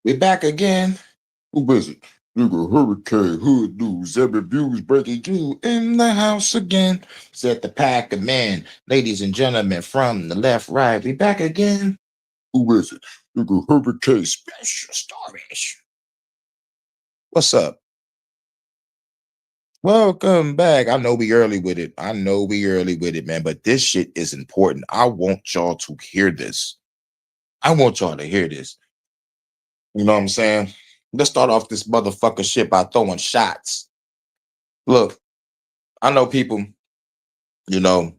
We back again. Who is it? Nigga Hurricane Hood News. Every views breaking you in the house again. Said the pack of men, ladies and gentlemen, from the left, right. We back again. Who is it? Nigga Hurricane Special Stories. What's up? Welcome back. I know we early with it. I know we early with it, man. But this shit is important. I want y'all to hear this. I want y'all to hear this. You know what I'm saying? Let's start off this motherfucker shit by throwing shots. Look, I know people, you know,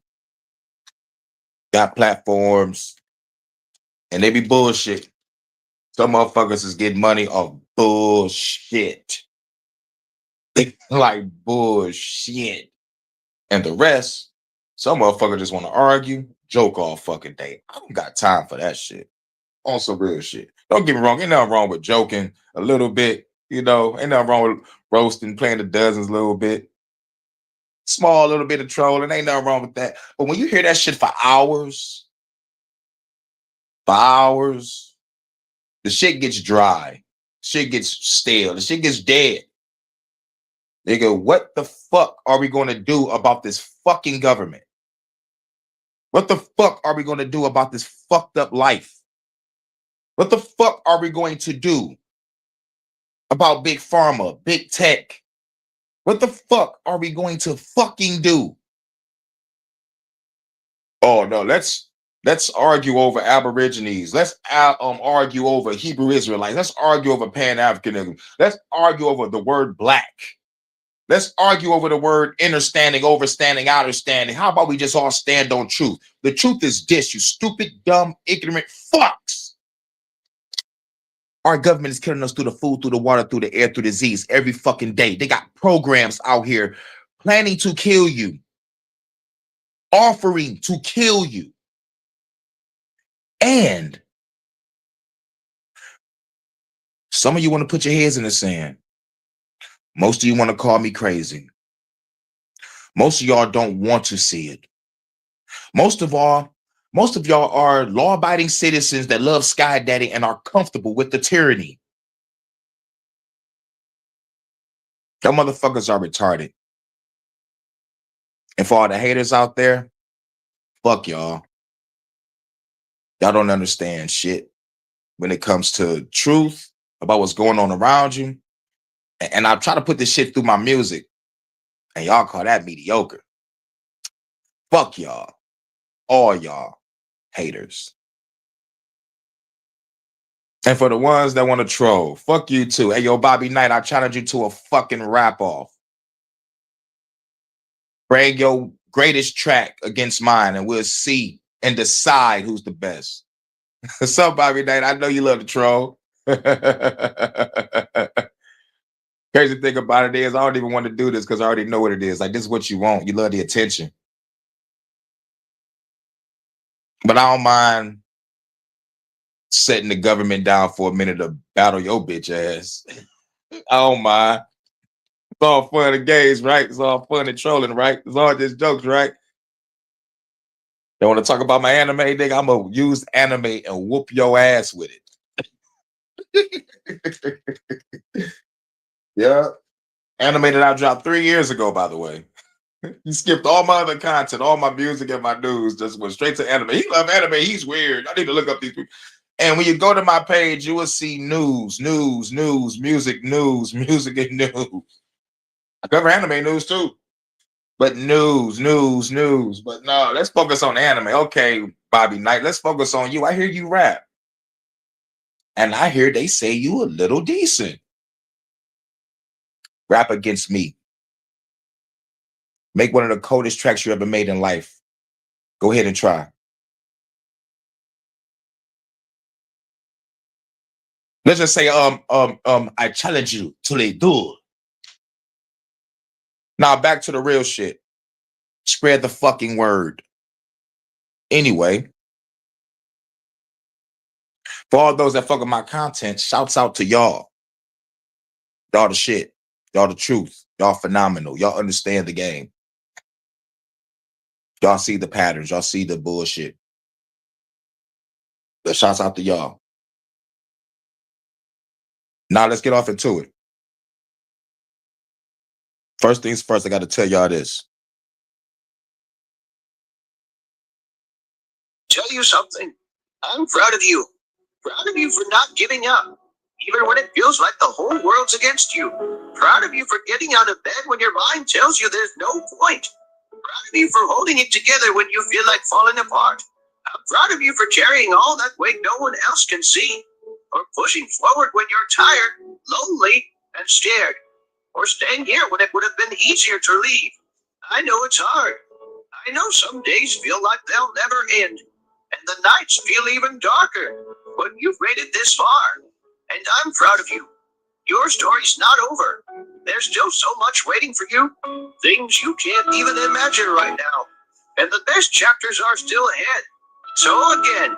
got platforms and they be bullshit. Some motherfuckers is getting money off bullshit. They like bullshit. And the rest, some motherfuckers just want to argue, joke all fucking day. I don't got time for that shit. On some real shit. Don't get me wrong, ain't nothing wrong with joking a little bit, ain't nothing wrong with roasting, playing the dozens a little bit. Small little bit of trolling, ain't nothing wrong with that. But when you hear that shit for hours, the shit gets dry. Shit gets stale. The shit gets dead. They go, what the fuck are we going to do about this fucking government? What the fuck are we going to do about this fucked up life? What the fuck are we going to do about big pharma, big tech? What the fuck are we going to fucking do? Oh no, let's argue over Aborigines. Let's argue over Hebrew Israelites. Let's argue over Pan-Africanism. Let's argue over the word black. Let's argue over the word understanding, overstanding, outerstanding. How about we just all stand on truth? The truth is this, you stupid, dumb, ignorant fucks. Our government is killing us through the food, through the water, through the air, through disease every fucking day. They got programs out here planning to kill you, offering to kill you. And some of you want to put your heads in the sand. Most of you want to call me crazy. Most of y'all don't want to see it. Most of y'all are law-abiding citizens that love Sky Daddy and are comfortable with the tyranny. Y'all motherfuckers are retarded. And for all the haters out there, fuck y'all. Y'all don't understand shit when it comes to truth about what's going on around you. And I try to put this shit through my music, and y'all call that mediocre. Fuck y'all. All y'all haters. And for the ones that want to troll, fuck you too. Hey, yo, Bobby Knight, I challenge you to a fucking rap off. Bring your greatest track against mine, and we'll see and decide who's the best. So, Bobby Knight, I know you love to troll. Crazy thing about it is, I don't even want to do this because I already know what it is. Like, this is what you want. You love the attention. But I don't mind setting the government down for a minute to battle your bitch ass. I don't mind. It's all fun and games, right? It's all fun and trolling, right? It's all just jokes, right? They want to talk about my anime, nigga? I'm gonna use anime and whoop your ass with it. Yeah. Anime that I dropped 3 years ago, by the way. You skipped all my other content, all my music and my news, just went straight to anime. He love anime. He's weird. I need to look up these people. And when you go to my page, you will see news, music, music, and news. I cover anime news too. But news. But no, let's focus on anime. Okay, Bobby Knight, let's focus on you. I hear you rap. And I hear they say you a little decent. Rap against me. Make one of the coldest tracks you ever made in life. Go ahead and try. Let's just say, I challenge you to a duel. Now back to the real shit. Spread the fucking word. Anyway, for all those that fuck with my content, shouts out to y'all. Y'all the shit. Y'all the truth. Y'all phenomenal. Y'all understand the game. Y'all see the patterns. Y'all see the bullshit. But shouts out to y'all. Now let's get off into it. First things first, I got to tell y'all this. Tell you something. I'm proud of you. Proud of you for not giving up, even when it feels like the whole world's against you. Proud of you for getting out of bed when your mind tells you there's no point. Proud of you for holding it together when you feel like falling apart. I'm proud of you for carrying all that weight no one else can see. Or pushing forward when you're tired, lonely, and scared. Or staying here when it would have been easier to leave. I know it's hard. I know some days feel like they'll never end. And the nights feel even darker. But you've made it this far. And I'm proud of you. Your story's not over. There's still so much waiting for you. Things you can't even imagine right now. And the best chapters are still ahead. So again,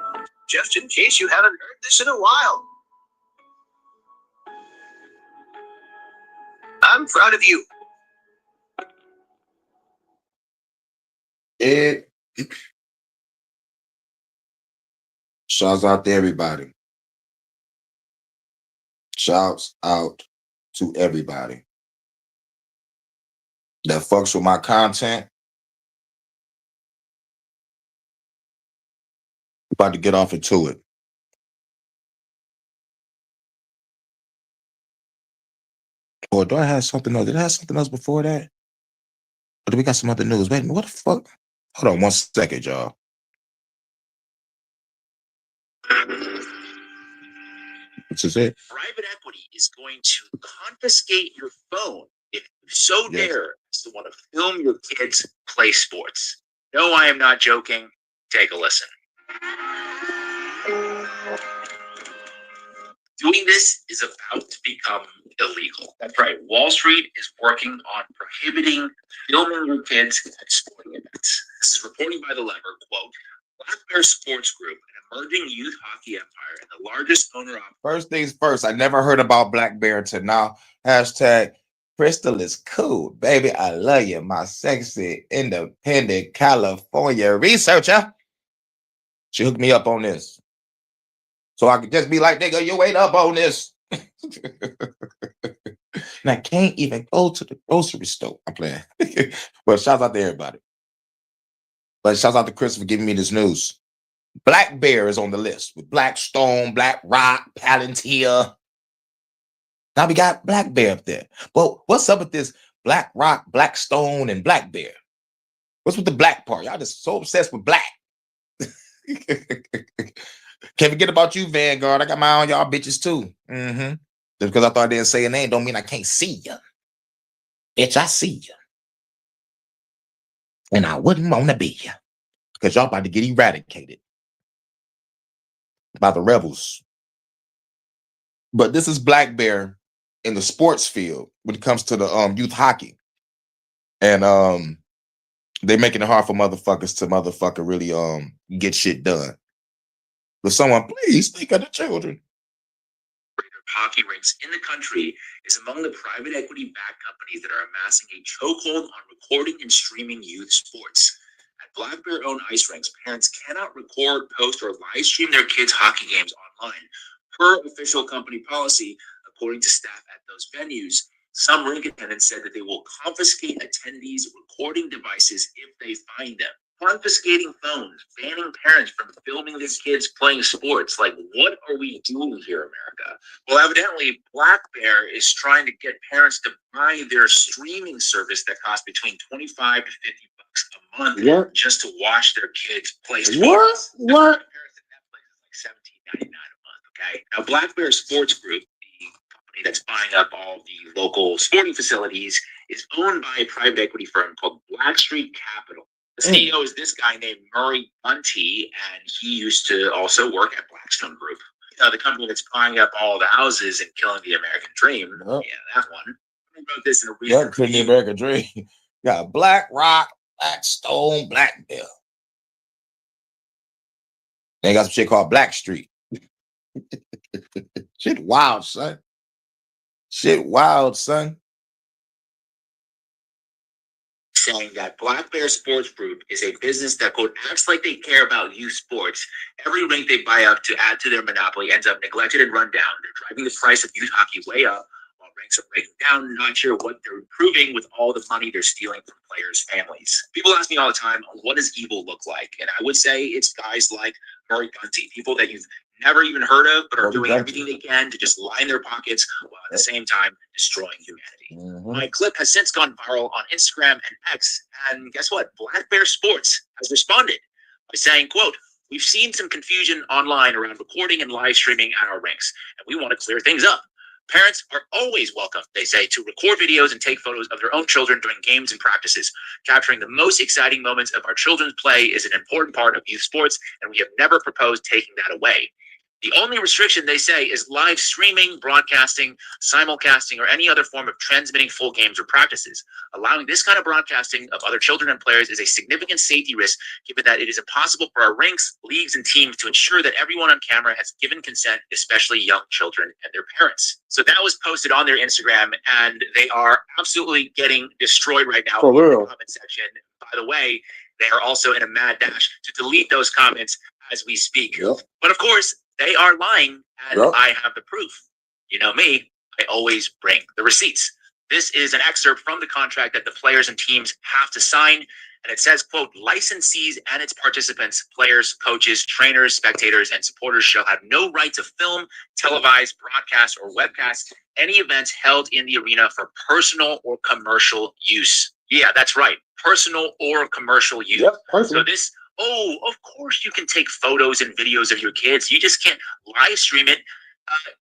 just in case you haven't heard this in a while, I'm proud of you. It shouts out to everybody. Shouts out to everybody that fucks with my content. About to get off into it. Or do I have something else? Did I have something else before that? Or do we got some other news? Wait a minute, what the fuck? Hold on 1 second, y'all. This is it. Private equity is going to confiscate your phone if you so dare to want to film your kids play sports. No, I am not joking. Take a listen. Doing this is about to become illegal. That's right. Wall Street is working on prohibiting filming your kids at sporting events. This is reported by The Lever, quote, Black Bear Sports Group, an emerging youth hockey empire and the largest owner of... First things first, I never heard about Black Bear until now. Hashtag Crystal is cool. Baby, I love you, my sexy, independent California researcher. She hooked me up on this. So I could just be like, nigga, you ain't up on this. And I can't even go to the grocery store. I'm playing. But shouts out to everybody. But shouts out to Chris for giving me this news. Black Bear is on the list with Blackstone, Black Rock, Palantir. Now we got Black Bear up there. Well, what's up with this Black Rock, Blackstone, and Black Bear? What's with the black part? Y'all just so obsessed with black. Can't forget about you, Vanguard. I got my eye on y'all bitches too. Just because I thought I didn't say a name don't mean I can't see you. Bitch, I see you. And I wouldn't want to be you. Because y'all about to get eradicated by the rebels. But this is Black Bear in the sports field when it comes to the youth hockey. And they're making it hard for motherfuckers to really get shit done. But someone, please think of the children. Hockey rinks in the country is among the private equity-backed companies that are amassing a chokehold on recording and streaming youth sports. At Black Bear-owned ice rinks, parents cannot record, post, or live stream their kids' hockey games online. Per official company policy, according to staff at those venues, some rink attendants said that they will confiscate attendees' recording devices if they find them. Confiscating phones, banning parents from filming their kids playing sports. Like, what are we doing here, America? Well, evidently, Black Bear is trying to get parents to buy their streaming service that costs between $25 to $50 a month just to watch their kids play sports. What? Parents at Netflix is like $17.99 a month. Okay. Now, Black Bear Sports Group, the company that's buying up all the local sporting facilities, is owned by a private equity firm called Blackstreet Capital. The CEO is this guy named Murray Bunty, and he used to also work at Blackstone Group. The company that's buying up all the houses and killing the American dream. Yeah, that one. I wrote this in a recent killing the American dream. Got Black Rock, Blackstone, Black Bear. They got some shit called Blackstreet. Shit wild, son. Shit wild, son. saying that Black Bear Sports Group is a business that, quote, acts like they care about youth sports. Every rink they buy up to add to their monopoly ends up neglected and run down. They're driving the price of youth hockey way up while ranks are breaking down, not sure what they're improving with all the money they're stealing from players' families. People ask me all the time, what does evil look like? And I would say it's guys like Murray Gunty, people that you've never even heard of, but are doing everything they can to just line their pockets while at the same time destroying humanity. My clip has since gone viral on Instagram and X, and guess what? Black Bear Sports has responded by saying, quote, "We've seen some confusion online around recording and live streaming at our rinks, and we want to clear things up. Parents are always welcome," they say, "to record videos and take photos of their own children during games and practices. Capturing the most exciting moments of our children's play is an important part of youth sports, and we have never proposed taking that away. The only restriction," they say, "is live streaming, broadcasting, simulcasting, or any other form of transmitting full games or practices. Allowing this kind of broadcasting of other children and players is a significant safety risk, given that it is impossible for our rinks, leagues, and teams to ensure that everyone on camera has given consent, especially young children and their parents." So that was posted on their Instagram, and they are absolutely getting destroyed right now in the comment section. By the way, they are also in a mad dash to delete those comments as we speak. But of course, they are lying, and I have the proof. You know me, I always bring the receipts. This is an excerpt from the contract that the players and teams have to sign, and it says, quote, "Licensees and its participants, players, coaches, trainers, spectators, and supporters shall have no right to film, televise, broadcast, or webcast any events held in the arena for personal or commercial use." Yeah, that's right. Personal or commercial use. So this, oh, of course you can take photos and videos of your kids. You just can't live stream it.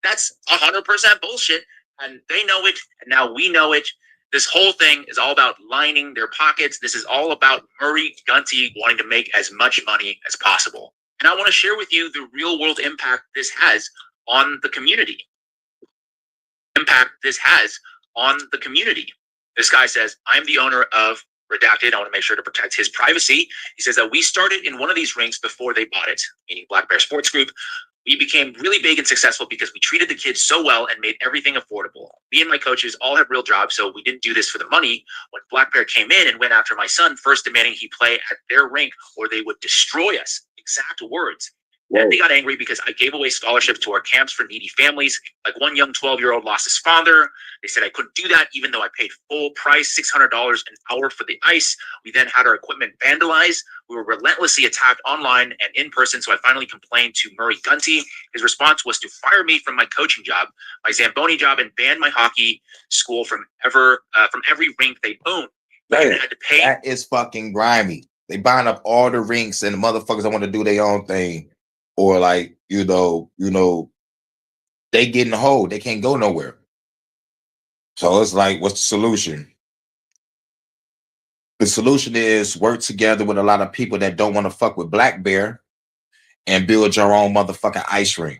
That's 100% bullshit. And they know it. And now we know it. This whole thing is all about lining their pockets. This is all about Murray Gunty wanting to make as much money as possible. And I want to share with you the real world impact this has on the community. This guy says, "I'm the owner of Redacted. I want to make sure to protect his privacy." He says that we started in one of these rinks before they bought it, meaning Black Bear Sports Group. We became really big and successful because we treated the kids so well and made everything affordable. Me and my coaches all have real jobs, so we didn't do this for the money. When Black Bear came in and went after my son, first demanding he play at their rink or they would destroy us, exact words. And they got angry because I gave away scholarships to our camps for needy families. Like one young 12-year-old lost his father. They said I couldn't do that even though I paid full price, $600 an hour for the ice. We then had our equipment vandalized. We were relentlessly attacked online and in person, so I finally complained to Murray Gunty. His response was to fire me from my coaching job, my Zamboni job, and ban my hockey school from every rink they own. Man, I had to pay. that is fucking grimy. They buying up all the rinks and the motherfuckers that want to do their own thing. Or like, they get in the hole. They can't go nowhere. So it's like, what's the solution? The solution is work together with a lot of people that don't want to fuck with Black Bear and build your own motherfucking ice rink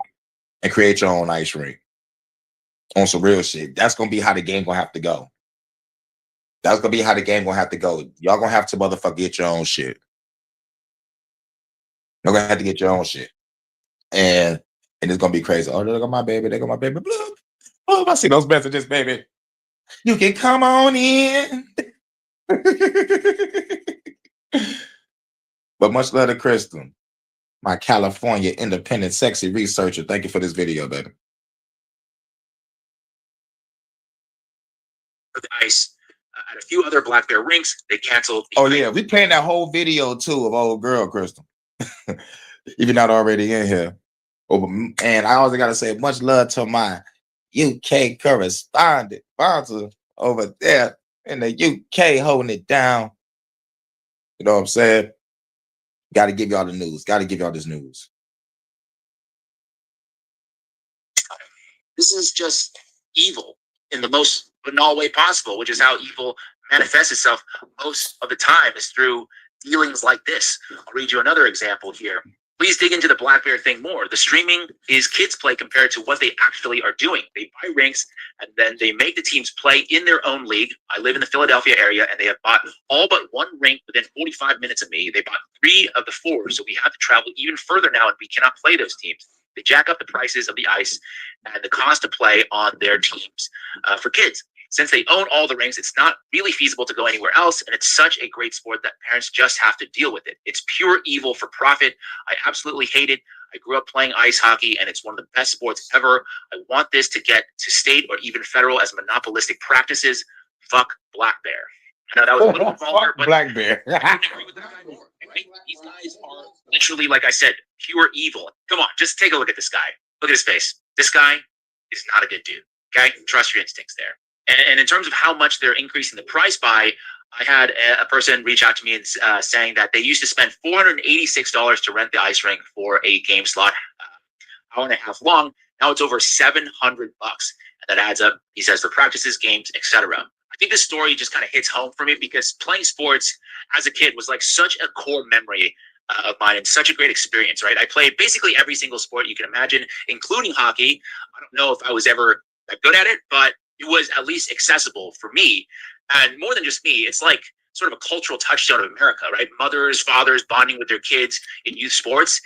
and create your own ice rink on some real shit. That's going to be how the game going to have to go. That's going to be how the game going to have to go. Y'all going to have to motherfucker get your own shit. You're going to have to get your own shit. And it's gonna be crazy. Oh, they got my baby. They got my baby. Oh, I see those messages, baby. You can come on in. But much love to Crystal, my California independent sexy researcher. Thank you for this video, baby. For the ice at a few other Black Bear rinks, they canceled. Oh yeah, we playing that whole video too of old girl Crystal. Even not already in here. Oh, and I also got to say much love to my UK correspondent sponsor over there in the UK holding it down. You know what I'm saying? Got to give y'all the news. Got to give y'all this news. This is just evil in the most banal way possible, which is how evil manifests itself most of the time, is through dealings like this. I'll read you another example here. Please dig into the Black Bear thing more. The streaming is kids play compared to what they actually are doing. They buy rinks and then they make the teams play in their own league. I live in the Philadelphia area and they have bought all but one rink within 45 minutes of me. They bought 3 of the 4, so we have to travel even further now and we cannot play those teams. They jack up the prices of the ice and the cost to play on their teams for kids. Since they own all the rinks, it's not really feasible to go anywhere else, and it's such a great sport that parents just have to deal with it. It's pure evil for profit. I absolutely hate it. I grew up playing ice hockey, and it's one of the best sports ever. I want this to get to state or even federal as monopolistic practices. Fuck Black Bear. I know that was a little vulgar, but Black Bear. I agree with that guy more, right? These guys are literally, like I said, pure evil. Come on, just take a look at this guy. Look at his face. This guy is not a good dude. Okay, trust your instincts there. And in terms of how much they're increasing the price by, I had a person reach out to me and saying that they used to spend $486 to rent the ice rink for a game slot, hour and a half long. Now it's over $700, and that adds up. He says for practices, games, etc. I think this story just kind of hits home for me because playing sports as a kid was like such a core memory of mine and such a great experience, right? I played basically every single sport you can imagine, including hockey. I don't know if I was ever that good at it, but it was at least accessible for me. And more than just me, it's like sort of a cultural touchstone of America, right? Mothers, fathers bonding with their kids in youth sports.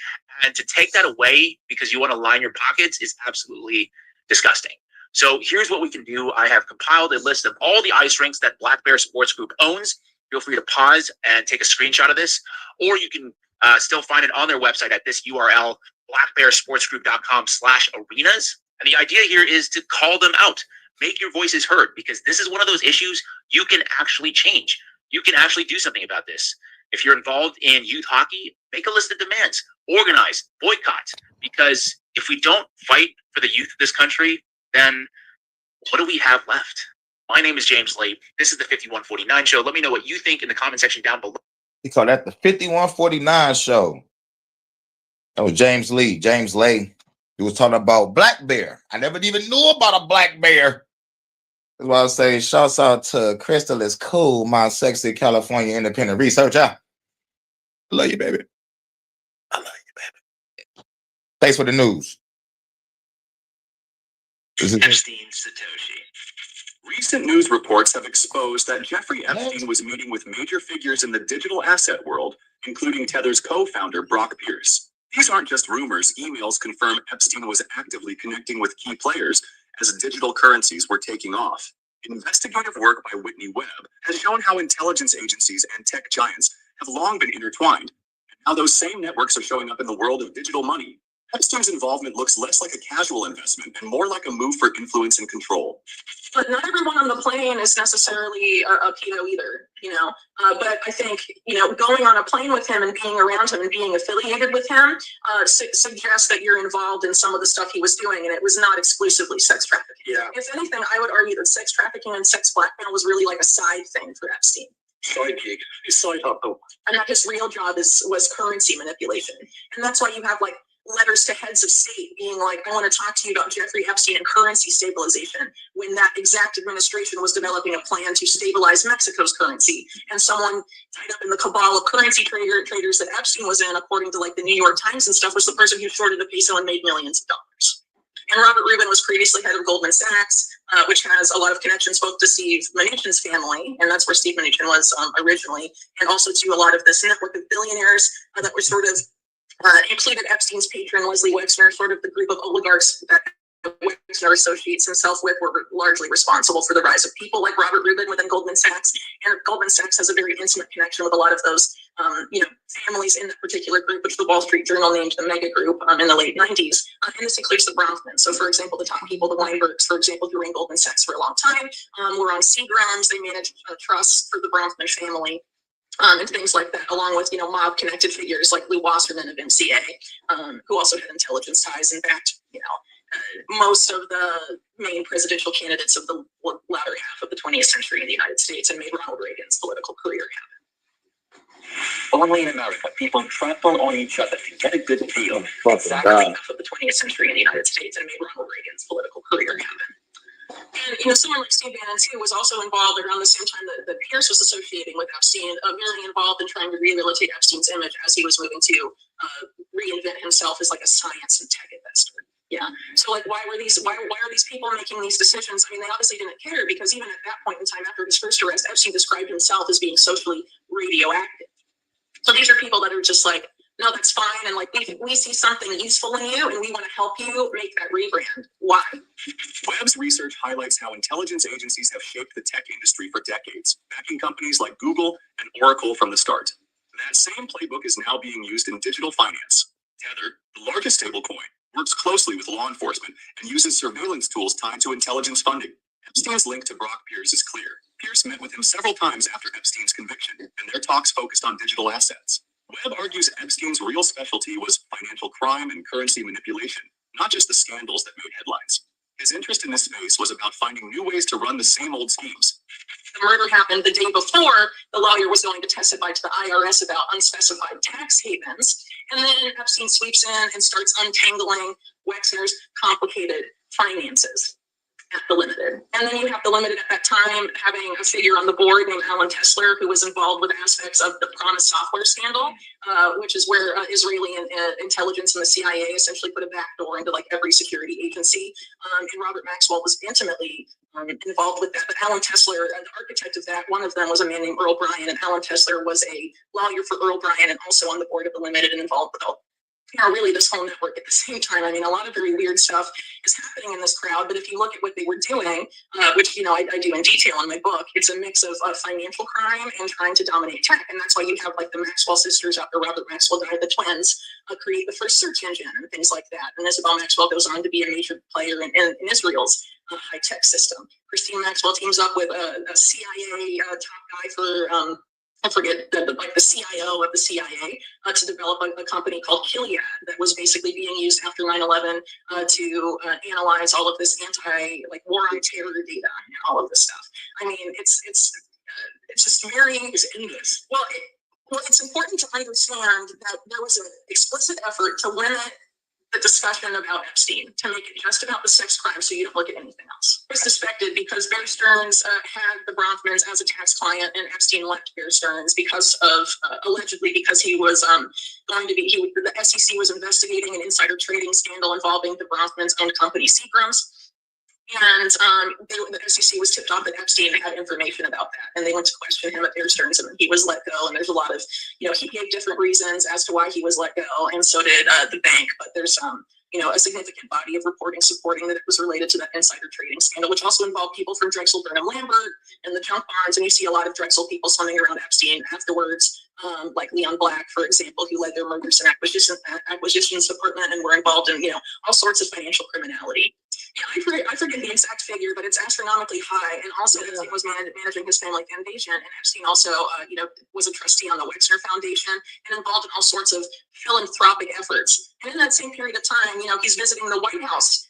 And to take that away because you want to line your pockets is absolutely disgusting. So here's what we can do. I have compiled a list of all the ice rinks that Black Bear Sports Group owns. Feel free to pause and take a screenshot of this, or you can still find it on their website at this URL, blackbearsportsgroup.com/arenas. And the idea here is to call them out, make your voices heard, because this is one of those issues you can actually change. You can actually do something about this. If you're involved in youth hockey, make a list of demands, organize, boycott, because if we don't fight for the youth of this country, then what do we have left? My name is James Lay. This is the 5149 Show. Let me know what you think in the comment section down below. We call that the 5149 Show. That was James Lay. He was talking about Black Bear. I never even knew about a Black Bear. That's why I say shouts out to Crystal is cool, my sexy California independent researcher. I love you, baby. I love you, baby. Thanks for the news. Epstein Satoshi. Recent news reports have exposed that Jeffrey Epstein was meeting with major figures in the digital asset world, including Tether's co-founder, Brock Pierce. These aren't just rumors. Emails confirm Epstein was actively connecting with key players as digital currencies were taking off. Investigative work by Whitney Webb has shown how intelligence agencies and tech giants have long been intertwined, and how those same networks are showing up in the world of digital money. Epstein's involvement looks less like a casual investment and more like a move for influence and control. But not everyone on the plane is necessarily a pedo either, But I think, going on a plane with him and being around him and being affiliated with him suggests that you're involved in some of the stuff he was doing, and it was not exclusively sex trafficking. Yeah. If anything, I would argue that sex trafficking and sex blackmail was really like a side thing for Epstein. Side gig, side hustle. And that his real job was currency manipulation. And that's why you have letters to heads of state being like, I want to talk to you about Jeffrey Epstein and currency stabilization, when that exact administration was developing a plan to stabilize Mexico's currency. And someone tied up in the cabal of currency traders that Epstein was in, according to the New York Times and stuff, was the person who shorted a peso and made millions of dollars. And Robert Rubin was previously head of Goldman Sachs, which has a lot of connections both to Steve Mnuchin's family, and that's where Steve Mnuchin was originally, and also to a lot of this network of billionaires that were sort of included Epstein's patron, Leslie Wexner, sort of the group of oligarchs that Wexner associates himself with were largely responsible for the rise of people like Robert Rubin within Goldman Sachs. And Goldman Sachs has a very intimate connection with a lot of those, families in that particular group, which the Wall Street Journal named the mega group in the late 90s. And this includes the Bronfmans. So, for example, the top people, the Weinbergs, for example, who were in Goldman Sachs for a long time, were on Seagrams. They managed trusts for the Bronfman family. And things like that, along with, mob-connected figures like Lou Wasserman of MCA, who also had intelligence ties and backed, most of the main presidential candidates of the latter half of the 20th century in the United States, and made Ronald Reagan's political career happen. Only in America, people trample on each other to get a good deal. Exactly half of the 20th century in the United States, and made Ronald Reagan's political career happen. And someone like Steve Bannon too was also involved around the same time that Pierce was associating with Epstein, really involved in trying to rehabilitate Epstein's image as he was moving to reinvent himself as a science and tech investor. Yeah. So why are these people making these decisions? I mean, they obviously didn't care, because even at that point in time after his first arrest, Epstein described himself as being socially radioactive. So these are people that are just no, that's fine. And like, we see something useful in you and we want to help you make that rebrand. Why? Webb's research highlights how intelligence agencies have shaped the tech industry for decades, backing companies like Google and Oracle from the start. That same playbook is now being used in digital finance. Tether, the largest stablecoin, works closely with law enforcement and uses surveillance tools tied to intelligence funding. Epstein's link to Brock Pierce is clear. Pierce met with him several times after Epstein's conviction, and their talks focused on digital assets. Webb argues Epstein's real specialty was financial crime and currency manipulation, not just the scandals that made headlines. His interest in this space was about finding new ways to run the same old schemes. The murder happened the day before the lawyer was going to testify to the IRS about unspecified tax havens. And then Epstein sweeps in and starts untangling Wexner's complicated finances at the Limited. And then you have the Limited at that time having a figure on the board named Alan Tesler, who was involved with aspects of the Promise software scandal, which is where Israeli intelligence and the CIA essentially put a backdoor into like every security agency. And Robert Maxwell was intimately involved with that. But Alan Tesler, the architect of that, one of them was a man named Earl Bryan, and Alan Tesler was a lawyer for Earl Bryan and also on the board of the Limited and involved with all, really this whole network at the same time. I mean, a lot of very weird stuff is happening in this crowd, but if you look at what they were doing, which, I do in detail in my book, it's a mix of financial crime and trying to dominate tech. And that's why you have like the Maxwell sisters, after Robert Maxwell died, the twins, create the first search engine and things like that. And Isabel Maxwell goes on to be a major player in Israel's high-tech system. Christine Maxwell teams up with a CIA top guy for I forget the CIO of the CIA to develop a company called Gilead that was basically being used after 9/11 to analyze all of this war on terror data and all of this stuff. I mean, it's just very endless. Well, it's important to understand that there was an explicit effort to limit the discussion about Epstein, to make it just about the sex crime so you don't look at anything else. It was suspected because Bear Stearns had the Bronfmans as a tax client, and Epstein left Bear Stearns because of, allegedly, because he was the SEC was investigating an insider trading scandal involving the Bronfmans' own company, Seagram's. And the SEC was tipped off that Epstein had information about that, and they went to question him at Bear Stearns, and he was let go. And there's a lot of, he gave different reasons as to why he was let go, and so did the bank. But there's a significant body of reporting supporting that it was related to that insider trading scandal, which also involved people from Drexel Burnham Lambert and the junk bonds. And you see a lot of Drexel people swimming around Epstein afterwards, like Leon Black, for example, who led their mergers and acquisitions department and were involved in, all sorts of financial criminality. Yeah, I forget the exact figure, but it's astronomically high. And also, Epstein was managing his family foundation, and Epstein also, was a trustee on the Wexner Foundation and involved in all sorts of philanthropic efforts. And in that same period of time, he's visiting the White House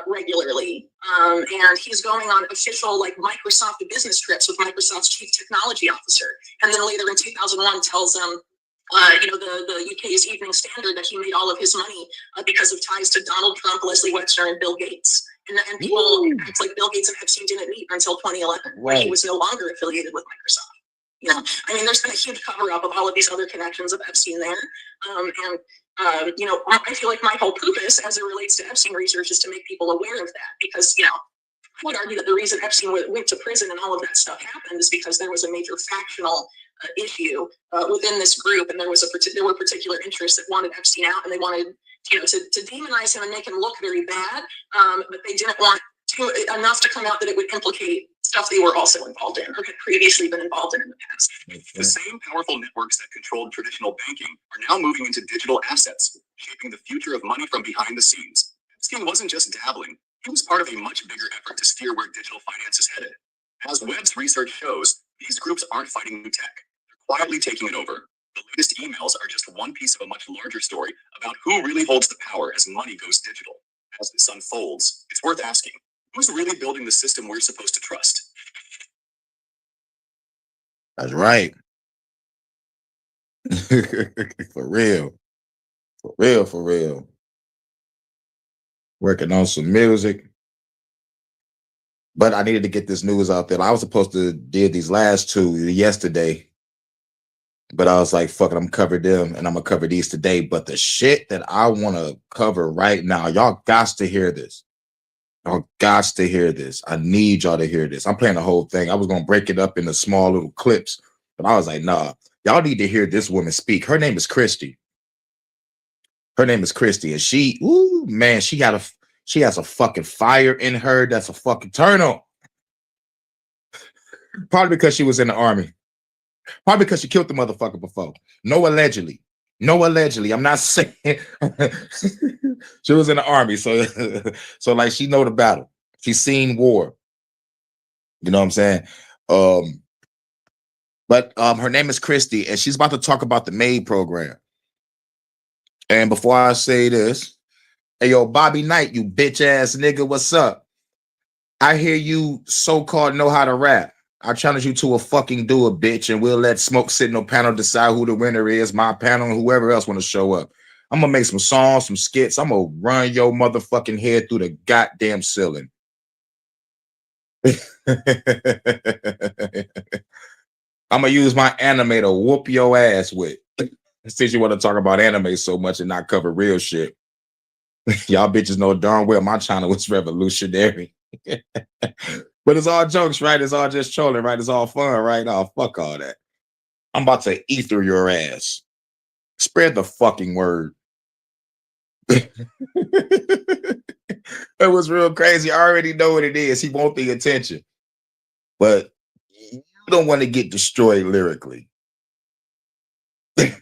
regularly, and he's going on official Microsoft business trips with Microsoft's chief technology officer. And then later in 2001 tells them, the UK's Evening Standard, that he made all of his money because of ties to Donald Trump, Leslie Wexner, and Bill Gates. And people act like Bill Gates and Epstein didn't meet until 2011, where he was no longer affiliated with Microsoft. There's been a huge cover-up of all of these other connections of Epstein there. I feel like my whole purpose as it relates to Epstein research is to make people aware of that, because, I would argue that the reason Epstein went to prison and all of that stuff happened is because there was a major factional issue within this group, and there were particular interests that wanted Epstein out, and they wanted to demonize him and make him look very bad, but they didn't want enough to come out that it would implicate stuff they were also involved in or had previously been involved in the past. The same powerful networks that controlled traditional banking are now moving into digital assets, shaping the future of money from behind the scenes. Epstein wasn't just dabbling. He was part of a much bigger effort to steer where digital finance is headed. As Webb's research shows, these groups aren't fighting new tech. They're quietly taking it over. The latest emails are just one piece of a much larger story about who really holds the power as money goes digital. As this unfolds, it's worth asking, who's really building the system we're supposed to trust? That's right. For real. For real, for real. Working on some music. But I needed to get this news out there. I was supposed to did these last two yesterday, but I was like, fuck it, I'm covered them and I'm gonna cover these today. But the shit that I want to cover right now, y'all got to hear this. Y'all got to hear this. I need y'all to hear this. I'm playing the whole thing. I was gonna break it up into small little clips, but I was like, nah, y'all need to hear this woman speak. Her name is Christy. Her name is Christy, and she, ooh, man, she has a fucking fire in her. That's a fucking turn on. Probably because she was in the army. Probably because she killed the motherfucker before. No, allegedly. No, allegedly. I'm not saying she was in the army, so so like she know the battle. She's seen war. You know what I'm saying? But her name is Christy, and she's about to talk about the MAID program. And before I say this, hey yo, Bobby Knight, you bitch ass nigga, what's up? I hear you so-called know how to rap. I challenge you to a fucking duel, bitch, and we'll let Smoke Signal panel decide who the winner is, my panel, and whoever else want to show up. I'm gonna make some songs, some skits. I'm gonna run your motherfucking head through the goddamn ceiling. I'm gonna use my anime to whoop your ass with. Since you want to talk about anime so much and not cover real shit. Y'all bitches know darn well my channel was revolutionary. But it's all jokes, right? It's all just trolling, right? It's all fun, right? Oh, fuck all that. I'm about to ether your ass. Spread the fucking word. It was real crazy. I already know what it is. He wants the attention. But you don't want to get destroyed lyrically.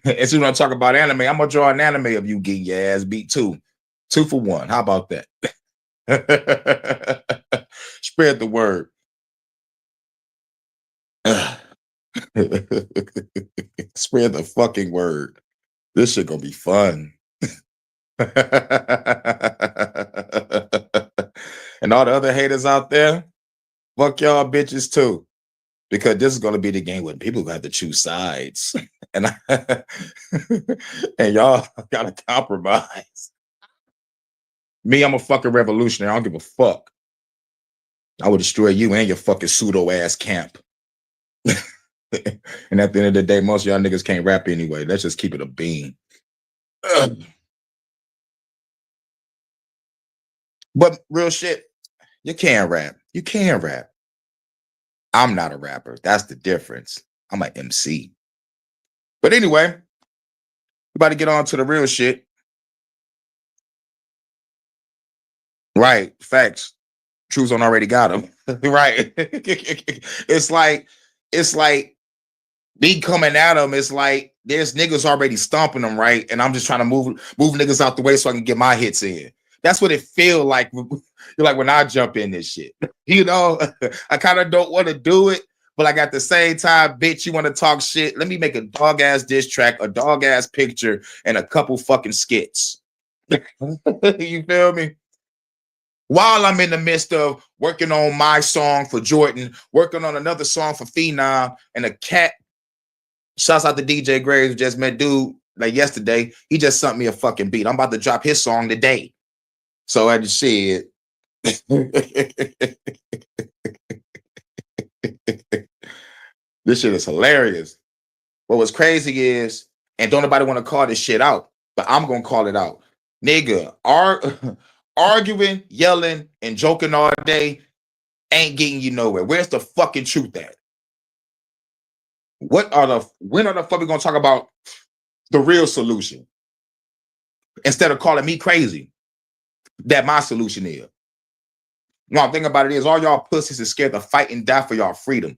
And so when I talk about anime, I'm going to draw an anime of you getting your ass beat too. 2 for 1. How about that? Spread the word. Spread the fucking word. This shit gonna be fun. And all the other haters out there, fuck y'all bitches too. Because this is gonna be the game where people have to choose sides. And and y'all gotta compromise. Me, I'm a fucking revolutionary. I don't give a fuck. I will destroy you and your fucking pseudo ass camp. And at the end of the day, most of y'all niggas can't rap anyway. Let's just keep it a bean. But real shit, you can rap. You can rap. I'm not a rapper. That's the difference. I'm an MC. But anyway, we about to get on to the real shit. Right. Facts. Truths on already got them. Right. It's like me coming at them. It's like there's niggas already stomping them, right? And I'm just trying to move niggas out the way so I can get my hits in. That's what it feel like. Like when I jump in this shit. You know, I kind of don't want to do it, but like at the same time, bitch, you want to talk shit? Let me make a dog ass diss track, a dog ass picture, and a couple fucking skits. You feel me? While I'm in the midst of working on my song for Jordan, working on another song for Phenom, and a cat. Shouts out to DJ Graves, just met dude like yesterday. He just sent me a fucking beat. I'm about to drop his song today. So I just said, this shit is hilarious. What was crazy is, and don't nobody want to call this shit out, but I'm gonna call it out. Nigga, arguing, yelling, and joking all day ain't getting you nowhere. Where's the fucking truth at? When are the fuck we gonna talk about the real solution? Instead of calling me crazy, that my solution is. No, thing about it is all y'all pussies is scared to fight and die for y'all freedom.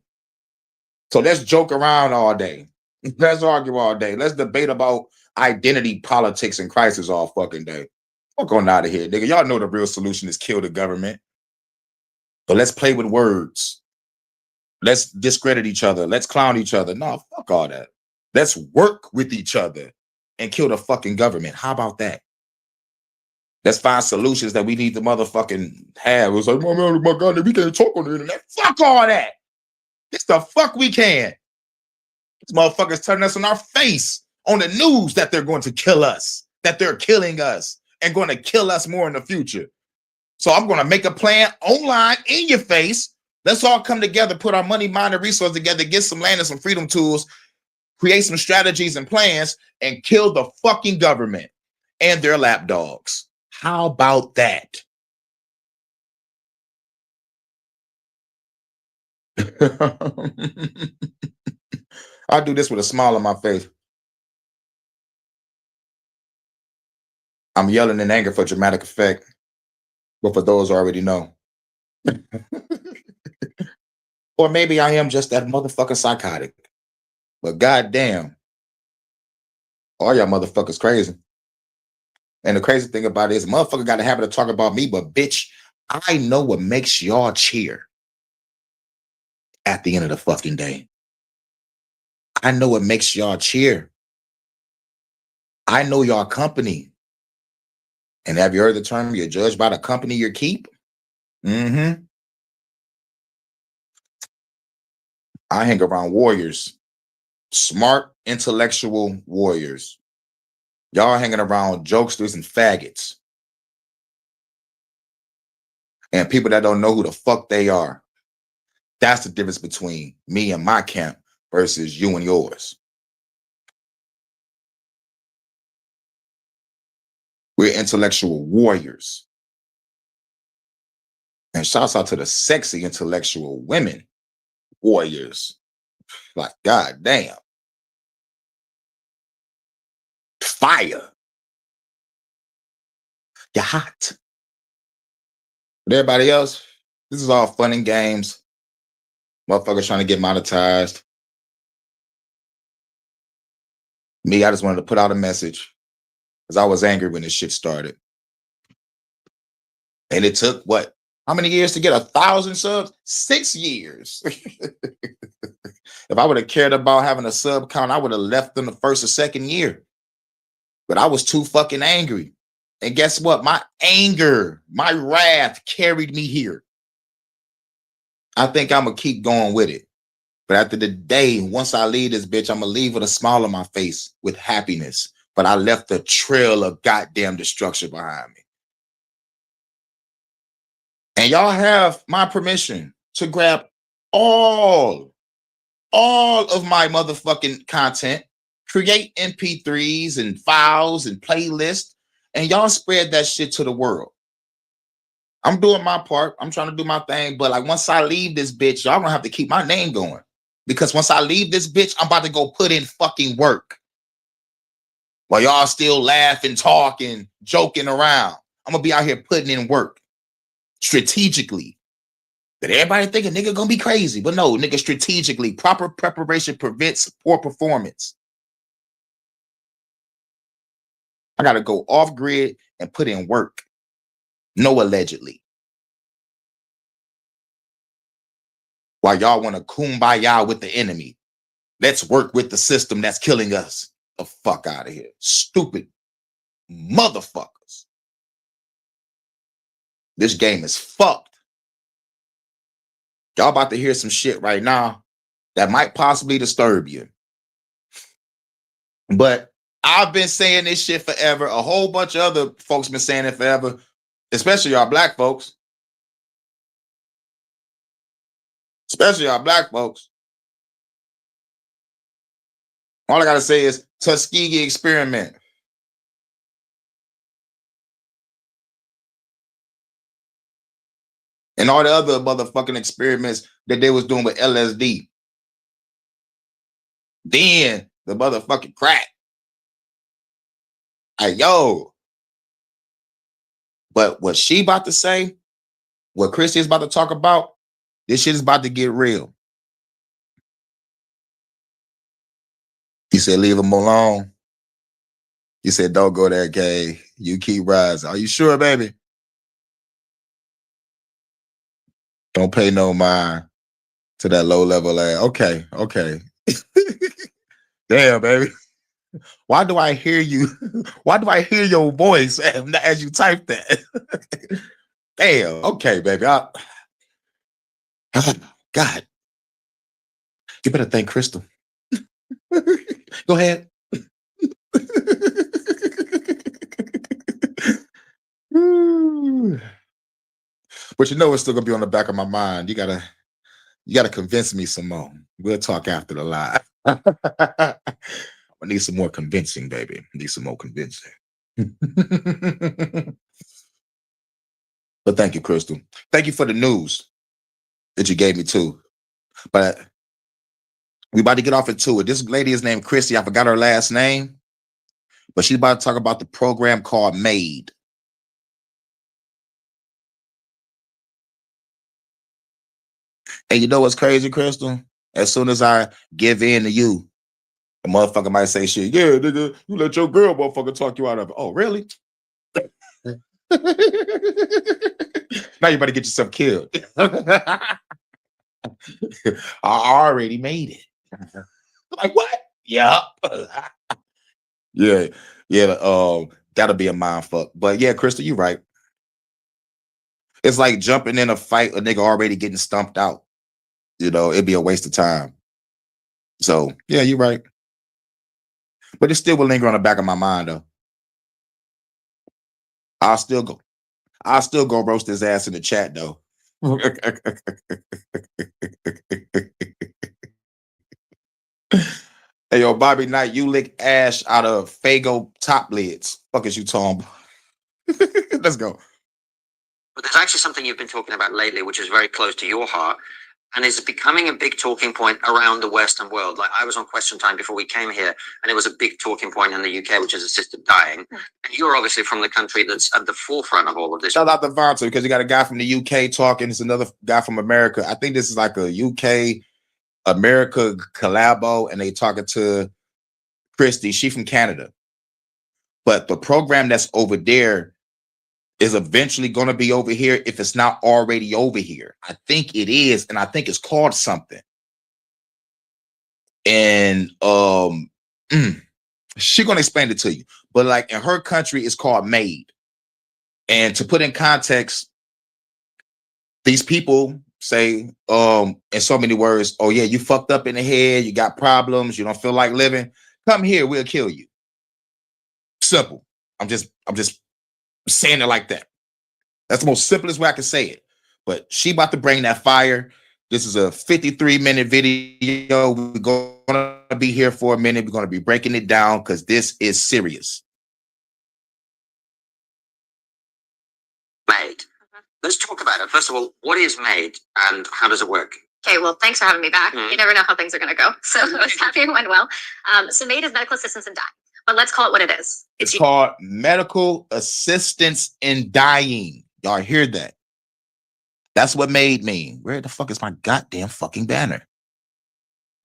So let's joke around all day. Let's argue all day. Let's debate about identity politics and crisis all fucking day. Fuck on out of here, nigga. Y'all know the real solution is kill the government. So let's play with words. Let's discredit each other. Let's clown each other. No, fuck all that. Let's work with each other and kill the fucking government. How about that? Let's find solutions that we need to motherfucking have. It was like, my God, we can't talk on the internet. Fuck all that. It's the fuck we can. These motherfuckers telling us in our face on the news that they're going to kill us, that they're killing us and going to kill us more in the future. So I'm going to make a plan online in your face. Let's all come together, put our money, mind, and resources together, get some land and some freedom tools, create some strategies and plans, and kill the fucking government and their lapdogs. How about that? I'll do this with a smile on my face. I'm yelling in anger for dramatic effect, but for those who already know. Or maybe I am just that motherfucking psychotic. But goddamn, all y'all motherfuckers crazy. And the crazy thing about it is, motherfucker got a habit of talking about me, but bitch, I know what makes y'all cheer at the end of the fucking day. I know what makes y'all cheer. I know y'all company. And have you heard the term, you're judged by the company you keep? Mm-hmm. I hang around warriors, smart, intellectual warriors. Y'all hanging around jokesters and faggots. And people that don't know who the fuck they are. That's the difference between me and my camp versus you and yours. We're intellectual warriors. And shouts out to the sexy intellectual women warriors. Like, god damn. Fire. You're hot. But everybody else, this is all fun and games. Motherfuckers trying to get monetized. Me, I just wanted to put out a message because I was angry when this shit started. And it took what? How many years to get 1,000 subs? 6 years. If I would have cared about having a sub count, I would have left them the first or second year. But I was too fucking angry. And guess what? My anger, my wrath carried me here. I think I'm going to keep going with it. But after the day, once I leave this bitch, I'm going to leave with a smile on my face with happiness. But I left a trail of goddamn destruction behind me. And y'all have my permission to grab all of my motherfucking content, create MP3s and files and playlists, and y'all spread that shit to the world. I'm doing my part. I'm trying to do my thing. But like once I leave this bitch, y'all gonna have to keep my name going. Because once I leave this bitch, I'm about to go put in fucking work. While y'all still laughing, talking, joking around. I'm gonna be out here putting in work strategically. That everybody think a nigga gonna be crazy. But no, nigga, strategically, proper preparation prevents poor performance. I gotta go off grid and put in work. No, allegedly. While y'all want to kumbaya with the enemy. Let's work with the system that's killing us. The fuck out of here. Stupid motherfuckers. This game is fucked. Y'all about to hear some shit right now that might possibly disturb you. But I've been saying this shit forever. A whole bunch of other folks been saying it forever, especially y'all black folks. Especially y'all black folks. All I gotta say is Tuskegee experiment. And all the other motherfucking experiments that they was doing with LSD. Then the motherfucking crack. Hey, yo. But what she about to say, what Christy is about to talk about, this shit is about to get real. You said leave him alone. You said don't go there, Kay. You keep rising. Are you sure, baby? Don't pay no mind to that low level ass. Okay, okay. Damn, baby. Why do I hear you? Why do I hear your voice as you type that? Damn. Okay, baby. God. You better thank Crystal. Go ahead. But you know it's still gonna be on the back of my mind. You gotta convince me some more. We'll talk after the live. I need some more convincing, baby. I need some more convincing. But thank you, Crystal. Thank you for the news that you gave me too. But we about to get off into it. This lady is named Christy. I forgot her last name. But she's about to talk about the program called MAID. And you know what's crazy, Crystal? As soon as I give in to you, the motherfucker might say shit. Yeah, nigga, you let your girl motherfucker talk you out of it. Oh, really? Now you better get yourself killed. I already made it. Like what? Yeah. Yeah. That'll be a mind fuck. But yeah, Crystal, you're right. It's like jumping in a fight, a nigga already getting stumped out. You know, it'd be a waste of time. So yeah, you're right. But it still will linger on the back of my mind though. I'll still go roast his ass in the chat though. Hey yo, Bobby Knight, you lick ash out of Fago top lids. Fuck is you talking about? Let's go. But there's actually something you've been talking about lately, which is very close to your heart, and is becoming a big talking point around the Western world. Like I was on Question Time before we came here, and it was a big talking point in the UK, which is assisted dying. And you're obviously from the country that's at the forefront of all of this. Shout out to Vonta, because you got a guy from the UK talking. It's another guy from America. I think this is like a UK America collabo, and they talking to Christy. She from Canada. But the program that's over there is eventually going to be over here if it's not already over here. I think it is, and I think it's called something. And she's going to explain it to you. But like in her country, it's called MAID. And to put in context, these people say, in so many words, oh yeah, you fucked up in the head, you got problems, you don't feel like living. Come here, we'll kill you. Simple. I'm just saying it like that. That's the most simplest way I can say it. But she about to bring that fire. This is a 53-minute video. We're going to be here for a minute. We're going to be breaking it down because this is serious. MAID. Let's talk about it. First of all, what is MAID and how does it work? Okay, well, thanks for having me back. You never know how things are going to go. So I was happy it went well. So MAID is medical assistance in dying, but let's call it what it is. It's called medical assistance in dying. Y'all hear that? That's what MAID mean. Where the fuck is my goddamn fucking banner?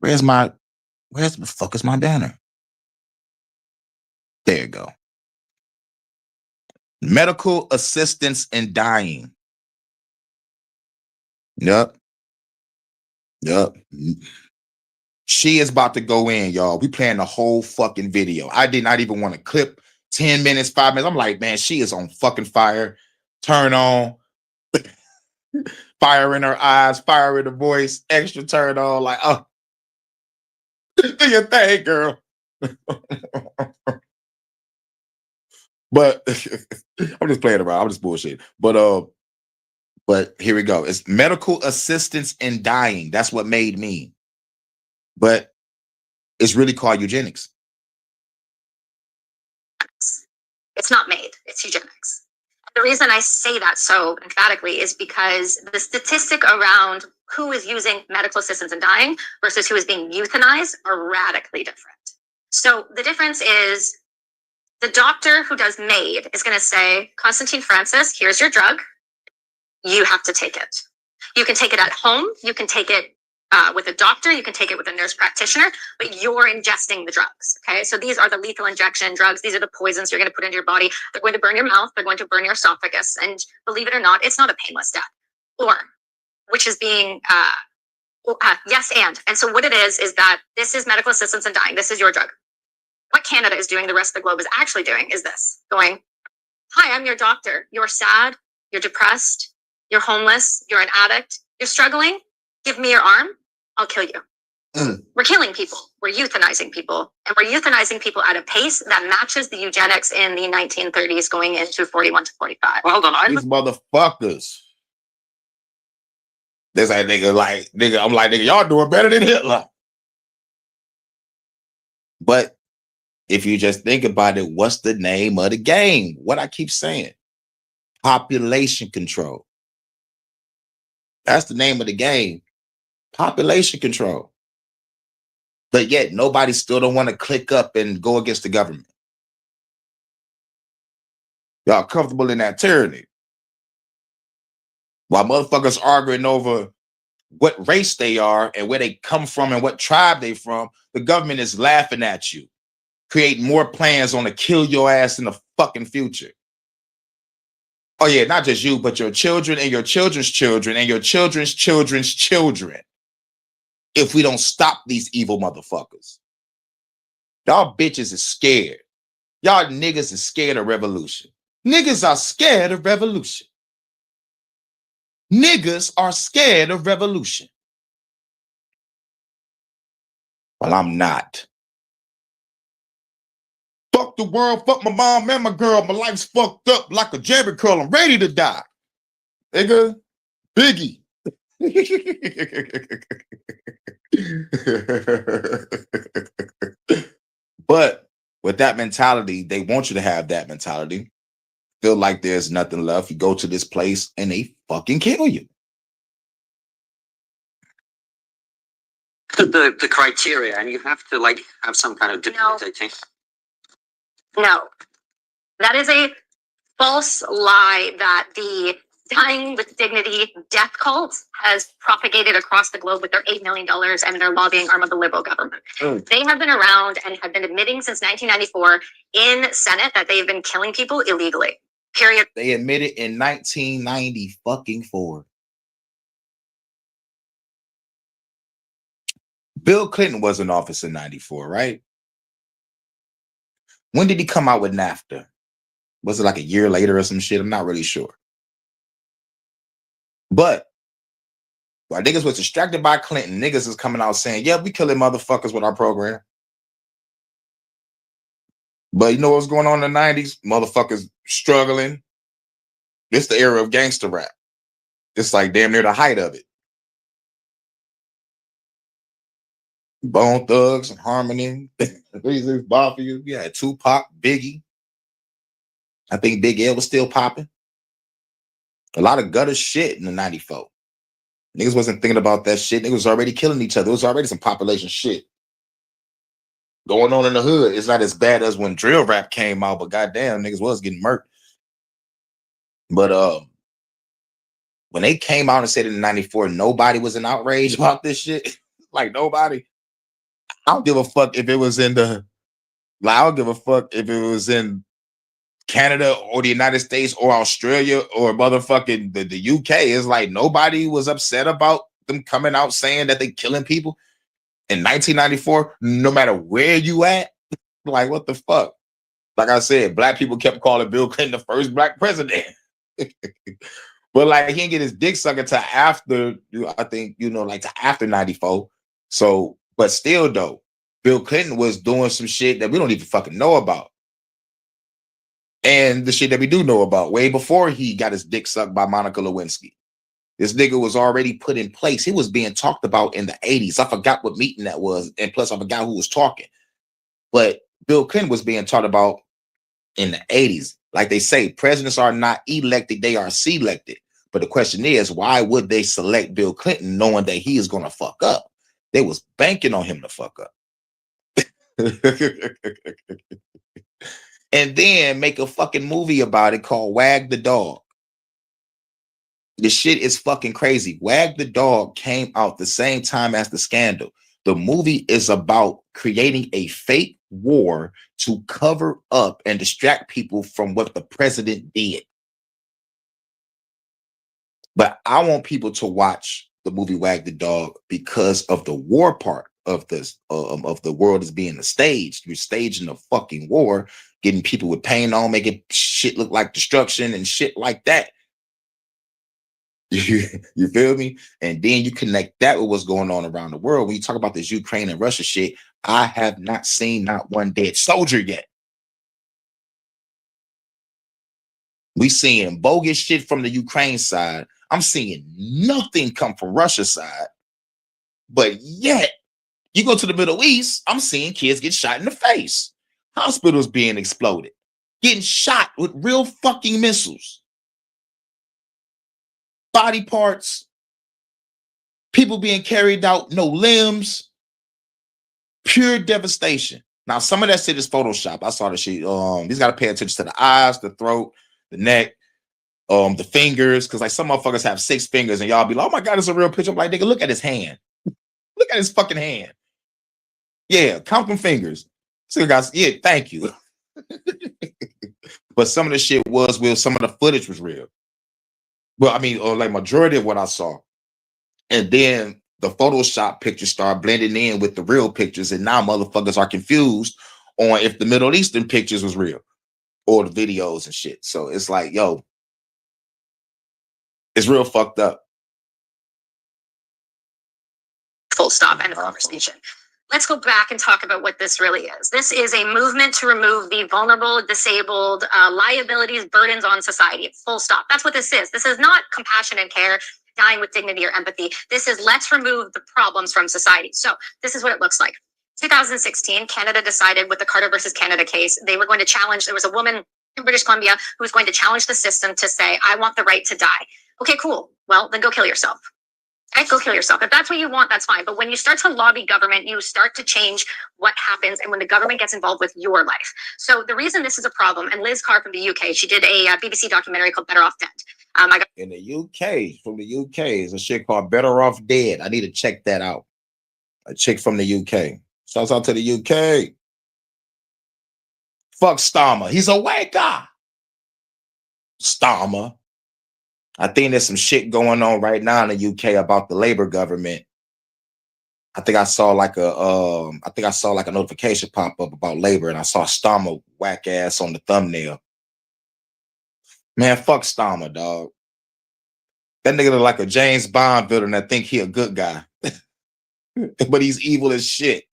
Where's the fuck is my banner? There you go. Medical assistance in dying. Yep. She is about to go in, y'all. We playing the whole fucking video. I did not even want to clip 10 minutes, 5 minutes. I'm like, man, she is on fucking fire. Turn on. Fire in her eyes, fire in her voice, extra turn on. Like, oh, do your thing, girl. But I'm just playing around. I'm just bullshit. But here we go. It's medical assistance in dying. That's what MAID mean. But it's really called eugenics. It's not MAID, it's eugenics. The reason I say that so emphatically is because the statistic around who is using medical assistance in dying versus who is being euthanized are radically different. So the difference is the doctor who does MAID is going to say, Constantine Francis, here's your drug. You have to take it. You can take it at home. You can take it with a doctor. You can take it with a nurse practitioner, but you're ingesting the drugs. Okay. So these are the lethal injection drugs. These are the poisons you're going to put into your body. They're going to burn your mouth. They're going to burn your esophagus. And believe it or not, it's not a painless death. Or, which is being, yes, and so what it is that this is medical assistance in dying. This is your drug. What Canada is doing, the rest of the globe is actually doing is this, going, hi, I'm your doctor. You're sad. You're depressed. You're homeless. You're an addict. You're struggling. Give me your arm. I'll kill you. We're killing people. We're euthanizing people. And we're euthanizing people at a pace that matches the eugenics in the 1930s going into 41 to 45. Well, hold on. These motherfuckers. This ain't nigga, I'm like, nigga, y'all doing better than Hitler. But if you just think about it, what's the name of the game? What I keep saying. Population control. That's the name of the game. Population control. But yet nobody still don't want to click up and go against the government. Y'all comfortable in that tyranny. While motherfuckers arguing over what race they are and where they come from and what tribe they from, the government is laughing at you, creating more plans on to kill your ass in the fucking future. Oh yeah, not just you, but your children and your children's children and your children's children's children. If we don't stop these evil motherfuckers. Y'all bitches is scared. Y'all niggas is scared of revolution. Niggas are scared of revolution. Niggas are scared of revolution. Well, I'm not. Fuck the world, fuck my mom and my girl. My life's fucked up like a Jerry curl. I'm ready to die. Nigga, Biggie. But with that mentality, they want you to have that mentality. Feel like there's nothing left. You go to this place and they fucking kill you. The criteria, and you have to like have some kind of debilitating. No, that is a false lie that the dying with dignity death cult has propagated across the globe with their $8 million and their lobbying arm of the liberal government. They have been around and have been admitting since 1994 in Senate that they've been killing people illegally. Period. They admitted in 1994. Bill Clinton was in office in 94, right? When did he come out with NAFTA? Was it like a year later or some shit? I'm not really sure. But while niggas was distracted by Clinton, niggas is coming out saying, yeah, we killing motherfuckers with our program. But you know what's going on in the 90s? Motherfuckers struggling. This the era of gangster rap. It's like damn near the height of it. Bone Thugs, Harmony, Mafia. You had Tupac, Biggie. I think Big L was still popping. A lot of gutter shit in the 94. Niggas wasn't thinking about that shit. Niggas was already killing each other. It was already some population shit going on in the hood. It's not as bad as when drill rap came out, but goddamn, niggas was getting murked. But when they came out and said in 94, nobody was in outrage about this shit. Like nobody. I don't give a fuck if it was in the. Like, I don't give a fuck if it was in Canada or the United States or Australia or motherfucking the UK. It's like nobody was upset about them coming out saying that they killing people in 1994, no matter where you at. Like, what the fuck? Like I said, black people kept calling Bill Clinton the first black president. But like he didn't get his dick sucked until after, I think, like to after 94. So, but still though, Bill Clinton was doing some shit that we don't even fucking know about. And the shit that we do know about way before he got his dick sucked by Monica Lewinsky. This nigga was already put in place. He was being talked about in the 80s. I forgot what meeting that was. And plus I forgot who was talking. But Bill Clinton was being talked about in the 80s. Like they say, presidents are not elected, they are selected. But the question is, why would they select Bill Clinton knowing that he is going to fuck up? They was banking on him to fuck up. And then make a fucking movie about it called Wag the Dog. The shit is fucking crazy. Wag the Dog came out the same time as The Scandal. The movie is about creating a fake war to cover up and distract people from what the president did. But I want people to watch the movie Wag the Dog because of the war part of this, of the world is being staged. You're staging a fucking war, getting people with paint on, making shit look like destruction and shit like that. You feel me? And then you connect that with what's going on around the world. When you talk about this Ukraine and Russia shit, I have not seen not one dead soldier yet. We seeing bogus shit from the Ukraine side. I'm seeing nothing come from Russia's side. But yet, you go to the Middle East, I'm seeing kids get shot in the face. Hospitals being exploded. Getting shot with real fucking missiles. Body parts. People being carried out, no limbs. Pure devastation. Now, some of that shit is Photoshop. I saw the shit. He's got to pay attention to the eyes, the throat. the neck, the fingers, because like some motherfuckers have 6 fingers, and y'all be like, "Oh my god, it's a real picture." I'm like, nigga, look at his hand. Look at his fucking hand. Yeah, count them fingers. So guys, yeah, thank you. But some of the shit was real. Some of the footage was real. Well, I mean, or like majority of what I saw, and then the Photoshop pictures start blending in with the real pictures, and now motherfuckers are confused on if the Middle Eastern pictures was real or the videos and shit. So it's like, yo, it's real fucked up. Full stop. End of conversation. Let's go back and talk about what this really is. This is a movement to remove the vulnerable, disabled, liabilities, burdens on society. Full stop. That's what this is. This is not compassion and care, dying with dignity or empathy. This is let's remove the problems from society. So this is what it looks like. 2016, Canada decided with the Carter versus Canada case, they were going to challenge, there was a woman in British Columbia who was going to challenge the system to say, I want the right to die. Okay, cool. Well, then go kill yourself. Okay, go kill yourself. If that's what you want, that's fine. But when you start to lobby government, you start to change what happens and when the government gets involved with your life. So the reason this is a problem, and Liz Carr from the UK, she did a BBC documentary called Better Off Dead. In the UK, from the UK, is a shit called Better Off Dead. I need to check that out. A chick from the UK. Shouts out to the UK. Fuck Starmer. He's a white guy. Starmer. I think there's some shit going on right now in the UK about the Labour government. I think I saw like a notification pop up about Labour, and I saw Starmer whack ass on the thumbnail. Man, fuck Starmer, dog. That nigga look like a James Bond villain that think he a good guy. But he's evil as shit.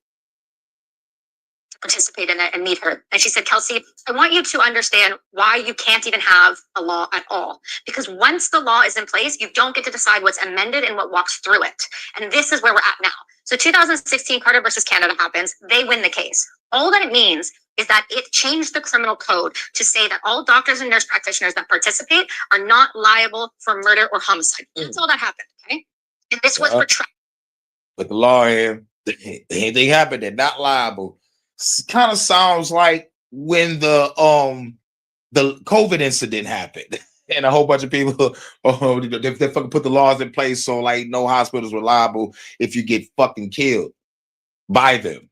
Participate in it and meet her. And she said, Kelsey, I want you to understand why you can't even have a law at all. Because once the law is in place, you don't get to decide what's amended and what walks through it. And this is where we're at now. So 2016, Carter versus Canada happens. They win the case. All that it means is that it changed the criminal code to say that all doctors and nurse practitioners that participate are not liable for murder or homicide. That's all that happened, okay? And this was for trial. But the law here, anything happened, they're not liable. Kind of sounds like when the COVID incident happened, and a whole bunch of people they fucking put the laws in place so like no hospitals were liable if you get fucking killed by them.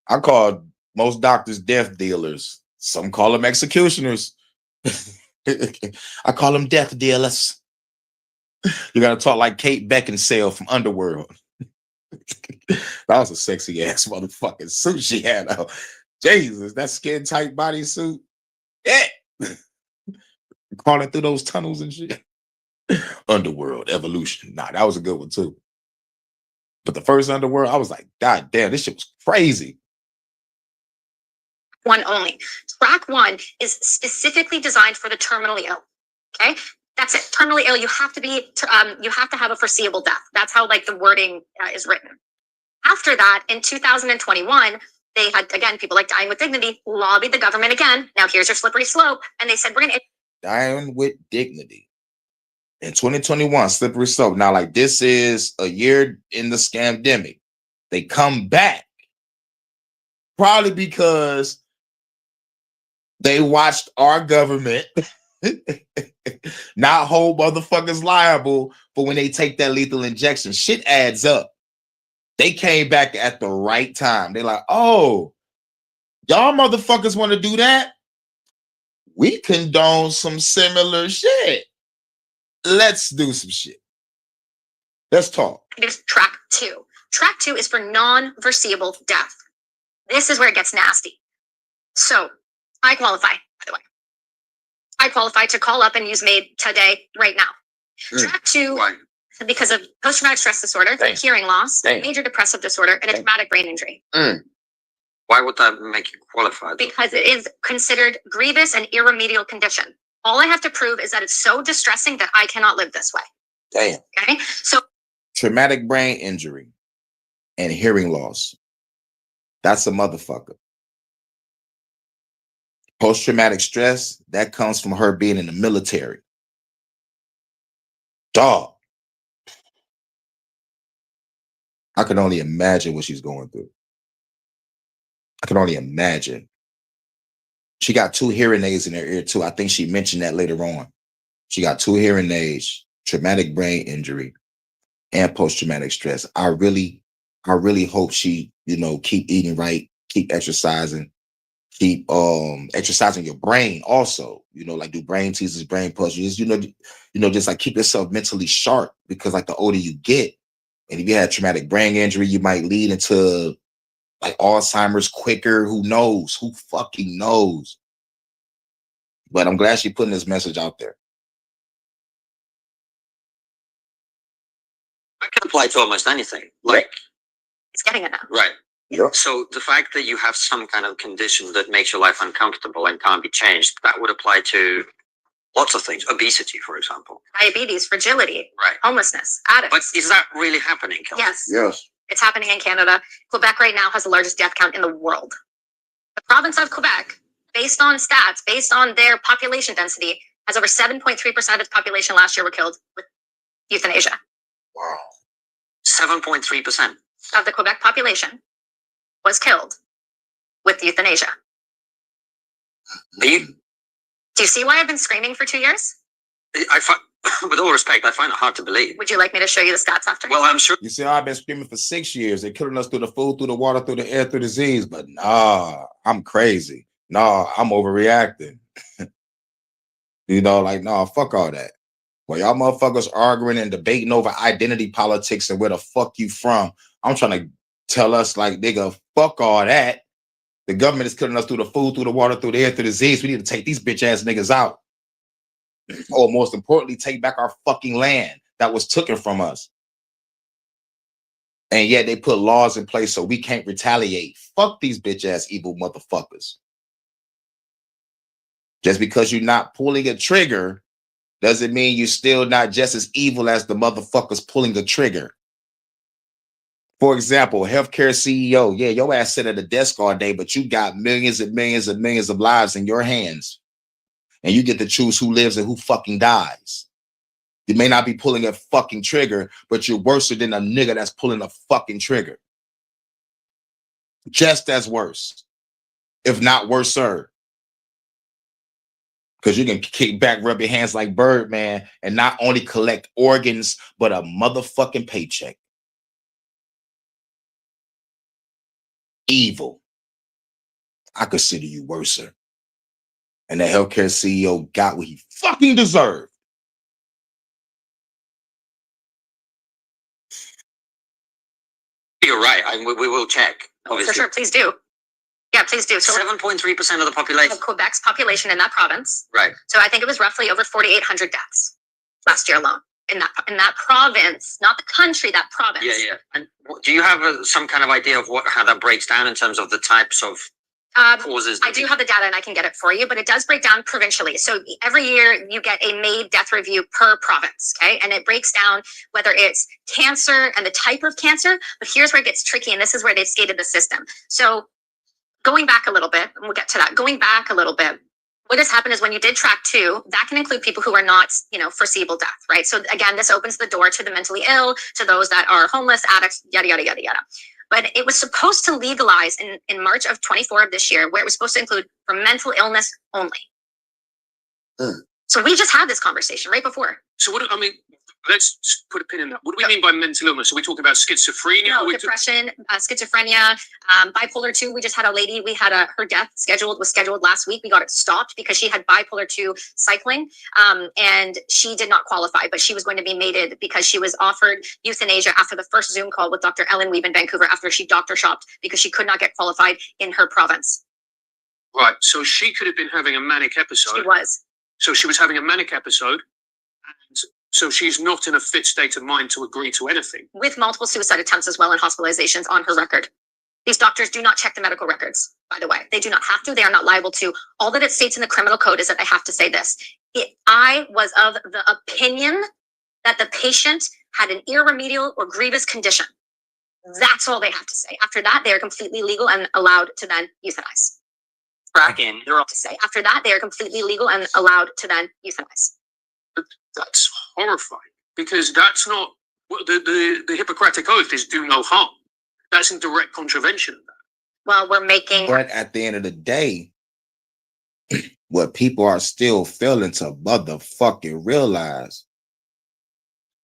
I call most doctors death dealers. Some call them executioners. I call them death dealers. You gotta talk like Kate Beckinsale from Underworld. That was a sexy ass motherfucking suit she had on. Jesus, that skin tight bodysuit. Yeah. Crawling through those tunnels and shit. Underworld Evolution. Nah, that was a good one too. But the first Underworld, I was like, God damn, this shit was crazy. One only. Track 1 is specifically designed for the terminally ill. Okay, that's it. Terminally ill. You have to have a foreseeable death. That's how like the wording is written. After that, in 2021, they had, again, people like Dying with Dignity lobbied the government again. Now here's your slippery slope. And they said, we're going to... Dying with Dignity. In 2021, slippery slope. Now, like, this is a year in the scamdemic. They come back. Probably because they watched our government not hold motherfuckers liable for when they take that lethal injection. Shit adds up. They came back at the right time. They're like, oh, y'all motherfuckers want to do that? We condone some similar shit. Let's do some shit. Let's talk. There's track 2. Track 2 is for non-foreseeable death. This is where it gets nasty. So I qualify, by the way. I qualify to call up and use MAID today, right now. Track 2, Why? because of post-traumatic stress disorder, hearing loss, major depressive disorder, and a traumatic brain injury. Why would that make you qualified? Because it is considered grievous and irremediable condition. All I have to prove is that it's so distressing that I cannot live this way. Damn. Okay, so traumatic brain injury and hearing loss. That's a motherfucker. Post-traumatic stress, that comes from her being in the military. Dog. I can only imagine what she's going through. I can only imagine. She got 2 hearing aids in her ear too. I think she mentioned that later on. She got 2 hearing aids, traumatic brain injury, and post-traumatic stress. I really hope she, keep eating right, keep exercising, keep exercising your brain also. Like do brain teasers, brain puzzles. Just like keep yourself mentally sharp, because like the older you get, and if you had traumatic brain injury, you might lead into like Alzheimer's quicker. Who knows? Who fucking knows? But I'm glad she's putting this message out there. It can apply to almost anything. Like, He's getting it now. right. Yeah. So the fact that you have some kind of condition that makes your life uncomfortable and can't be changed, that would apply to lots of things. Obesity, for example. Diabetes, fragility, Right. homelessness, addicts. But is that really happening, Kelly? Yes. Yes. It's happening in Canada. Quebec right now has the largest death count in the world. The province of Quebec, based on stats, based on their population density, has over 7.3% of its population last year were killed with euthanasia. Wow. 7.3%. Of the Quebec population was killed with euthanasia. Are you, Do you see why I've been screaming for 2 years? I find, with all respect, I find it hard to believe. Would you like me to show you the stats after? Well, I'm sure. You see, I've been screaming for 6 years. They're killing us through the food, through the water, through the air, through disease. But nah, I'm crazy. Nah, I'm overreacting. Nah, fuck all that. Well, y'all motherfuckers arguing and debating over identity politics and where the fuck you from. I'm trying to tell us, like, nigga, fuck all that. The government is killing us through the food, through the water, through the air, through the disease. We need to take these bitch ass niggas out. Or most importantly, take back our fucking land that was taken from us. And yet they put laws in place so we can't retaliate. Fuck these bitch ass evil motherfuckers. Just because you're not pulling a trigger doesn't mean you're still not just as evil as the motherfuckers pulling the trigger. For example, healthcare CEO. Yeah, your ass sit at a desk all day, but you got millions and millions and millions of lives in your hands. And you get to choose who lives and who fucking dies. You may not be pulling a fucking trigger, but you're worse than a nigga that's pulling a fucking trigger. Just as worse, if not worser. Because you can kick back, rub your hands like Birdman, and not only collect organs, but a motherfucking paycheck. Evil. I consider you worser. And the healthcare CEO got what he fucking deserved. You're right. We will check. Obviously. For sure, please do. Yeah, please do. So 7.3% of the population. of Quebec's population in that province. Right. So I think it was roughly over 4,800 deaths last year alone in that province, not the country, that province. Yeah. And do you have some kind of idea of how that breaks down in terms of the types of causes? I do have the data and I can get it for you, but it does break down provincially. So every year you get a MAID death review per province, okay? And it breaks down whether it's cancer and the type of cancer, but here's where it gets tricky, and this is where they've skated the system. So going back a little bit, and we'll get to that, going back a little bit, what has happened is when you did track 2, that can include people who are not, foreseeable death, right? So again, this opens the door to the mentally ill, to those that are homeless, addicts, yada, yada, yada, yada. But it was supposed to legalize in March of 24 of this year, where it was supposed to include for mental illness only. So we just had this conversation right before. So let's put a pin in that. What do we mean by mental illness? Are we talking about schizophrenia? No, depression, schizophrenia, bipolar 2. We just had a lady, her death was scheduled last week. We got it stopped because she had bipolar 2 cycling, and she did not qualify, but she was going to be mated because she was offered euthanasia after the first Zoom call with Dr. Ellen Weeb in Vancouver after she doctor shopped because she could not get qualified in her province. Right, so she could have been having a manic episode. She was. So she was having a manic episode, and so she's not in a fit state of mind to agree to anything. With multiple suicide attempts as well and hospitalizations on her record. These doctors do not check the medical records, by the way. They do not have to. They are not liable to. All that it states in the criminal code is that they have to say this. I was of the opinion that the patient had an irremediable or grievous condition. That's all they have to say. After that, they are completely legal and allowed to then euthanize. Bracken. They're all to say. After that, they are completely legal and allowed to then euthanize. That's horrifying, because that's not the Hippocratic Oath is do no harm. That's in direct contravention of that. Well, we're making. But at the end of the day, what people are still failing to motherfucking realize.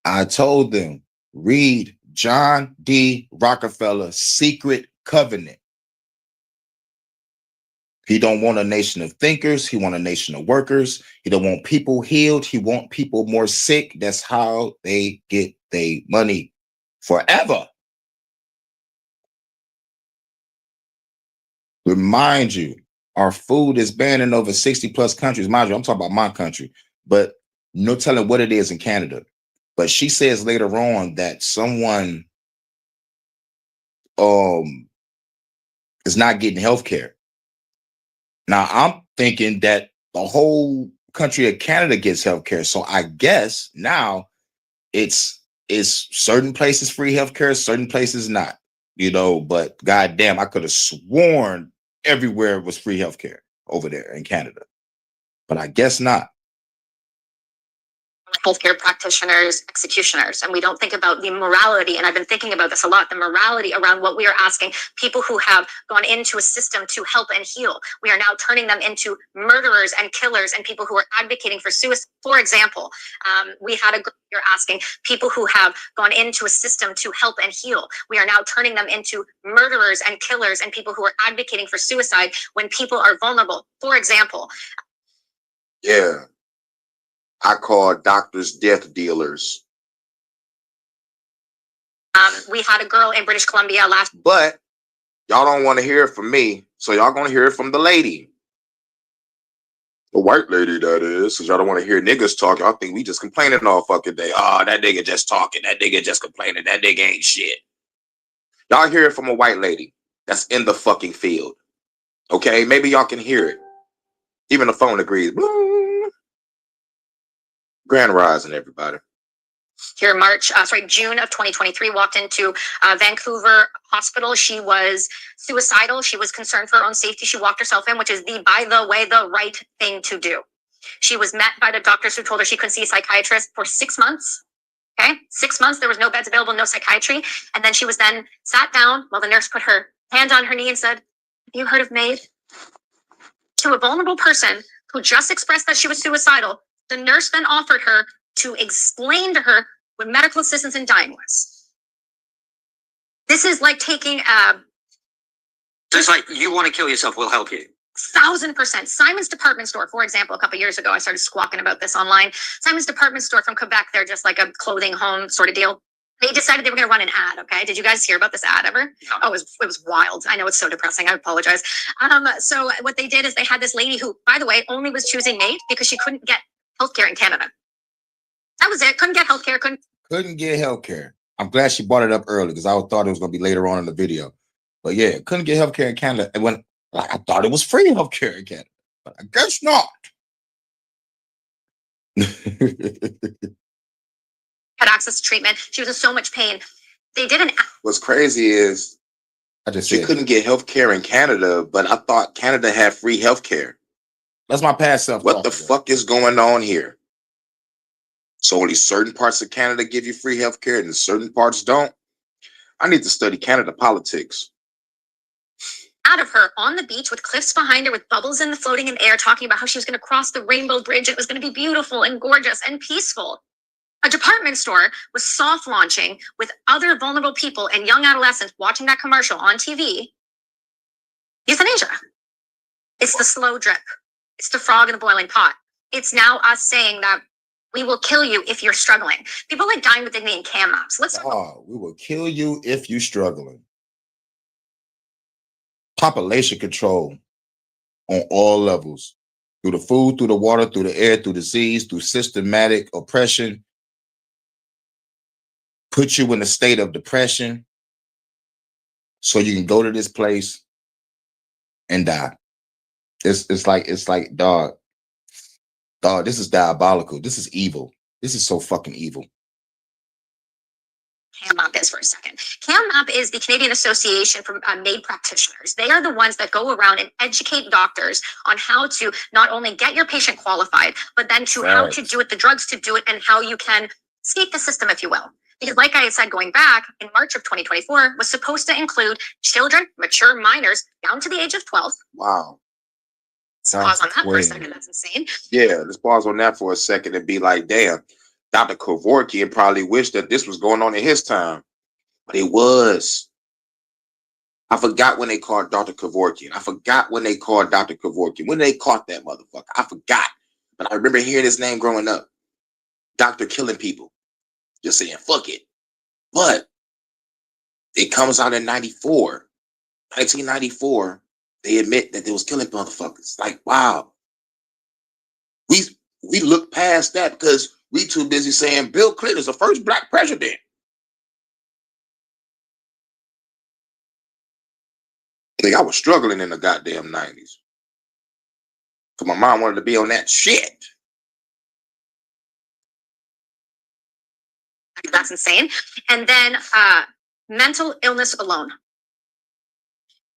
I told them, read John D. Rockefeller's Secret Covenant. He don't want a nation of thinkers. He want a nation of workers. He don't want people healed. He want people more sick. That's how they get their money forever. Remind you, our food is banned in over 60 plus countries. Mind you, I'm talking about my country, but no telling what it is in Canada. But she says later on that someone is not getting health care. Now I'm thinking that the whole country of Canada gets health care. So I guess now it's certain places free health care, certain places not, but goddamn, I could have sworn everywhere was free health care over there in Canada, but I guess not. Healthcare practitioners, executioners, and we don't think about the morality. And I've been thinking about this a lot, the morality around what we are asking people who have gone into a system to help and heal. We are now turning them into murderers and killers and people who are advocating for suicide. For example, we had a girl here asking people who have gone into a system to help and heal. We are now turning them into murderers and killers and people who are advocating for suicide when people are vulnerable. For example. Yeah. I call doctors death dealers. We had a girl in British Columbia but y'all don't want to hear it from me, so y'all gonna hear it from the lady. The white lady, that is, because y'all don't want to hear niggas talk. Y'all think we just complaining all fucking day. Oh, that nigga just talking. That nigga just complaining. That nigga ain't shit. Y'all hear it from a white lady that's in the fucking field. Okay, maybe y'all can hear it. Even the phone agrees. Grand Rising, everybody. Here, June of 2023, walked into Vancouver hospital. She was suicidal. She was concerned for her own safety. She walked herself in, which is by the way, the right thing to do. She was met by the doctors who told her she couldn't see a psychiatrist for 6 months. Okay, 6 months, there was no beds available, no psychiatry. And then she was then sat down while the nurse put her hand on her knee and said, "Have you heard of MAID?" To a vulnerable person who just expressed that she was suicidal, the nurse then offered her to explain to her what medical assistance in dying was. This is like taking It's like, you want to kill yourself, we'll help you. 1000%. Simon's department store, for example, a couple years ago, I started squawking about this online. Simon's department store from Quebec, they're just like a clothing home sort of deal. They decided they were going to run an ad. Okay, did you guys hear about this ad ever? No. Oh, it was wild. I know it's so depressing. I apologize. So what they did is they had this lady who, by the way, only was choosing MAID because she couldn't get healthcare in Canada. That was it. Couldn't get healthcare. Couldn't get healthcare. I'm glad she brought it up early because I thought it was going to be later on in the video. But yeah, couldn't get healthcare in Canada. And when I thought it was free healthcare in Canada, but I guess not. Had access to treatment. She was in so much pain. They didn't. What's crazy is she couldn't get healthcare in Canada, but I thought Canada had free healthcare. That's my past self. What the fuck is going on here? So only certain parts of Canada give you free healthcare and certain parts don't. I need to study Canada politics. Out of her on the beach with cliffs behind her, with bubbles floating in the air, talking about how she was going to cross the Rainbow Bridge. It was going to be beautiful and gorgeous and peaceful. A department store was soft launching with other vulnerable people and young adolescents watching that commercial on TV. Euthanasia. It's the slow drip. It's the frog in the boiling pot. It's now us saying that we will kill you if you're struggling. People like Dying with Dignity and Cam Maps. We will kill you if you're struggling. Population control on all levels. Through the food, through the water, through the air, through disease, through systematic oppression. Put you in a state of depression so you can go to this place and die. It's like dog, this is diabolical. This is evil. This is so fucking evil. CAMMAP is for a second. CAMMAP is the Canadian Association for MAID Practitioners. They are the ones that go around and educate doctors on how to not only get your patient qualified, but then to how to do it, the drugs to do it, and how you can escape the system, if you will. Because like I said, going back in March of 2024 was supposed to include children, mature minors down to the age of 12. Wow. Let's pause on that for a That's second. That's insane. Yeah, let's pause on that for a second and be like, damn, Dr. Kevorkian probably wished that this was going on in his time, but it was. I forgot when they called Dr. Kevorkian. I forgot when they called Dr. Kevorkian. When they caught that motherfucker. I forgot. But I remember hearing his name growing up. Doctor killing people. Just saying, fuck it. But it comes out in 94. 1994. They admit that they was killing motherfuckers. Like, wow. We look past that because we too busy saying Bill Clinton's the first black president. Like, I was struggling in the goddamn 90s. Because my mom wanted to be on that shit. That's insane. And then mental illness alone.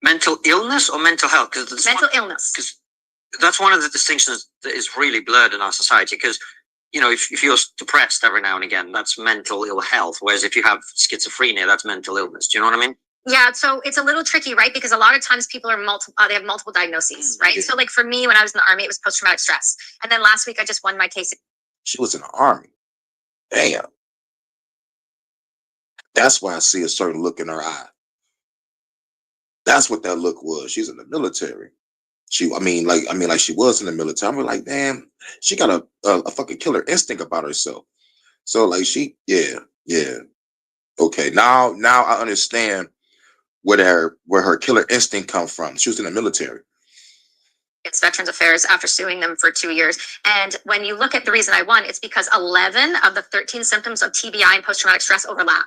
Mental illness or mental health? Because Mental illness. Because that's one of the distinctions that is really blurred in our society. Because, you know, if you're depressed every now and again, that's mental ill health. Whereas if you have schizophrenia, that's mental illness. Do you know what I mean? Yeah, so it's a little tricky, right? Because a lot of times people are they have multiple diagnoses, right? Yeah. So like for me, when I was in the army, it was post-traumatic stress. And then last week I just won my case. She was in the army. Damn. That's why I see a certain look in her eye. That's what that look was. She's in the military. I mean, like she was in the military. I'm like, damn, she got a fucking killer instinct about herself. So like yeah. Okay, now I understand where her killer instinct come from. She was in the military. It's Veterans Affairs after suing them for 2 years. And when you look at the reason I won, it's because 11 of the 13 symptoms of TBI and post-traumatic stress overlap.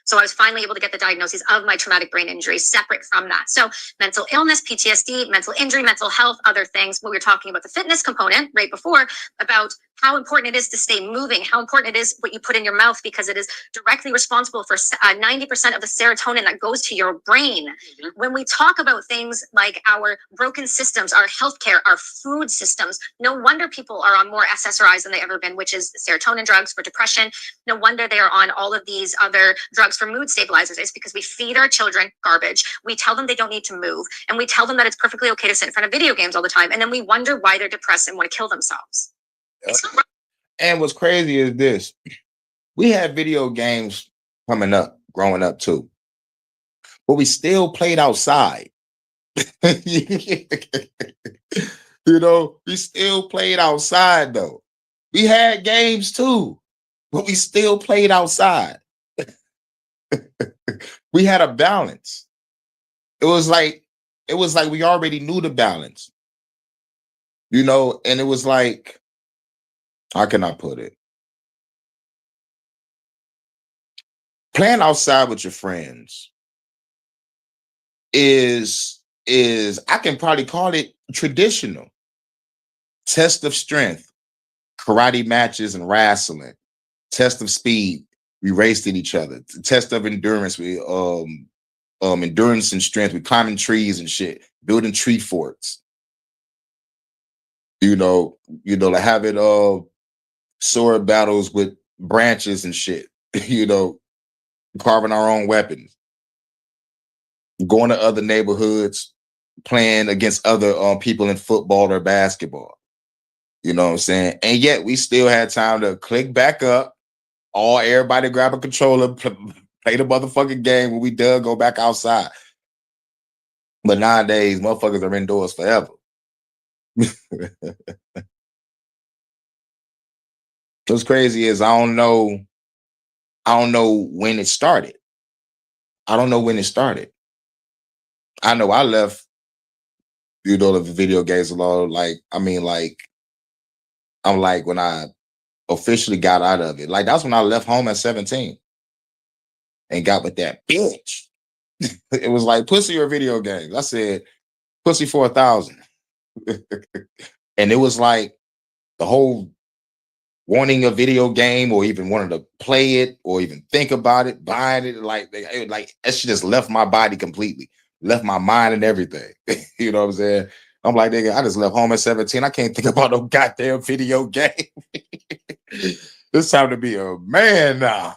So I was finally able to get the diagnosis of my traumatic brain injury separate from that. So mental illness, PTSD, mental injury, mental health, other things. When we were talking about the fitness component right before, about how important it is to stay moving, how important it is what you put in your mouth, because it is directly responsible for 90% of the serotonin that goes to your brain. Mm-hmm. When we talk about things like our broken systems, our healthcare, our food systems, no wonder people are on more SSRIs than they've ever been, which is serotonin drugs for depression. No wonder they are on all of these other drugs for mood stabilizers. It's because we feed our children garbage. We tell them they don't need to move, and we tell them that it's perfectly okay to sit in front of video games all the time. And then we wonder why they're depressed and want to kill themselves. And what's crazy is this: we had video games growing up too, but we still played outside. You know, we still played outside though. We had games too, but we still played outside. We had a balance. It was like we already knew the balance, you know, and it was like, how can I put it? Playing outside with your friends is I can probably call it traditional. Test of strength, karate matches and wrestling. Test of speed, we raced at each other. Test of endurance, we endurance and strength, we climbing trees and shit, building tree forts. You know, like having sword battles with branches and shit. You know, carving our own weapons, going to other neighborhoods, playing against other people in football or basketball. You know what I'm saying? And yet we still had time to click back up, everybody grab a controller, play the motherfucking game. When we done, go back outside. But nowadays, motherfuckers are indoors forever. What's crazy is I don't know when it started. I don't know when it started. I know I left, you know, the video games alone. I'm like when I officially got out of it. Like that's when I left home at 17 and got with that bitch. It was like pussy or video games. I said pussy for 1,000. And it was like the whole wanting a video game or even wanting to play it or even think about it, buying it, like that shit just left my body completely, left my mind and everything. You know what I'm saying? I'm like, nigga, I just left home at 17. I can't think about no goddamn video game. It's time to be a man now.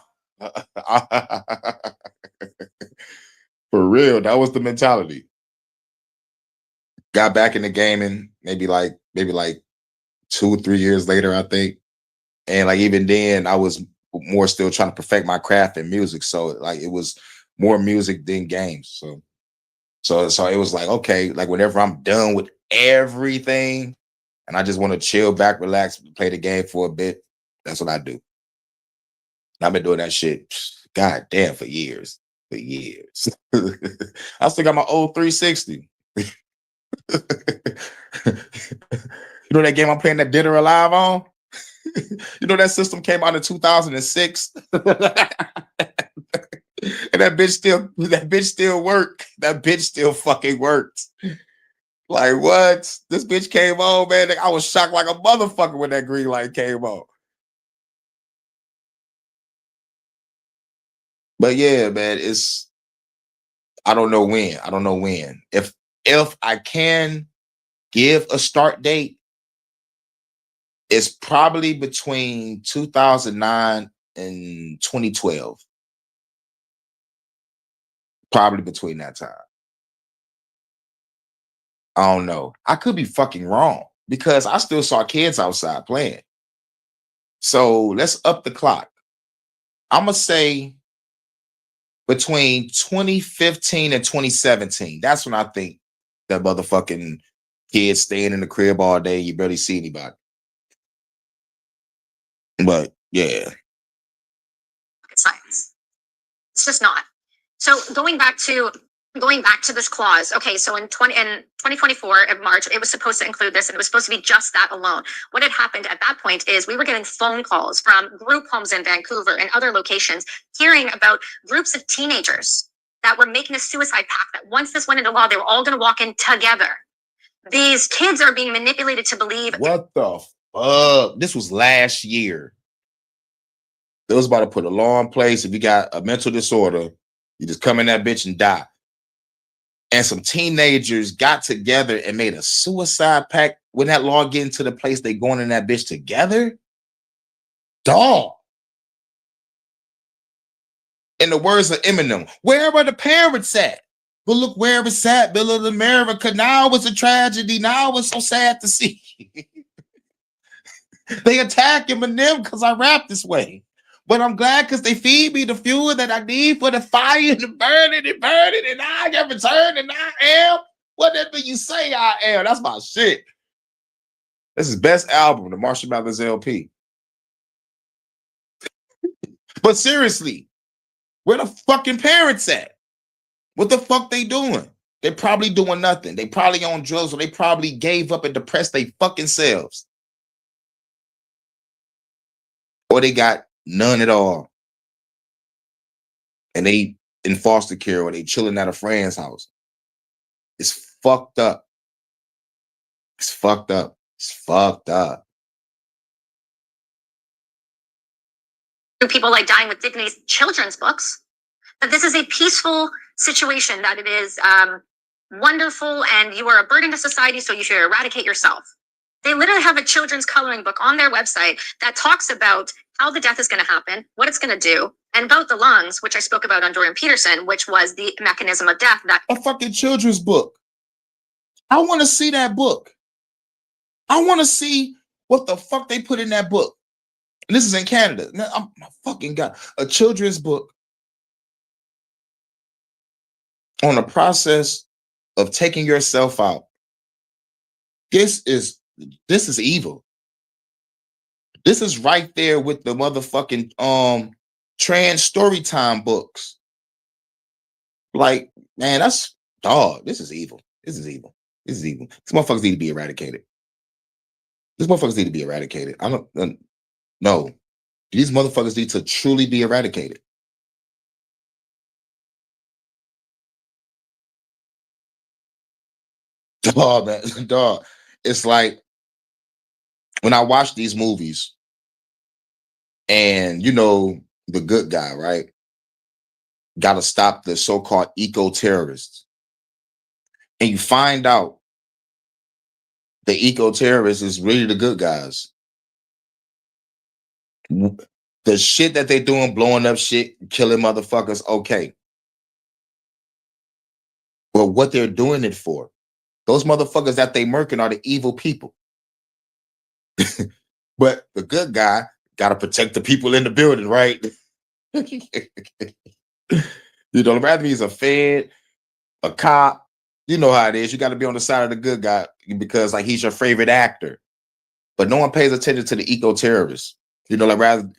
For real, that was the mentality. got back in the gaming maybe like 2-3 years later, I think. And like even then, I was more still trying to perfect my craft in music. So like it was more music than games. So it was like, okay, like whenever I'm done with everything and I just want to chill back, relax, play the game for a bit, that's what I do. And I've been doing that shit, god damn, for years. For years. I still got my old 360. You know that game I'm playing, that Dead or Alive on? You know that system came out in 2006? And that bitch still worked. That bitch still fucking worked. Like what? This bitch came on, man. I was shocked like a motherfucker when that green light came on. But yeah, man, I don't know when. I don't know when. If I can give a start date, it's probably between 2009 and 2012. Probably between that time. I don't know. I could be fucking wrong because I still saw kids outside playing. So let's up the clock. I'm going to say between 2015 and 2017. That's when I think that motherfucking kids staying in the crib all day. You barely see anybody. But yeah. Science. It's just not. So going back to this clause, okay, so in 2024 of March, it was supposed to include this, and it was supposed to be just that alone. What had happened at that point is we were getting phone calls from group homes in Vancouver and other locations, hearing about groups of teenagers that were making a suicide pact that once this went into law, they were all going to walk in together. These kids are being manipulated to believe. What the fuck? This was last year. They was about to put a law in place. If you got a mental disorder, you just come in that bitch and die. And some teenagers got together and made a suicide pact. When that law get into the place, they going in that bitch together? Dog. In the words of Eminem, where are the parents at? But look where it's at, middle of America. Now it's a tragedy. Now it's so sad to see. They attack Eminem because I rap this way. But I'm glad because they feed me the fuel that I need for the fire to burn it, and I get returned, and I am whatever you say I am. That's my shit. This is best album, the Marshall Mathers LP. But seriously, where the fucking parents at? What the fuck they doing? They probably doing nothing. They probably on drugs, or they probably gave up and depressed they fucking selves. Or they got none at all. And they in foster care, or they chilling at a friend's house. It's fucked up. It's fucked up. It's fucked up. People like Dying with Dignity's children's books, that this is a peaceful situation, that it is wonderful, and you are a burden to society, so you should eradicate yourself. They literally have a children's coloring book on their website that talks about how the death is going to happen, what it's going to do, and about the lungs, which I spoke about on Dorian Peterson, which was the mechanism of death. That a fucking children's book. I want to see that book. I want to see what the fuck they put in that book. And this is in Canada. Now, I'm fucking got a children's book on the process of taking yourself out. This is evil. This is right there with the motherfucking trans story time books. Like, man, that's dog. This is evil. This is evil. This is evil. These motherfuckers need to be eradicated. These motherfuckers need to be eradicated. No. These motherfuckers need to truly be eradicated. Dog, man. Dog. It's like when I watch these movies, and you know, the good guy, right? Got to stop the so-called eco-terrorists. And you find out the eco-terrorists is really the good guys. The shit that they doing, blowing up shit, killing motherfuckers, okay. But what they're doing it for, Those motherfuckers that they murking are the evil people. But the good guy got to protect the people in the building, right? You know, rather he's a fed, a cop. You know how it is. You got to be on the side of the good guy because like he's your favorite actor. But no one pays attention to the eco-terrorists. You know, like rather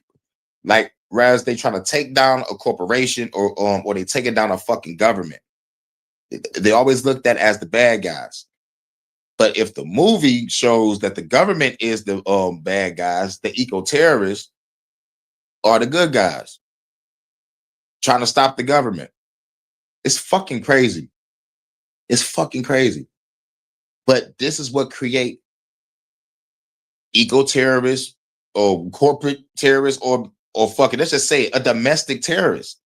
they trying to take down a corporation or they taking down a fucking government. They always looked at as the bad guys. But if the movie shows that the government is the bad guys, the eco-terrorists are the good guys trying to stop the government. It's fucking crazy. It's fucking crazy. But this is what create eco-terrorists or corporate terrorists or fucking, let's just say a domestic terrorist.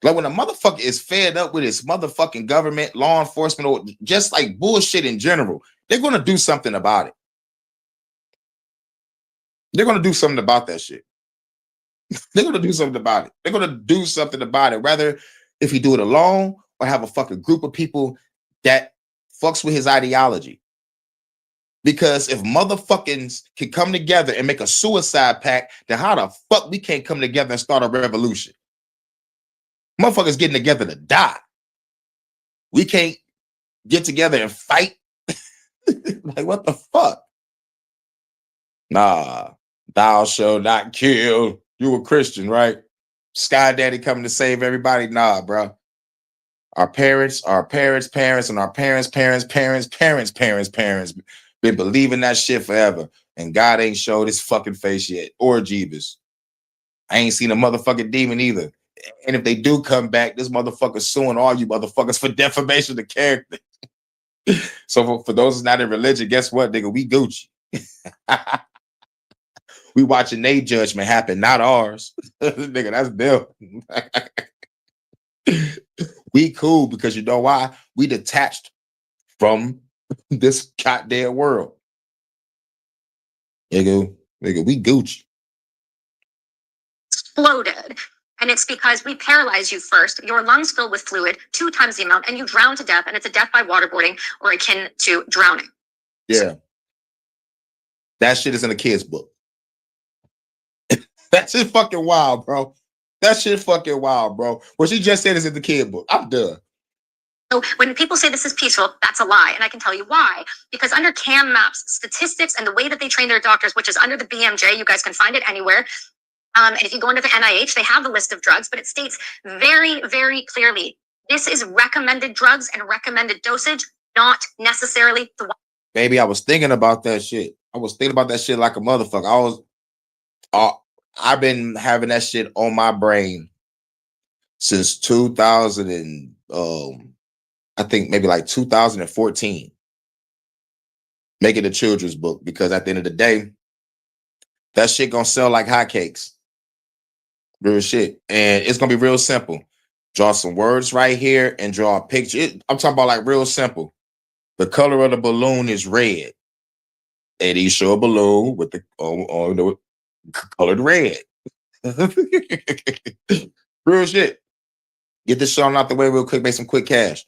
Like when a motherfucker is fed up with his motherfucking government, law enforcement, or just like bullshit in general, they're going to do something about it. They're going to do something about that shit. They're going to do something about it. They're going to do something about it. Rather if you do it alone or have a fucking group of people that fucks with his ideology. Because if motherfuckers can come together and make a suicide pact, then how the fuck we can't come together and start a revolution? Motherfuckers getting together to die. We can't get together and fight. Like, what the fuck? Nah, thou shalt not kill. You a Christian, right? Sky Daddy coming to save everybody. Nah, bro. Our parents, and our parents' parents been believing that shit forever. And God ain't showed his fucking face yet. Or Jeebus. I ain't seen a motherfucking demon either. And if they do come back, this motherfucker's suing all you motherfuckers for defamation of character. So for those who's not in religion, guess what, nigga? We Gucci. We watching their judgment happen, not ours. Nigga, that's them. We cool because you know why? We detached from this goddamn world. Nigga, we Gucci. Exploded. And it's because we paralyze you first. Your lungs fill with fluid 2 times the amount, and you drown to death. And it's a death by waterboarding or akin to drowning. Yeah. That shit is in a kid's book. That shit fucking wild, bro. That shit fucking wild, bro. What she just said is in the kid book. I'm done. So when people say this is peaceful, that's a lie. And I can tell you why. Because under CAMMAP's statistics and the way that they train their doctors, which is under the BMJ, you guys can find it anywhere. And if you go under the NIH, they have the list of drugs, but it states very, very clearly, this is recommended drugs and recommended dosage, not necessarily the one. Baby, I was thinking about that shit. I was thinking about that shit like a motherfucker. I've been having that shit on my brain since 2000 and I think maybe like 2014. Making a children's book because at the end of the day, that shit gonna sell like hotcakes. Real shit. And it's gonna be real simple. Draw some words right here and draw a picture. I'm talking about like real simple. The color of the balloon is red. And you show a balloon with the colored red. Real shit. Get this shit out the way real quick, make some quick cash.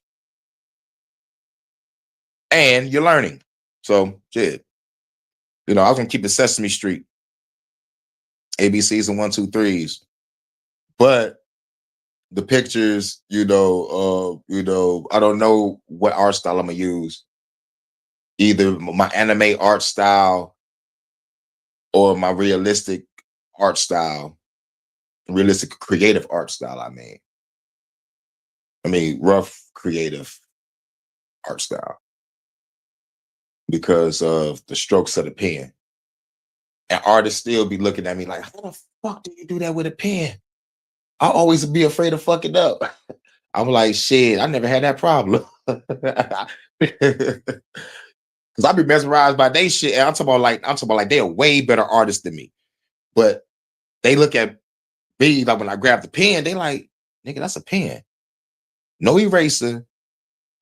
And you're learning. So shit. You know, I was gonna keep it Sesame Street. ABCs and 1, 2, 3s. But the pictures, I don't know what art style I'm gonna use. Either my anime art style or my realistic art style, realistic creative art style. I mean rough creative art style because of the strokes of the pen. And artists still be looking at me like, how the fuck do you do that with a pen? I always be afraid of fucking up. I'm like, shit, I never had that problem. Because I be mesmerized by they shit. And I'm talking about like they're way better artists than me. But they look at me like when I grab the pen, they like, nigga, that's a pen. No eraser.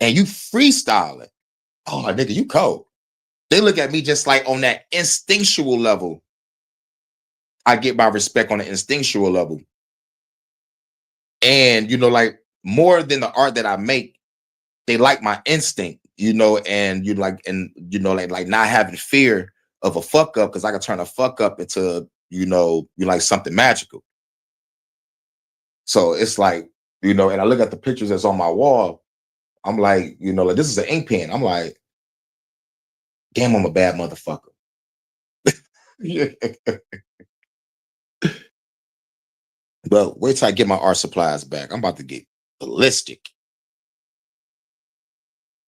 And you freestyling. Oh, nigga, you cold. They look at me just like on that instinctual level. I get my respect on the instinctual level. And, like more than the art that I make, they like my instinct. and like not having fear of a fuck up, because I can turn a fuck up into, you like something magical. So it's like, and I look at the pictures that's on my wall. I'm like, like this is an ink pen. I'm like, damn, I'm a bad motherfucker. But wait till I get my art supplies back. I'm about to get ballistic.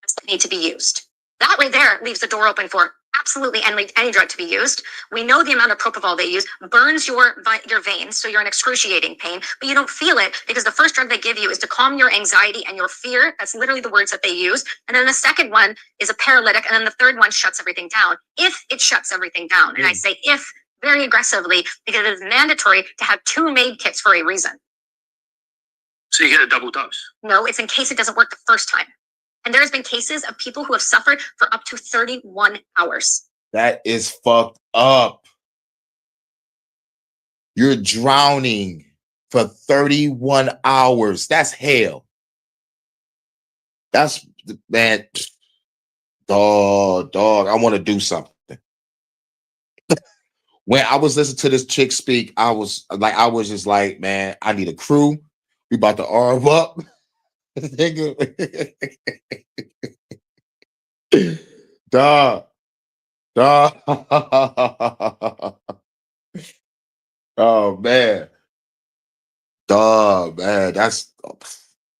That need to be used. That right there leaves the door open for absolutely any drug to be used. We know the amount of propofol they use burns your veins, so you're in excruciating pain, but you don't feel it because the first drug they give you is to calm your anxiety and your fear. That's literally the words that they use. And then the second one is a paralytic, and then the third one shuts everything down. If it shuts everything down, and I say if very aggressively because it is mandatory to have 2 MAID kits for a reason. So you get a double dose? No, it's in case it doesn't work the first time. And there has been cases of people who have suffered for up to 31 hours. That is fucked up. You're drowning for 31 hours. That's hell. That's, man, dog, I want to do something. When I was listening to this chick speak, I was just like, man, I need a crew. We about to arm up. Dog. Oh man. Dog, man. That's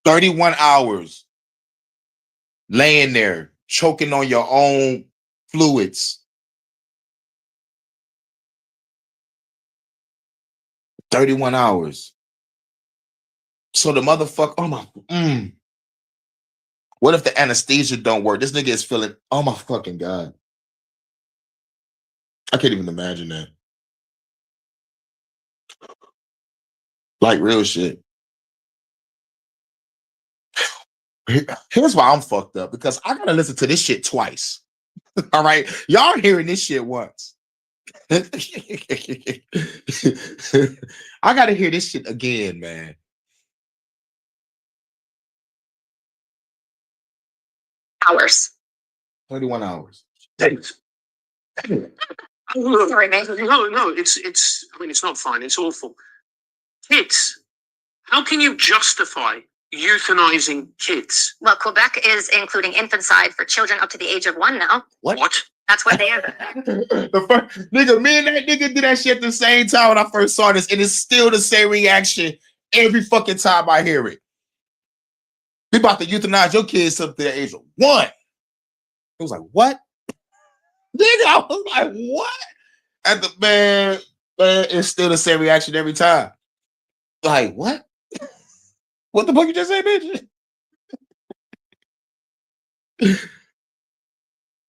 31 hours laying there, choking on your own fluids. 31 hours. So the motherfucker, oh my, what if the anesthesia don't work? This nigga is feeling, oh my fucking God. I can't even imagine that. Like real shit. Here's why I'm fucked up, because I gotta listen to this shit twice. All right. Y'all hearing this shit once. I gotta hear this shit again, man. Hours. 31 hours. Days. Sorry, man. No, it's I mean, it's not fine, it's awful. Kids. How can you justify euthanizing kids? Well, Quebec is including infanticide for children up to the age of 1 now. What? That's what they are. The first nigga, me and that nigga did that shit at the same time when I first saw this, and it's still the same reaction every fucking time I hear it. We about to euthanize your kids up to the age of 1. It was like, what? Nigga, I was like, what? At the man, it's still the same reaction every time. Like, what? What the fuck you just say, bitch?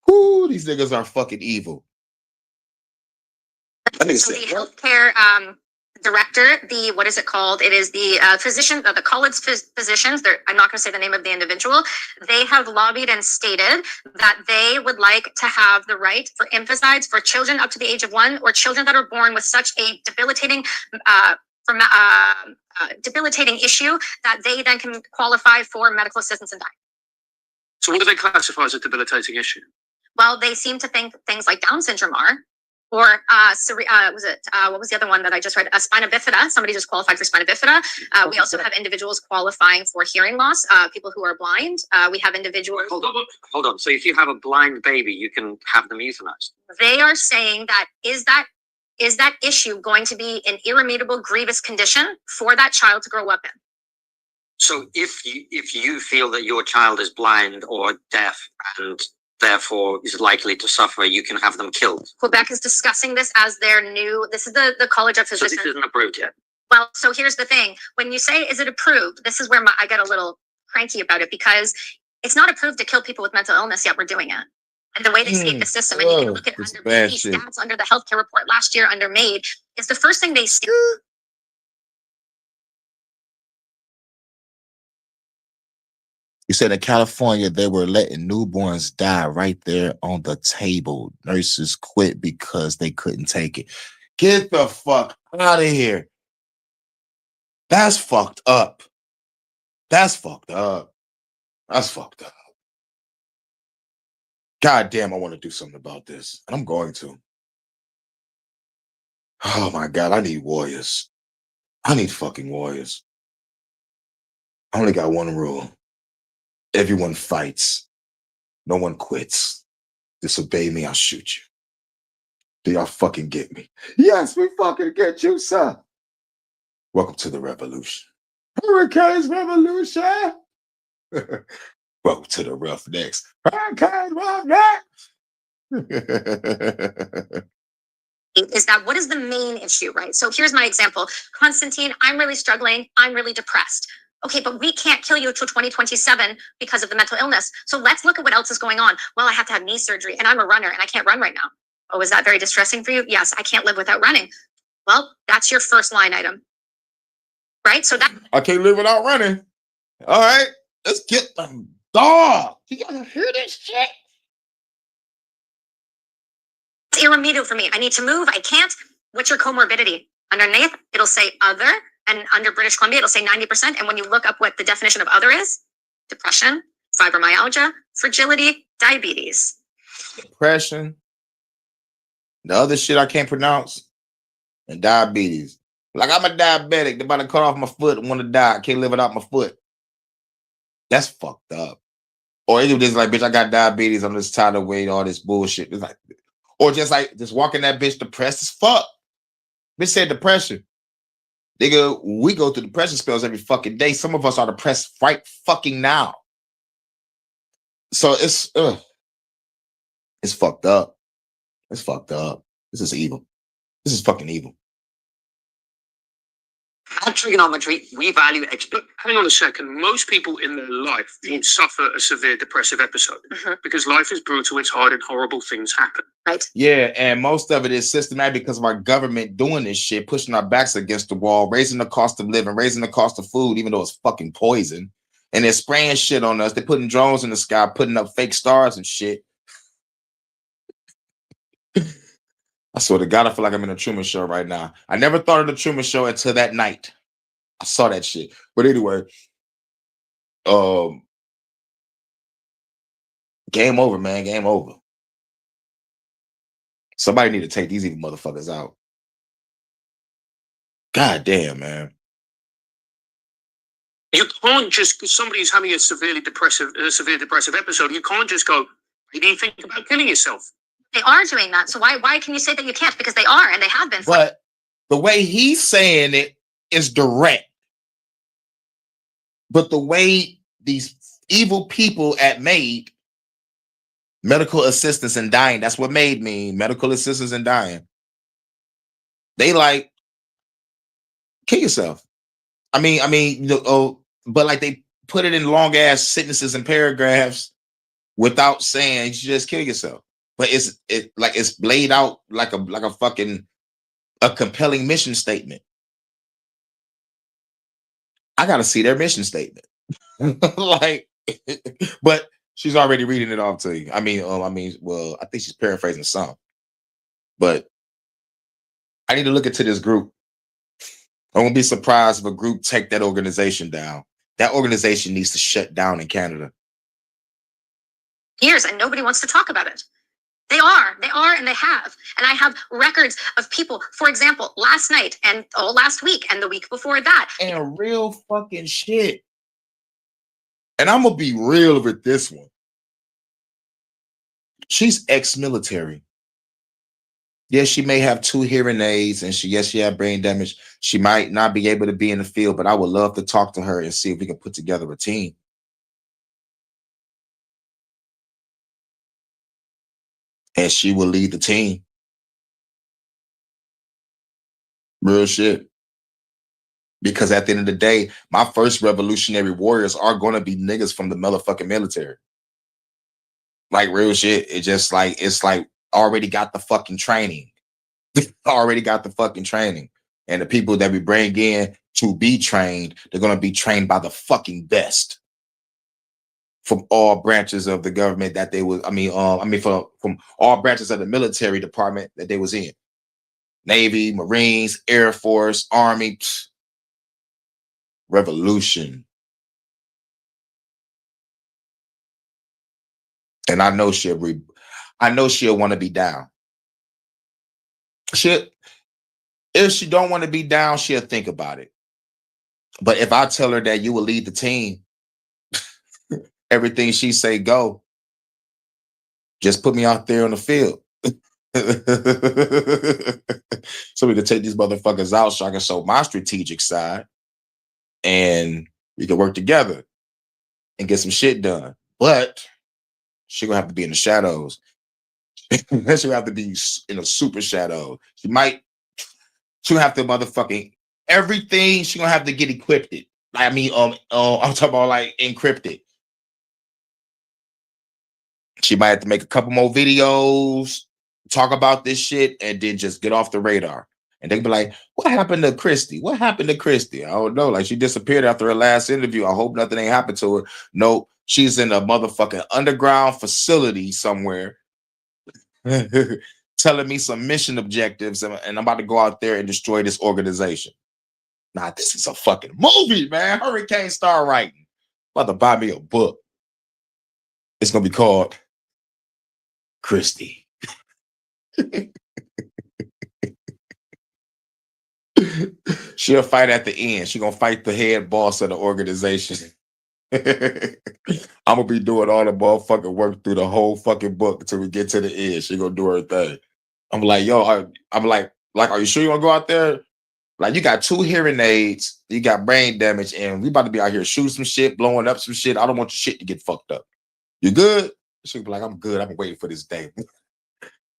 Whoo, these niggas are fucking evil. So the healthcare director, what is it called? It is the physician, the college physicians. I'm not going to say the name of the individual. They have lobbied and stated that they would like to have the right for infanicides for children up to the age of 1, or children that are born with such a debilitating issue that they then can qualify for medical assistance in dying. So what do they classify as a debilitating issue? Well, they seem to think things like Down syndrome are, or what was the other one that I just read? Spina bifida. Somebody just qualified for spina bifida. We also have individuals qualifying for hearing loss. People who are blind. We have individuals. Hold on. So if you have a blind baby, you can have them euthanized. They are saying that is that issue going to be an irremediable, grievous condition for that child to grow up in? So if you feel that your child is blind or deaf and therefore is likely to suffer, you can have them killed. Quebec is discussing this as their new, this is the College of Physicians. So this isn't approved yet? Well, so here's the thing. When you say, is it approved? This is where I get a little cranky about it, because it's not approved to kill people with mental illness, yet we're doing it. And the way they state the system, and you can look at under BP stats, under the healthcare report last year, under MAID, is the first thing they see. You said in California, they were letting newborns die right there on the table. Nurses quit because they couldn't take it. Get the fuck out of here. That's fucked up. That's fucked up. That's fucked up. God damn, I want to do something about this. And I'm going to. Oh my God, I need warriors. I need fucking warriors. I only got one rule. Everyone fights. No one quits. Disobey me, I'll shoot you. Do y'all fucking get me? Yes, we fucking get you, sir. Welcome to the revolution. Hurricanes Revolution. Welcome to the Roughnecks. Hurricane Roughnecks. Is that what is the main issue, right? So here's my example. Constantine, I'm really struggling. I'm really depressed. Okay, but we can't kill you till 2027 because of the mental illness. So let's look at what else is going on. Well, I have to have knee surgery and I'm a runner and I can't run right now. Oh, is that very distressing for you? Yes, I can't live without running. Well, that's your first line item, right? So that I can't live without running. All right, let's get them. Dog, you gotta hear this shit. it's irremediable for me. I need to move. I can't. What's your comorbidity? Underneath, it'll say other. And under British Columbia, it'll say 90%. And when you look up what the definition of other is, depression, fibromyalgia, fragility, diabetes. Depression, the other shit I can't pronounce, and diabetes. Like I'm a diabetic. They're about to cut off my foot and want to die. I can't live without my foot. That's fucked up. Or it's just like, bitch, I got diabetes. I'm just tired of waiting all this bullshit. It's like, or just walking that bitch depressed as fuck. Bitch said depression. Nigga, we go through depression spells every fucking day. Some of us are depressed right fucking now. So it's fucked up. It's fucked up. This is evil. This is fucking evil. At trigonometry, we value Hang on a second. Most people in their life will suffer a severe depressive episode because life is brutal, it's hard, and horrible things happen. Right. Yeah, and most of it is systematic because of our government doing this shit, pushing our backs against the wall, raising the cost of living, raising the cost of food, even though it's fucking poison. And they're spraying shit on us. They're putting drones in the sky, putting up fake stars and shit. I swear to God, I feel like I'm in a Truman Show right now. I never thought of the Truman Show until that night. I saw that shit. But anyway, game over, man. Game over. Somebody need to take these evil motherfuckers out. God damn, man. You can't just, because somebody's having a severe depressive episode, you can't just go, maybe you think about killing yourself. They are doing that. So why can you say that you can't? Because they are, and they have been. But the way he's saying it is direct. But the way these evil people at MAID, medical assistance in dying, that's what MAID mean, medical assistance in dying. They like, kill yourself. I mean, but like they put it in long ass sentences and paragraphs without saying you should just kill yourself. But it's laid out like a fucking compelling mission statement. I gotta see their mission statement. Like, but she's already reading it off to you. Well, I think she's paraphrasing some. But I need to look into this group. I won't be surprised if a group take that organization down. That organization needs to shut down in Canada. Years, and nobody wants to talk about it. They are, and they have. And I have records of people, for example, last night and last week and the week before that. And real fucking shit. And I'm gonna be real with this one. She's ex-military. Yes, she may have 2 hearing aids, and she had brain damage. She might not be able to be in the field, but I would love to talk to her and see if we can put together a team. And she will lead the team. Real shit. Because at the end of the day, my first revolutionary warriors are going to be niggas from the motherfucking military. Like real shit. It's like already got the fucking training. Already got the fucking training. And the people that we bring in to be trained, they're going to be trained by the fucking best. From all branches of the government that they was, from all branches of the military department that they was in. Navy, Marines, Air Force, Army, revolution. And I know I know she'll want to be down. If she don't want to be down, she'll think about it. But if I tell her that you will lead the team, everything she say go, just put me out there on the field. So we can take these motherfuckers out so I can show my strategic side and we can work together and get some shit done. But she gonna have to be in the shadows. She gonna have to be in a super shadow. She gonna have to motherfucking everything. She gonna have to get equipped. I mean, I'm talking about like encrypted. She might have to make a couple more videos, talk about this shit, and then just get off the radar. And they be like, what happened to Christy? What happened to Christy? I don't know. Like, she disappeared after her last interview. I hope nothing ain't happened to her. No, she's in a motherfucking underground facility somewhere telling me some mission objectives, and I'm about to go out there and destroy this organization. Nah, this is a fucking movie, man. Hurricane Star writing. About to buy me a book. It's going to be called Christy. She'll fight at the end. She's gonna fight the head boss of the organization. I'm gonna be doing all the motherfucking work through the whole fucking book until we get to the end. She gonna do her thing. I'm like, yo, I'm like, are you sure you wanna go out there? Like, you got 2 hearing aids, you got brain damage, and we about to be out here shooting some shit, blowing up some shit. I don't want your shit to get fucked up. You good? She'll be like, I'm good. I've been waiting for this day.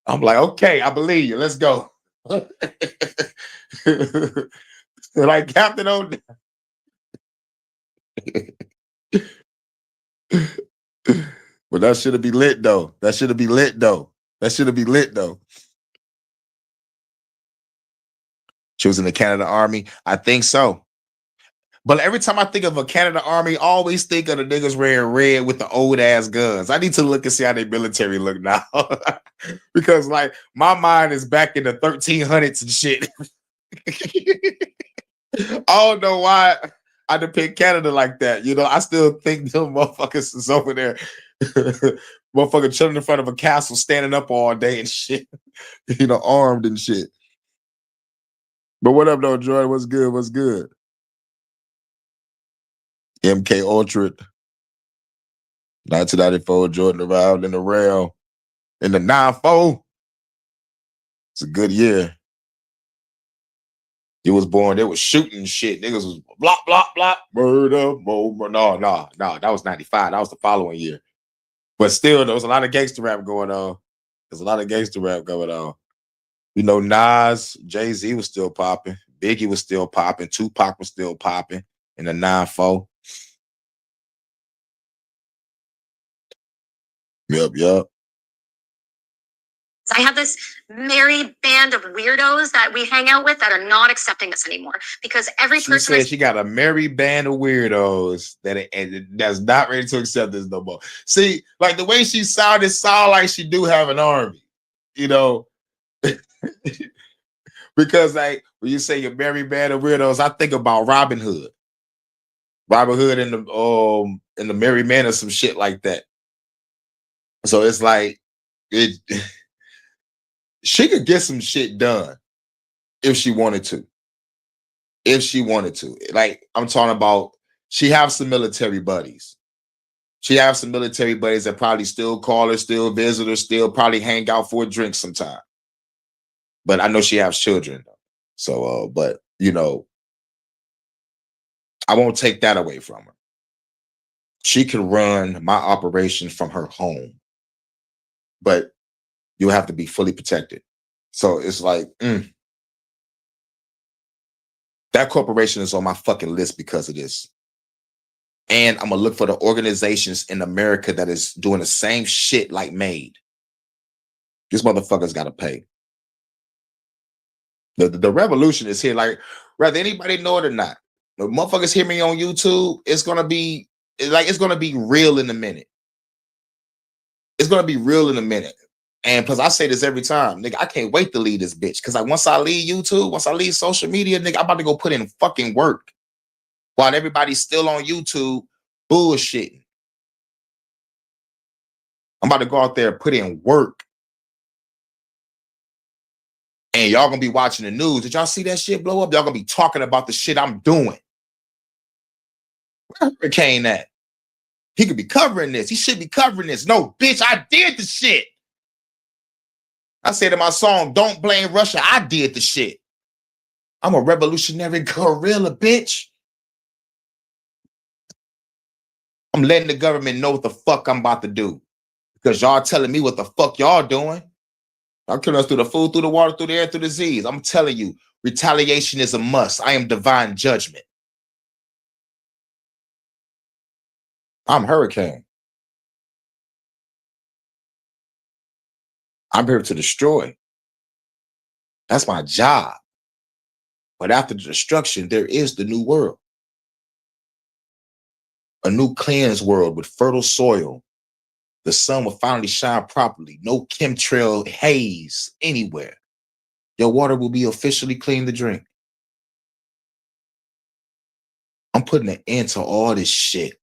I'm like, okay, I believe you. Let's go. Like Captain O. But that should be lit though. That should be lit though. She was in the Canada Army. I think so. But every time I think of a Canada Army, I always think of the niggas wearing red with the old ass guns. I need to look and see how their military look now. Because like my mind is back in the 1300s and shit. I don't know why I depict Canada like that. You know, I still think them motherfuckers is over there, motherfucker chilling in front of a castle, standing up all day and shit. You know, armed and shit. But what up, though, Jordan? What's good? What's good? MK Ultra, 1994, Jordan around in the rail in the 9-4. It's a good year. He was born, they was shooting shit. Niggas was block, block, block, murder, murder. No, that was 95. That was the following year. But still, there was a lot of gangster rap going on. You know, Nas, Jay-Z was still popping. Biggie was still popping. Tupac was still popping in the 9-4. Yep. I have this merry band of weirdos that we hang out with that are not accepting us anymore because every She person said she got a merry band of weirdos that's not ready to accept this no more. See, like the way she sounded like she do have an army, you know. Because like when you say your merry band of weirdos, I think about Robin Hood. Robin Hood in the Merry Men or some shit like that. So it's like she could get some shit done if she wanted to. Like, I'm talking about, she has some military buddies. That probably still call her, still visit her, still probably hang out for a drink sometime. But I know she has children. So, but, you know, I won't take that away from her. She can run my operation from her home. But you'll have to be fully protected. So it's like, that corporation is on my fucking list because of this. And I'm gonna look for the organizations in America that is doing the same shit like MAID. This motherfucker's gotta pay. The revolution is here. Like, whether anybody know it or not, the motherfuckers hear me on YouTube, it's gonna be real in a minute. And plus, I say this every time, nigga, I can't wait to leave this bitch. Cause like once I leave YouTube, once I leave social media, nigga, I'm about to go put in fucking work. While everybody's still on YouTube bullshitting. I'm about to go out there and put in work And y'all gonna be watching the news. Did y'all see that shit blow up? Y'all gonna be talking about the shit I'm doing. Where Hurricane at? He could be covering this. He should be covering this. No, bitch, I did the shit. I said in my song, don't blame Russia. I did the shit. I'm a revolutionary guerrilla, bitch. I'm letting the government know what the fuck I'm about to do. Because y'all telling me what the fuck y'all doing. Y'all killing us through the food, through the water, through the air, through the disease. I'm telling you, retaliation is a must. I am divine judgment. I'm Hurricane. I'm here to destroy. That's my job. But after the destruction, there is the new world. A new cleansed world with fertile soil. The sun will finally shine properly. No chemtrail haze anywhere. Your water will be officially clean to drink. I'm putting an end to all this shit.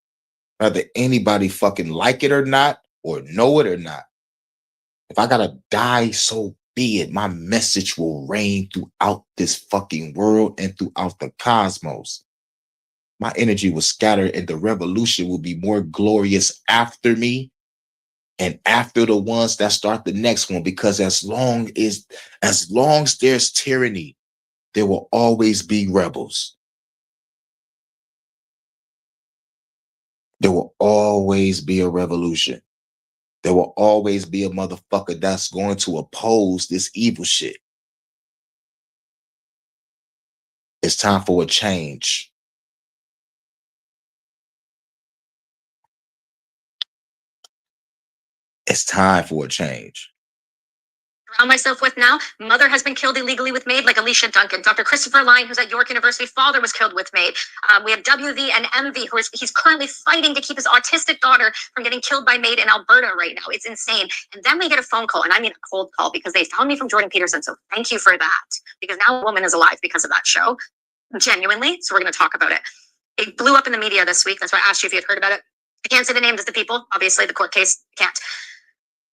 Whether anybody fucking like it or not, or know it or not. If I gotta die, so be it. My message will reign throughout this fucking world and throughout the cosmos. My energy will scatter and the revolution will be more glorious after me and after the ones that start the next one. Because as long as there's tyranny, there will always be rebels. There will always be a revolution. There will always be a motherfucker that's going to oppose this evil shit. It's time for a change. It's time for a change. Around myself with now, mother has been killed illegally with MAID, like Alicia Duncan. Dr. Christopher Lyne, who's at York University, father was killed with MAID. We have WV and MV, he's currently fighting to keep his autistic daughter from getting killed by MAID in Alberta right now. It's insane. And then we get a phone call, and I mean a cold call, because they found me from Jordan Peterson. So thank you for that, because now a woman is alive because of that show. Genuinely. So we're going to talk about it. It blew up in the media this week. That's why I asked you if you had heard about it. I can't say the names of the people. Obviously, the court case can't.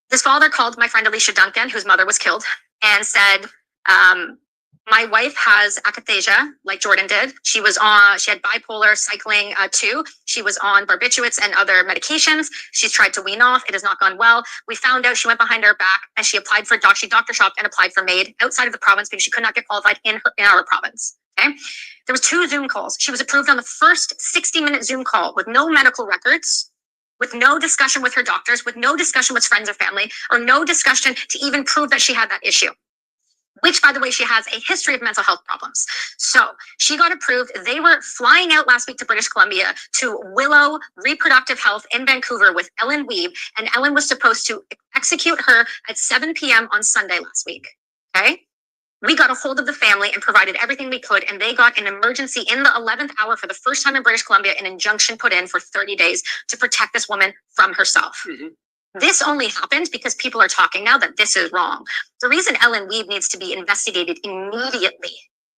This father called my friend Alicia Duncan, whose mother was killed, and said, my wife has akathisia, like Jordan did. She had bipolar cycling 2. She was on barbiturates and other medications. She's tried to wean off. It has not gone well. We found out she went behind our back and she applied for she doctor shopped and applied for MAID outside of the province because she could not get qualified in our province. Okay. There was 2 Zoom calls. She was approved on the first 60-minute Zoom call with no medical records, with no discussion with her doctors, with no discussion with friends or family, or no discussion to even prove that she had that issue. Which, by the way, she has a history of mental health problems. So she got approved. They were flying out last week to British Columbia to Willow Reproductive Health in Vancouver with Ellen Weave, and Ellen was supposed to execute her at 7 p.m. on Sunday last week. Okay? We got a hold of the family and provided everything we could, and they got an emergency in the 11th hour for the first time in British Columbia, an injunction put in for 30 days to protect this woman from herself. Mm-hmm. This only happened because people are talking now that this is wrong. The reason Ellen Weave needs to be investigated immediately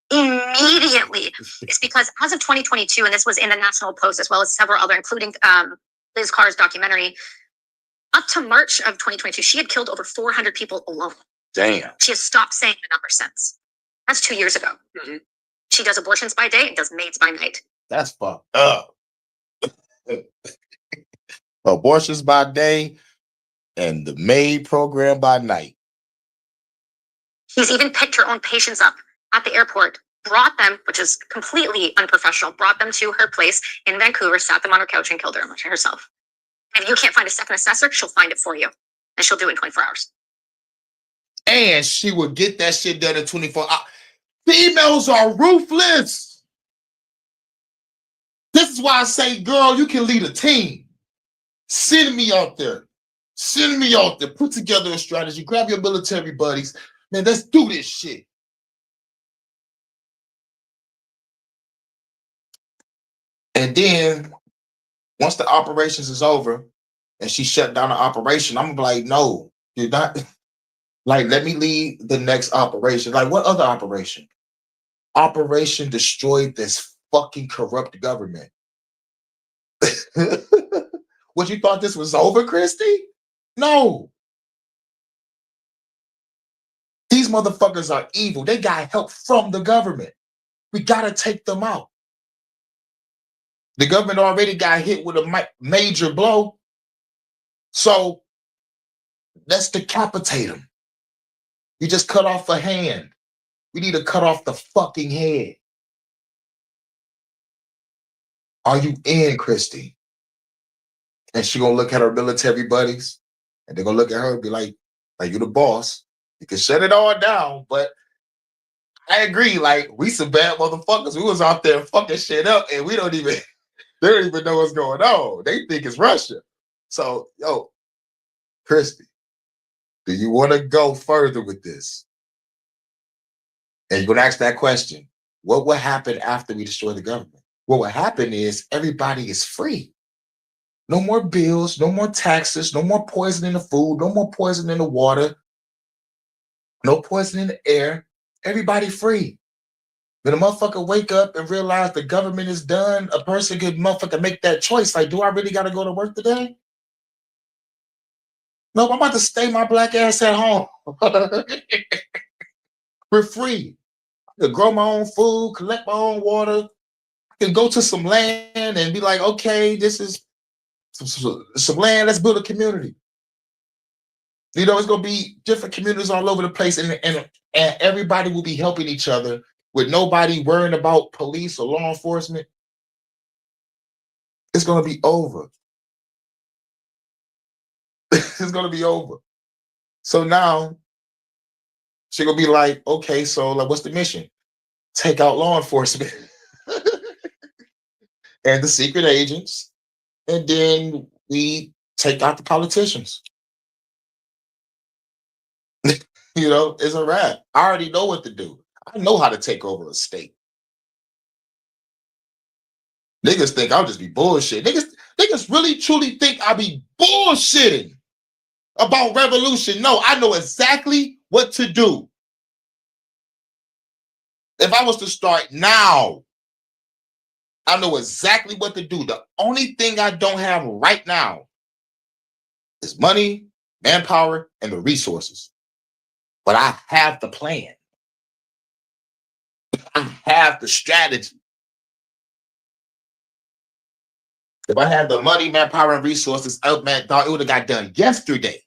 is because as of 2022, and this was in the National Post as well as several other, including Liz Carr's documentary, up to March of 2022, she had killed over 400 people alone. Damn. She has stopped saying the number since. That's 2 years ago. Mm-hmm. She does abortions by day and does MAIDs by night. That's fucked up. Abortions by day and the MAID program by night. He's even picked her own patients up at the airport, brought them, which is completely unprofessional, brought them to her place in Vancouver, sat them on her couch and killed her herself. And if you can't find a second assessor, she'll find it for you. And she'll do it in 24 hours. And she would get that shit done in 24 hours. Females are ruthless. This is why I say, girl, you can lead a team. Send me out there. Send me out there. Put together a strategy. Grab your military buddies. Man, let's do this shit. And then, once the operations is over, and she shut down the operation, I'm gonna be like, no, you're not. Like, let me lead the next operation. Like, what other operation? Operation destroyed this fucking corrupt government. What, you thought this was over, Christy? No. These motherfuckers are evil. They got help from the government. We gotta take them out. The government already got hit with a major blow. So let's decapitate them. You just cut off a hand. We need to cut off the fucking head. Are you in, Christy? And she gonna look at her military buddies, and they're gonna look at her and be like, you the boss. You can shut it all down, but I agree. Like, we some bad motherfuckers. We was out there fucking shit up, and they don't even know what's going on. They think it's Russia. So, yo, Christy, do you want to go further with this? And you're gonna ask that question. What will happen after we destroy the government? What will happen is everybody is free. No more bills, no more taxes, no more poison in the food, no more poison in the water, no poison in the air. Everybody free. When a motherfucker wake up and realize the government is done, a person could motherfucker make that choice. Like, do I really got to go to work today? No, I'm about to stay my black ass at home. We're free. I can grow my own food, collect my own water. I can go to some land and be like, okay, this is some land. Let's build a community. You know, it's going to be different communities all over the place, and everybody will be helping each other with nobody worrying about police or law enforcement. It's going to be over. It's going to be over. So now she's going to be like, okay, so like, what's the mission? Take out law enforcement and the secret agents, and then we take out the politicians. You know, it's a wrap. I already know what to do. I know how to take over a state. Niggas think I'll just be bullshit. Niggas really truly think I'll be bullshitting about revolution. No, I know exactly what to do. If I was to start now, I know exactly what to do. The only thing I don't have right now is money, manpower, and the resources. But I have the plan. I have the strategy. If I had the money, manpower, and resources, man, dog, it would have got done yesterday.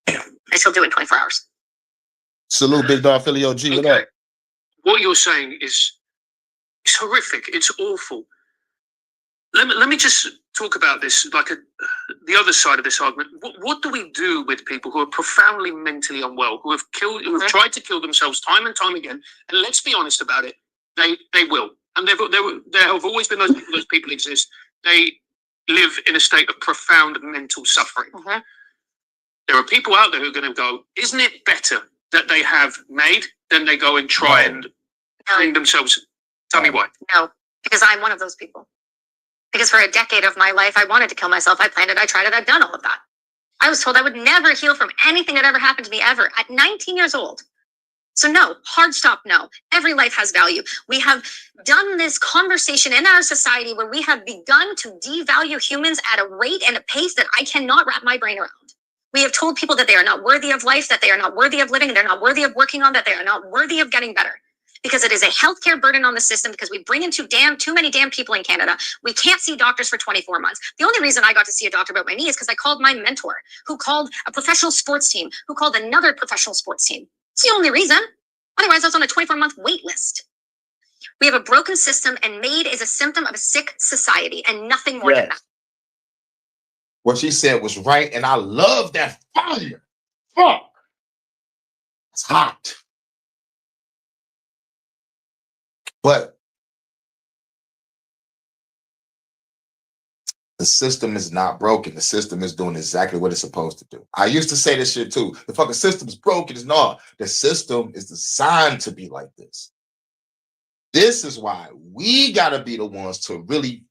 I still do it in 24 hours. Salute, Big Dog Philly OG. What up? What you're saying is horrific. It's awful. Let me just talk about this, like the other side of this argument. What do we do with people who are profoundly mentally unwell, who have tried to kill themselves time and time again? And let's be honest about it, they will. And there have always been those people exist. They live in a state of profound mental suffering. Mm-hmm. There are people out there who are going to go, isn't it better that they have MAID than they go and try and hang themselves? Tell me why. No, because I'm one of those people. Because for a decade of my life, I wanted to kill myself. I planned it. I tried it. I've done all of that. I was told I would never heal from anything that ever happened to me ever at 19 years old. So no, hard stop, no. Every life has value. We have done this conversation in our society where we have begun to devalue humans at a rate and a pace that I cannot wrap my brain around. We have told people that they are not worthy of life, that they are not worthy of living, they're not worthy of working on, that they are not worthy of getting better. Because it is a healthcare burden on the system, because we bring in too many damn people in Canada. We can't see doctors for 24 months. The only reason I got to see a doctor about my knee is because I called my mentor, who called a professional sports team, who called another professional sports team. It's the only reason. Otherwise, I was on a 24-month wait list. We have a broken system, and MAID is a symptom of a sick society and nothing more than that. What she said was right, and I love that fire. Fuck. It's hot. But the system is not broken. The system is doing exactly what it's supposed to do. I used to say this shit too. The fucking system is broken. It's not. The system is designed to be like this. This is why we gotta be the ones to really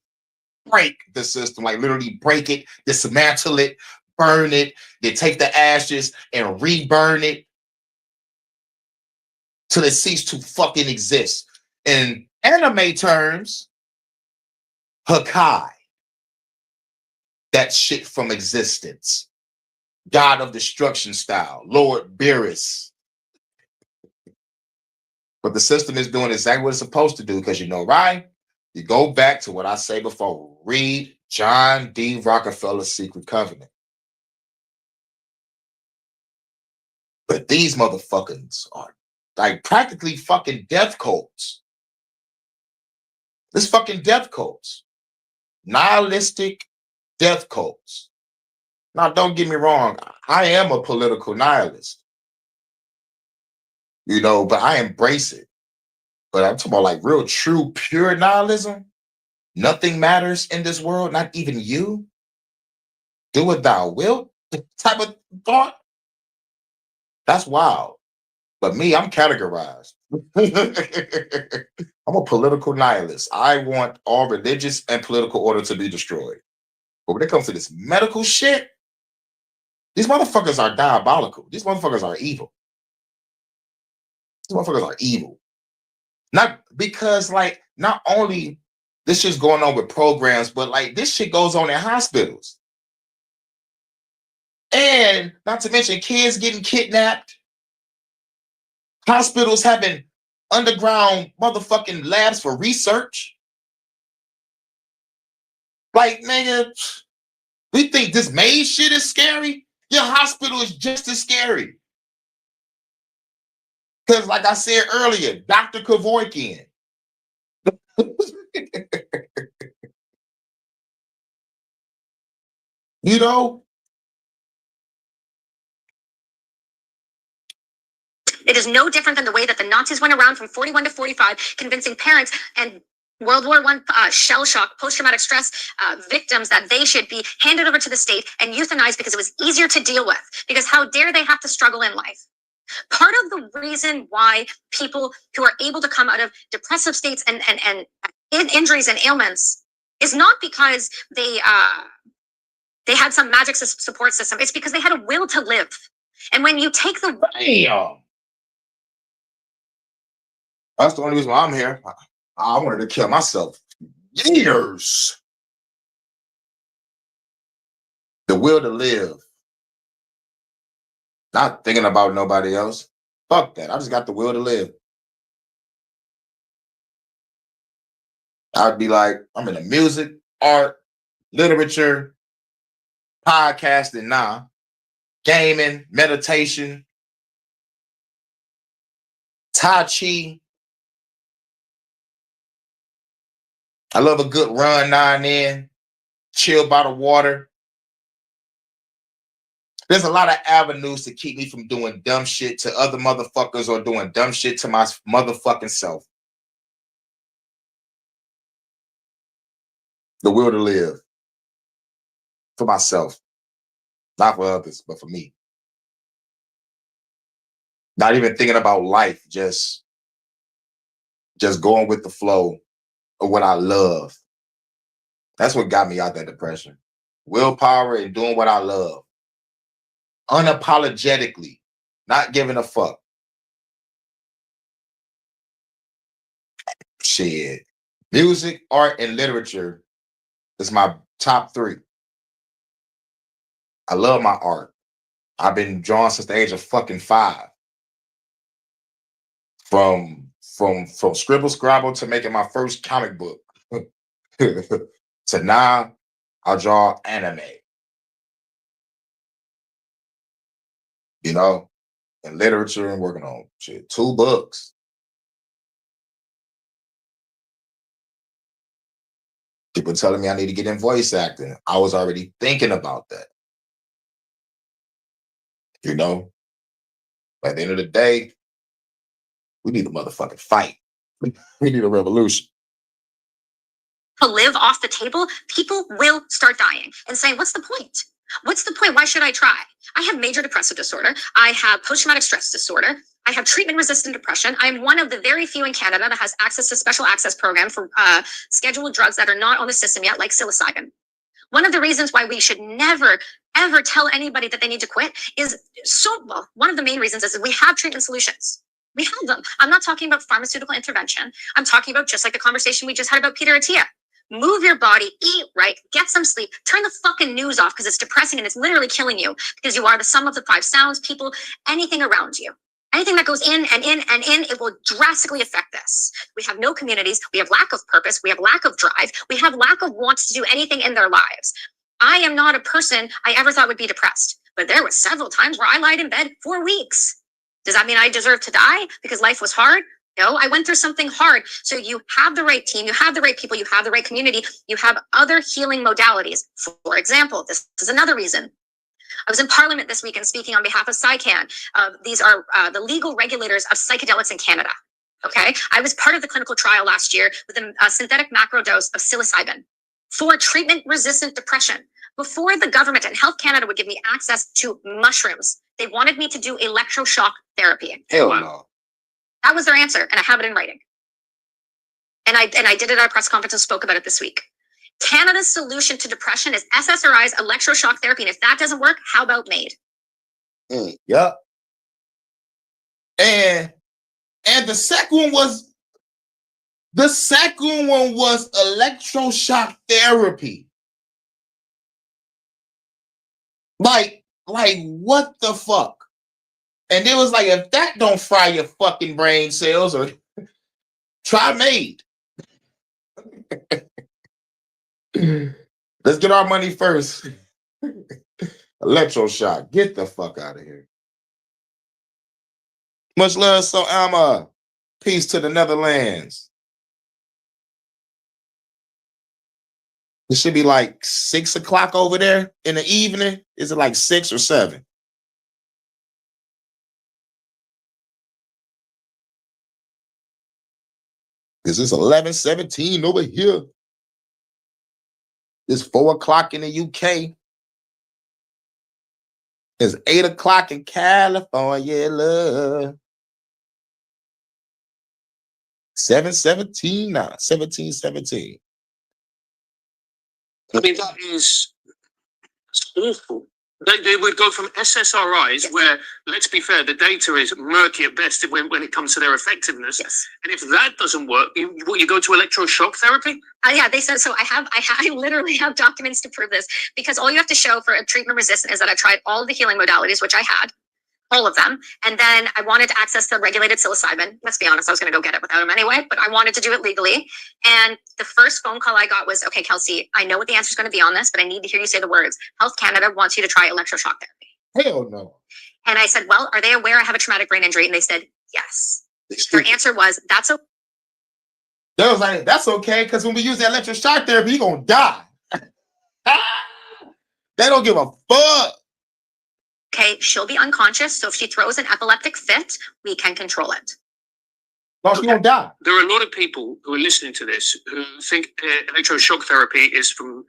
break the system, like literally break it, dismantle it, burn it, then take the ashes and reburn it till it ceases to fucking exist. In anime terms, Hakai. That shit from existence. God of destruction style, Lord Beerus. But the system is doing exactly what it's supposed to do, because you know, right? You go back to what I say before. Read John D. Rockefeller's Secret Covenant. But these motherfuckers are like practically fucking death cults. This fucking death cults. Nihilistic death cults. Now, don't get me wrong. I am a political nihilist. You know, but I embrace it. But I'm talking about like real, true, pure nihilism. Nothing matters in this world, not even you. Do what thou wilt type of thought. That's wild. But me, I'm categorized. I'm a political nihilist. I want all religious and political order to be destroyed. But when it comes to this medical shit, these motherfuckers are diabolical. These motherfuckers are evil. These motherfuckers are evil. Not because, like, not only this shit's going on with programs, but like this shit goes on in hospitals. And not to mention kids getting kidnapped, hospitals having underground motherfucking labs for research. Like, nigga, we think this MAID shit is scary? Your hospital is just as scary. Because, like I said earlier, Dr. Kevorkian. You know? It is no different than the way that the Nazis went around from 41 to 45, convincing parents and World War I shell shock, post-traumatic stress victims that they should be handed over to the state and euthanized because it was easier to deal with. Because how dare they have to struggle in life? Part of the reason why people who are able to come out of depressive states and injuries and ailments is not because they had some magic support system. It's because they had a will to live. And when you take the Damn. That's the only reason why I'm here. I wanted to kill myself. Years. The will to live. Not thinking about nobody else. Fuck that. I just got the will to live. I'd be like, I'm into music, art, literature, podcasting, gaming, meditation, Tai Chi. I love a good run now and then. Chill by the water. There's a lot of avenues to keep me from doing dumb shit to other motherfuckers or doing dumb shit to my motherfucking self. The will to live. For myself. Not for others, but for me. Not even thinking about life, just going with the flow of what I love. That's what got me out that depression. Willpower and doing what I love. Unapologetically. Not giving a fuck. Shit. Music, art, and literature is my top 3. I love my art. I've been drawn since the age of fucking 5. From Scribble Scrabble to making my first comic book. To now, I draw anime. You know, and literature and working on shit. 2 books. People telling me I need to get in voice acting. I was already thinking about that. You know, at the end of the day, we need a motherfucking fight. We need a revolution. To live off the table, people will start dying and saying, what's the point? What's the point? Why should I try? I have major depressive disorder. I have post-traumatic stress disorder. I have treatment-resistant depression. I'm one of the very few in Canada that has access to special access program for scheduled drugs that are not on the system yet, like psilocybin. One of the reasons why we should never, ever tell anybody that they need to quit is one of the main reasons is that we have treatment solutions. We have them. I'm not talking about pharmaceutical intervention. I'm talking about just like the conversation we just had about Peter Attia. Move your body, eat right, get some sleep, turn the fucking news off because it's depressing and it's literally killing you because you are the sum of the 5 sounds, people, anything around you. Anything that goes in and in and in, it will drastically affect this. We have no communities. We have lack of purpose. We have lack of drive. We have lack of wants to do anything in their lives. I am not a person I ever thought would be depressed, but there were several times where I lied in bed for weeks. Does that mean I deserve to die because life was hard? No, I went through something hard. So you have the right team, you have the right people, you have the right community, you have other healing modalities. For example, this is another reason. I was in Parliament this weekend speaking on behalf of PsyCan. These are the legal regulators of psychedelics in Canada. Okay, I was part of the clinical trial last year with a synthetic macrodose of psilocybin for treatment-resistant depression. Before the government and Health Canada would give me access to mushrooms, they wanted me to do electroshock therapy. Hell no. That was their answer, and I have it in writing. And I did it at a press conference and spoke about it this week. Canada's solution to depression is SSRIs, electroshock therapy, and if that doesn't work, how about MAID? Yep. And the second one was electroshock therapy. Like what the fuck? And it was like, if that don't fry your fucking brain cells, or try MAID. Let's get our money first. Electroshock. Get the fuck out of here. Much love, so Alma. Peace to the Netherlands. It should be like 6 o'clock over there in the evening. Is it like 6 or 7? Because it's 11:17 over here. It's 4 o'clock in the UK. It's 8 o'clock in California, love. 7:17 now. 17:17. I mean, that's awful. They would go from SSRIs, Yes. where, let's be fair, the data is murky at best when it comes to their effectiveness. Yes. And if that doesn't work, you go to electroshock therapy? Yeah, they said so. I literally have documents to prove this because all you have to show for a treatment resistant is that I tried all of the healing modalities, which I had, all of them, and then I wanted to access the regulated psilocybin. Let's be honest, I was going to go get it without him anyway, but I wanted to do it legally. And the first phone call I got was, "Okay, Kelsey, I know what the answer is going to be on this, but I need to hear you say the words. Health Canada wants you to try electroshock therapy." Hell no. And I said, "Well, are they aware I have a traumatic brain injury?" And they said, "Yes." Their answer was, "That's okay." They was like, that's okay, because when we use that electroshock therapy, you're gonna die. They don't give a fuck. Okay, she'll be unconscious, so if she throws an epileptic fit, we can control it. No, she gonna die. There are a lot of people who are listening to this who think electroshock therapy is from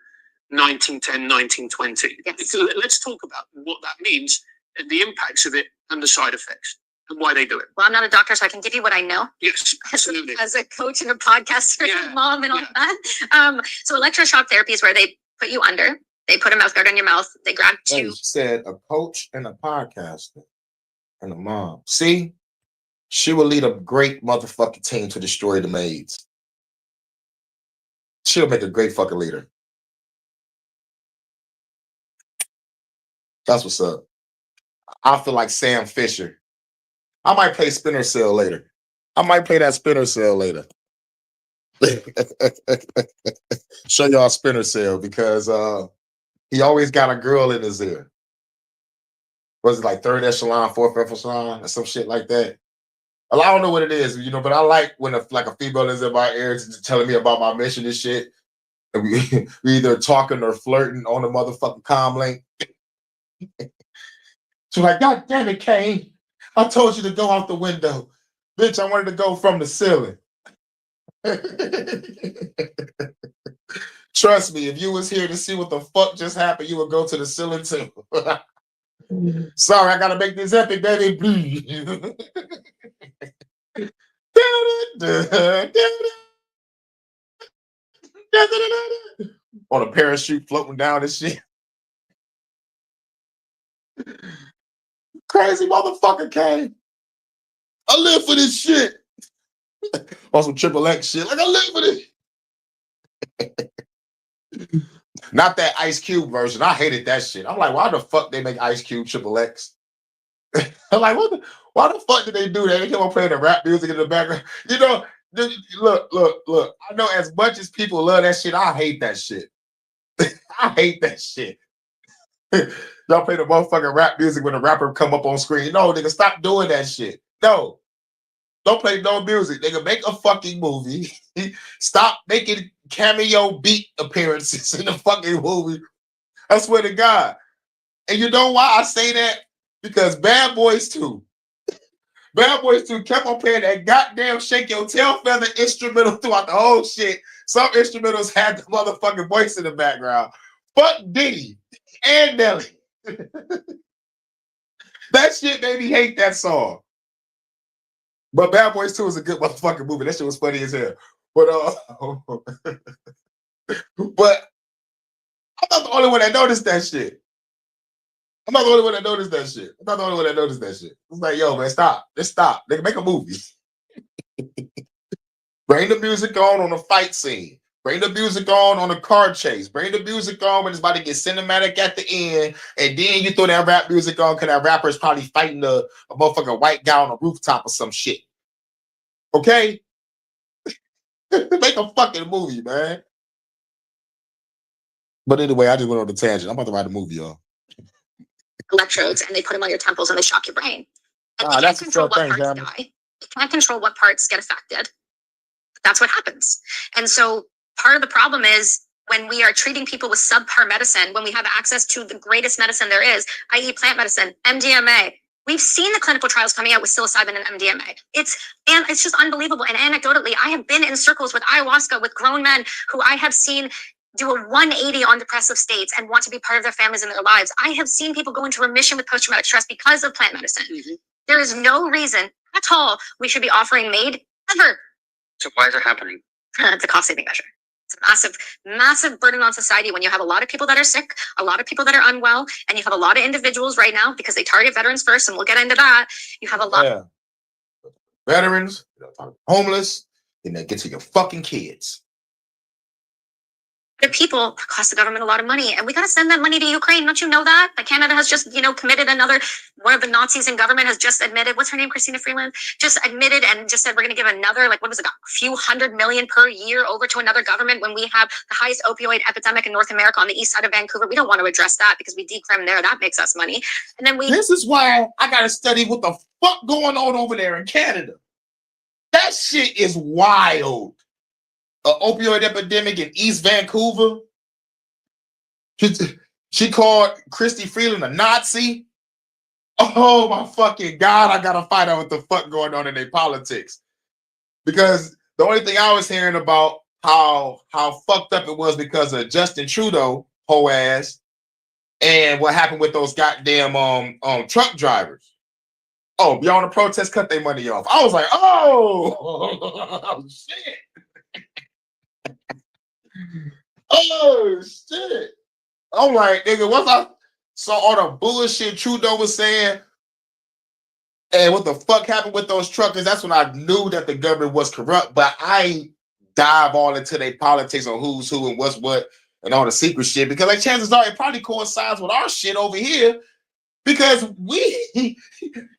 1910, 1920. Yes. So let's talk about what that means, and the impacts of it, and the side effects, and why they do it. Well, I'm not a doctor, so I can give you what I know. Yes, absolutely. As a coach and a podcaster and Yeah, a mom and all yeah. that. So electroshock therapy is where they put you under. They put a mouth guard on your mouth. They grab Hey, you. she said a coach and a podcaster and a mom. See, she will lead a great motherfucking team to destroy the maids. She'll make a great fucking leader. That's what's up. I feel like Sam Fisher. I might play Spinner Cell later. I might play that Spinner Cell later. Show y'all Spinner Cell because he always got a girl in his ear. Was it like third echelon, fourth echelon, or some shit like that? Well, I don't know what it is, but I like when a female is in my ear telling me about my mission and shit. And we either talking or flirting on the motherfucking comm link. She's like, "God damn it, Kane. I told you to go out the window. Bitch, I wanted to go from the ceiling." Trust me, if you was here to see what the fuck just happened, you would go to the ceiling too. Sorry, I gotta make this epic, baby. On a parachute floating down and shit. Crazy motherfucker came. I live for this shit. On some triple X shit. Like, I live for this. Not that Ice Cube version. I hated that shit. I'm like, why the fuck they make Ice Cube Triple X? I'm like, why the fuck did they do that? They kept on playing the rap music in the background. You know, look. I know as much as people love that shit, I hate that shit. I hate that shit. Y'all play the motherfucking rap music when the rapper come up on screen. No, nigga, stop doing that shit. No. Don't play no music. Nigga, make a fucking movie. Stop making cameo beat appearances in the fucking movie. I swear to God. And you know why I say that? Because Bad Boys 2. Bad Boys 2 kept on playing that goddamn Shake Your Tail Feather instrumental throughout the whole shit. Some instrumentals had the motherfucking voice in the background. Fuck Diddy and Nelly. That shit made me hate that song. But Bad Boys 2 is a good motherfucking movie. That shit was funny as hell. But but I'm not the only one that noticed that shit. I'm not the only one that noticed that shit. It's like, yo, man, stop. Just stop. Nigga, make a movie. Bring the music on a fight scene. Bring the music on a car chase. Bring the music on when it's about to get cinematic at the end. And then you throw that rap music on because that rapper is probably fighting a motherfucking white guy on a rooftop or some shit. Okay? Make a fucking movie, man. But anyway, I just went on the tangent. I'm about to write a movie, y'all. Electrodes, and they put them on your temples and they shock your brain. And you That's can't control the what thing, parts die. You can't control what parts get affected. That's what happens. And so part of the problem is when we are treating people with subpar medicine, when we have access to the greatest medicine there is, i.e. plant medicine, MDMA. We've seen the clinical trials coming out with psilocybin and MDMA. It's just unbelievable. And anecdotally, I have been in circles with ayahuasca with grown men who I have seen do a 180 on depressive states and want to be part of their families and their lives. I have seen people go into remission with post-traumatic stress because of plant medicine. Mm-hmm. There is no reason at all we should be offering MAID ever. So why is it happening? It's a cost-saving measure. It's a massive, massive burden on society when you have a lot of people that are sick, a lot of people that are unwell, and you have a lot of individuals right now because they target veterans first, and we'll get into that. You have a lot of veterans, homeless, and they get to your fucking kids. The people that cost the government a lot of money, and we got to send that money to Ukraine. Don't you know that? That Canada has just, committed one of the Nazis in government has just admitted, what's her name, Christina Freeland, just admitted and just said we're going to give another, a few $100 million per year over to another government when we have the highest opioid epidemic in North America on the east side of Vancouver. We don't want to address that because we decrim there. That makes us money. And then This is why I got to study what the fuck going on over there in Canada. That shit is wild. An opioid epidemic in East Vancouver. She called Christy Freeland a Nazi. Oh my fucking God, I gotta find out what the fuck going on in their politics. Because the only thing I was hearing about how fucked up it was because of Justin Trudeau, hoe ass, and what happened with those goddamn truck drivers. Oh, beyond the protest, cut their money off. I was like, oh shit. Oh shit! I'm like, nigga, once I saw all the bullshit Trudeau was saying, and what the fuck happened with those truckers, that's when I knew that the government was corrupt. But I dive all into their politics on who's who and what's what and all the secret shit because chances are it probably coincides with our shit over here because we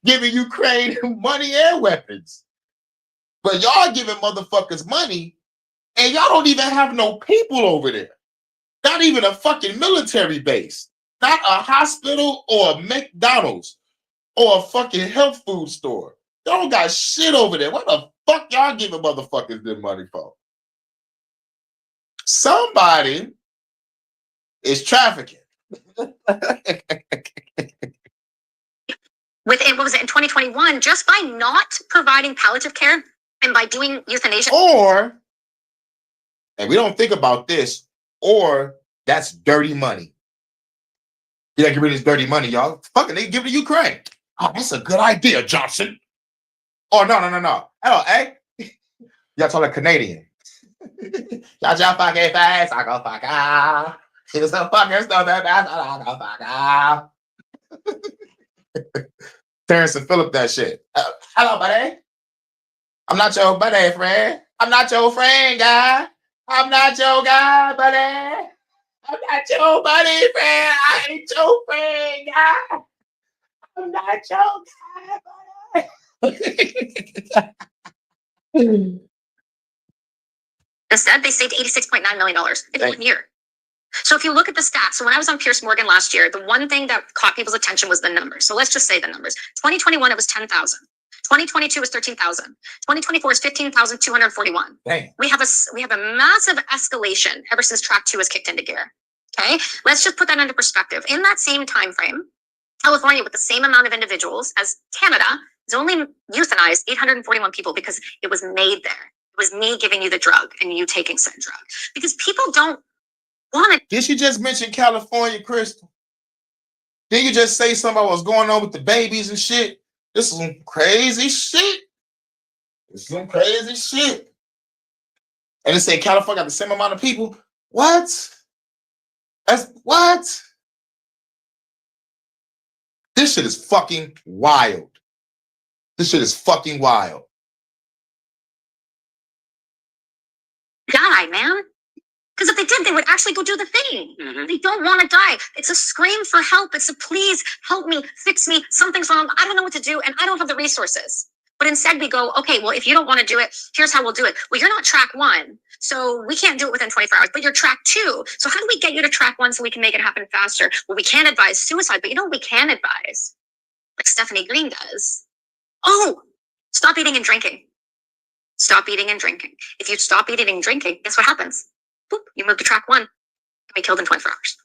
giving Ukraine money and weapons, but y'all giving motherfuckers money. And y'all don't even have no people over there. Not even a fucking military base. Not a hospital or a McDonald's or a fucking health food store. Y'all don't got shit over there. What the fuck y'all giving motherfuckers this money for? Somebody is trafficking. What was it, in 2021, just by not providing palliative care and by doing euthanasia. And we don't think about this, or that's dirty money. You gotta get rid of this dirty money, y'all. Fucking, they give it to Ukraine. Oh, that's a good idea, Johnson. Oh, no. Hello, eh? Y'all talking Canadian. Y'all fucking fast, I go fuck off. It's a fucking stuff that fast, I go fuck off. Terrence and Phillip, that shit. Hello, buddy. I'm not your buddy, friend. I'm not your friend, guy. I'm not your guy, buddy. I'm not your buddy, friend. I ain't your friend, guy. I'm not your guy, buddy. Instead, they saved $86.9 million in 1 year. So if you look at the stats, so when I was on Pierce Morgan last year, the one thing that caught people's attention was the numbers. So let's just say the numbers. 2021, it was 10,000. 2022 was 13,000. 2024 is 15,241. We have a massive escalation ever since track 2 has kicked into gear. Okay, let's just put that into perspective. In that same time frame, California, with the same amount of individuals as Canada, has only euthanized 841 people because it was made there. It was me giving you the drug and you taking said drug. Because people don't want to. Did you just mention California, Crystal? Did you just say something about what's going on with the babies and shit? This is some crazy shit. This is some crazy shit. And they say California got the same amount of people. What? That's what? This shit is fucking wild. This shit is fucking wild. Die, man. Because if they did, they would actually go do the thing. They don't want to die. It's a scream for help. It's a please help me, fix me. Something's wrong. I don't know what to do, and I don't have the resources. But instead, we go, okay, well, if you don't want to do it, here's how we'll do it. Well, you're not track 1, so we can't do it within 24 hours, but you're track 2. So how do we get you to track 1 so we can make it happen faster? Well, we can't advise suicide, but you know what we can advise? Like Stephanie Green does. Oh, stop eating and drinking. Stop eating and drinking. If you stop eating and drinking, guess what happens? Boop, you move to track 1. You'll be killed in 24 hours.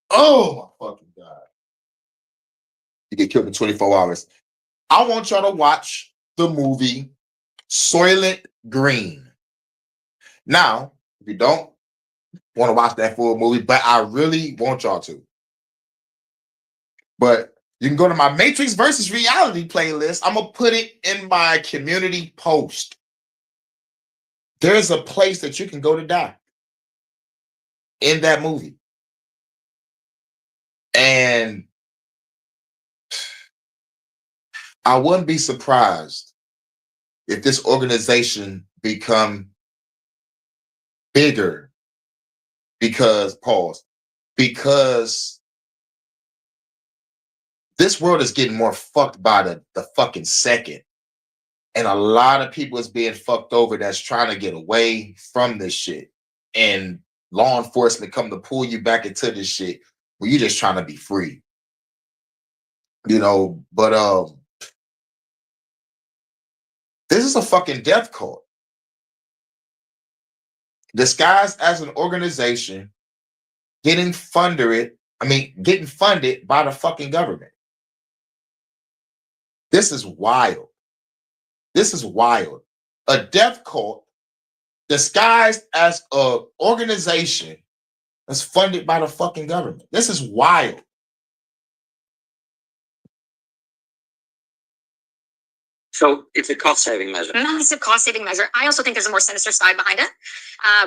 Oh my fucking God. You get killed in 24 hours. I want y'all to watch the movie Soylent Green. Now, if you don't want to watch that full movie, but I really want y'all to. But you can go to my Matrix versus Reality playlist. I'm going to put it in my community post. There's a place that you can go to die in that movie. And I wouldn't be surprised if this organization become bigger because this world is getting more fucked by the fucking second. And a lot of people is being fucked over that's trying to get away from this shit. And law enforcement come to pull you back into this shit when you're just trying to be free. You know, but this is a fucking death cult. Disguised as an organization, getting funded by the fucking government. This is wild. This is wild. A death cult disguised as an organization that's funded by the fucking government. This is wild. So it's a cost-saving measure. Massive cost-saving measure. I also think there's a more sinister side behind it.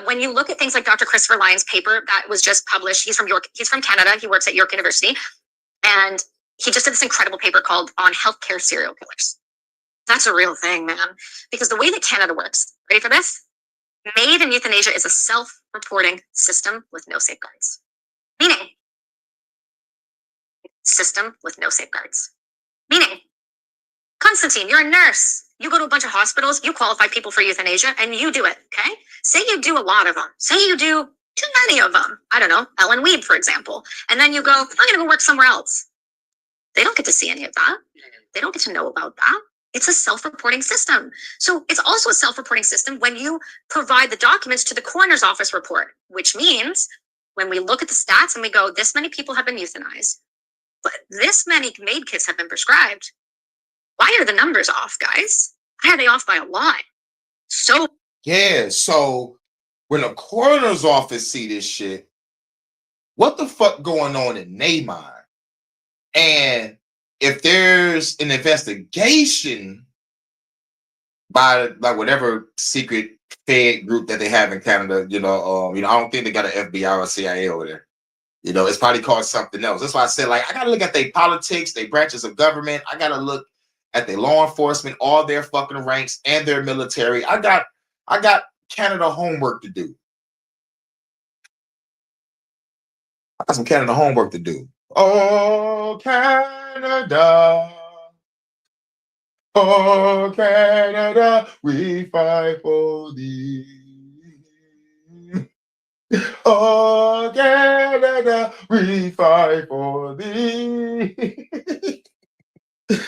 When you look at things like Dr. Christopher Lyon's paper that was just published, he's from York, he's from Canada, he works at York University, and he just did this incredible paper called On Healthcare Serial Killers. That's a real thing, man. Because the way that Canada works, ready for this? MAID and euthanasia is a self-reporting system with no safeguards. Meaning, Constantine, you're a nurse. You go to a bunch of hospitals, you qualify people for euthanasia, and you do it, okay? Say you do a lot of them. Say you do too many of them. I don't know, Ellen Weed, for example. And then you go, I'm going to go work somewhere else. They don't get to see any of that. They don't get to know about that. It's a self-reporting system. So it's also a self-reporting system when you provide the documents to the coroner's office report, which means when we look at the stats and we go, this many people have been euthanized, but this many MAID kits have been prescribed. Why are the numbers off, guys? Why are they off by a lot? So yeah, so when the coroner's office see this shit, what the fuck going on in their mind? And if there's an investigation by like whatever secret Fed group that they have in Canada, I don't think they got an FBI or CIA over there. It's probably called something else. That's why I said, like, I gotta look at their politics, their branches of government. I gotta look at their law enforcement, all their fucking ranks and their military. I got Canada homework to do. I got some Canada homework to do. Oh, Canada. Oh, Canada, we fight for thee. Oh, Canada, we fight for thee.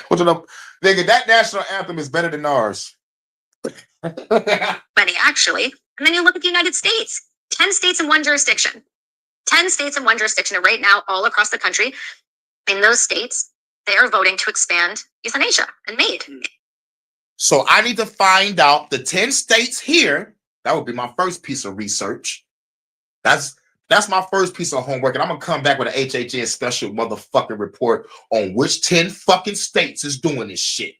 What you know, nigga, that national anthem is better than ours. Many actually. And then you look at the United States, 10 states in one jurisdiction. 10 states in one jurisdiction. And right now, all across the country, in those states, they are voting to expand euthanasia and MAID. So I need to find out the 10 states here. That would be my first piece of research. That's my first piece of homework. And I'm going to come back with an HHN special motherfucking report on which 10 fucking states is doing this shit.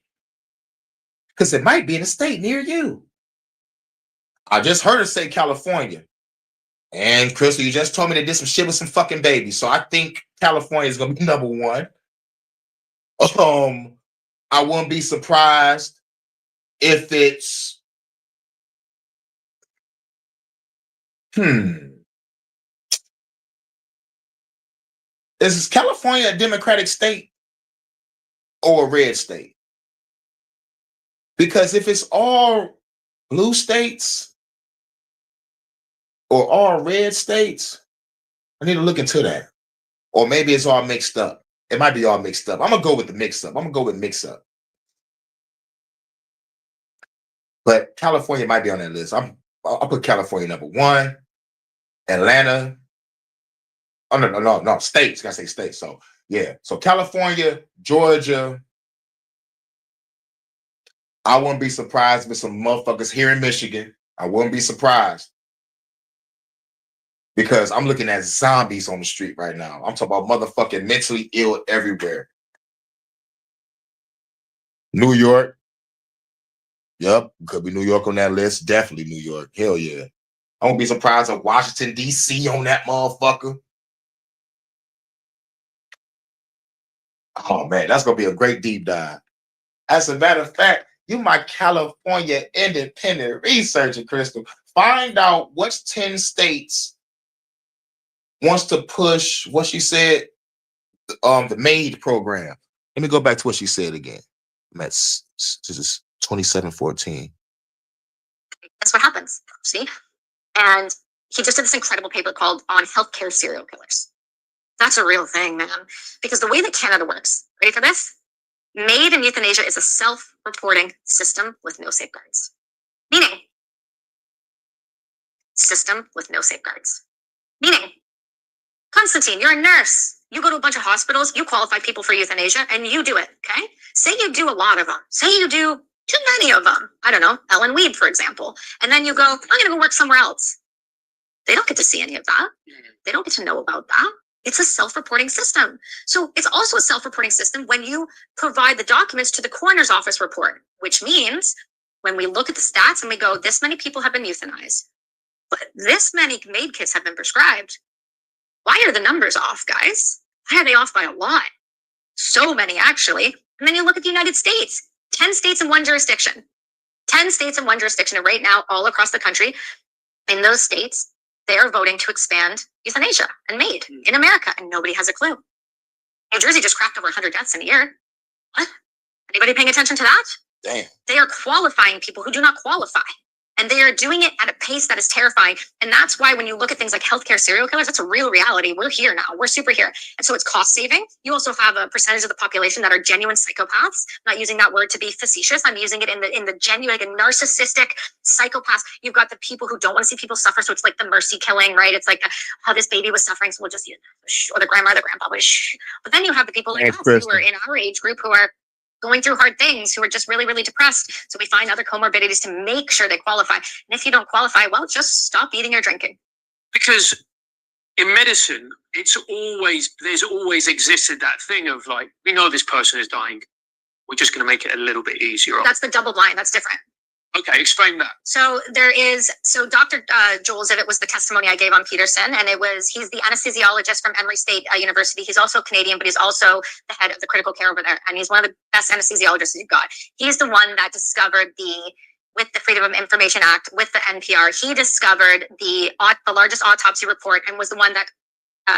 Because it might be in a state near you. I just heard her say California. And Crystal, you just told me they did some shit with some fucking babies. So I think California is going to be number one. I wouldn't be surprised if it's is California a Democratic state or a red state? Because if it's all blue states or all red states, I need to look into that. Or maybe it's all mixed up. It might be all mixed up. I'm gonna go with the mix up. I'm gonna go with mix up. But California might be on that list. I'll put California number one. Atlanta. Oh no, states. Gotta say states. So yeah. So California, Georgia. I wouldn't be surprised with some motherfuckers here in Michigan. I wouldn't be surprised. Because I'm looking at zombies on the street right now. I'm talking about motherfucking mentally ill everywhere. New York. Yep, could be New York on that list. Definitely New York. Hell yeah. I won't be surprised if Washington, D.C. on that motherfucker. Oh, man, that's going to be a great deep dive. As a matter of fact, you my California independent researcher, Crystal. Find out which 10 states wants to push what she said, the MAID program. Let me go back to what she said again. This is 2714. That's what happens, see? And he just did this incredible paper called On Healthcare Serial Killers. That's a real thing, man. Because the way that Canada works, ready for this? MAID and euthanasia is a self-reporting system with no safeguards. Meaning, system with no safeguards. Meaning, Constantine, you're a nurse. You go to a bunch of hospitals, you qualify people for euthanasia, and you do it, okay? Say you do a lot of them. Say you do too many of them. I don't know, Ellen Weed, for example. And then you go, I'm going to go work somewhere else. They don't get to see any of that. They don't get to know about that. It's a self-reporting system. So it's also a self-reporting system when you provide the documents to the coroner's office report, which means when we look at the stats and we go, this many people have been euthanized, but this many MAID kits have been prescribed. Why are the numbers off, guys? Why are they off by a lot? So many, actually. And then you look at the United States, 10 states in one jurisdiction. 10 states in one jurisdiction. And right now, all across the country, in those states, they are voting to expand euthanasia and MAID in America, and nobody has a clue. New Jersey just cracked over 100 deaths in a year. What? Anybody paying attention to that? Damn. They are qualifying people who do not qualify. And they are doing it at a pace that is terrifying. And that's why when you look at things like healthcare serial killers, that's a real reality. We're here now. We're super here. And so it's cost saving. You also have a percentage of the population that are genuine psychopaths. I'm not using that word to be facetious. I'm using it in the genuine, like a narcissistic psychopaths. You've got the people who don't want to see people suffer. So it's like the mercy killing, right? It's like how this baby was suffering. So we'll just, or the grandma, or the grandpa was shh. But then you have the people like us who are in our age group who are going through hard things, who are just really, really depressed. So we find other comorbidities to make sure they qualify. And if you don't qualify, well, just stop eating or drinking. Because in medicine, there's always existed that thing of like, we know this person is dying. We're just going to make it a little bit easier. That's the double blind. That's different. Okay, explain that. So Dr. Joel Zivit was the testimony I gave on Peterson, and he's the anesthesiologist from Emory State University. He's also Canadian, but he's also the head of the critical care over there, and he's one of the best anesthesiologists you've got. He's the one that discovered with the Freedom of Information Act, with the NPR, he discovered the largest autopsy report and was the one that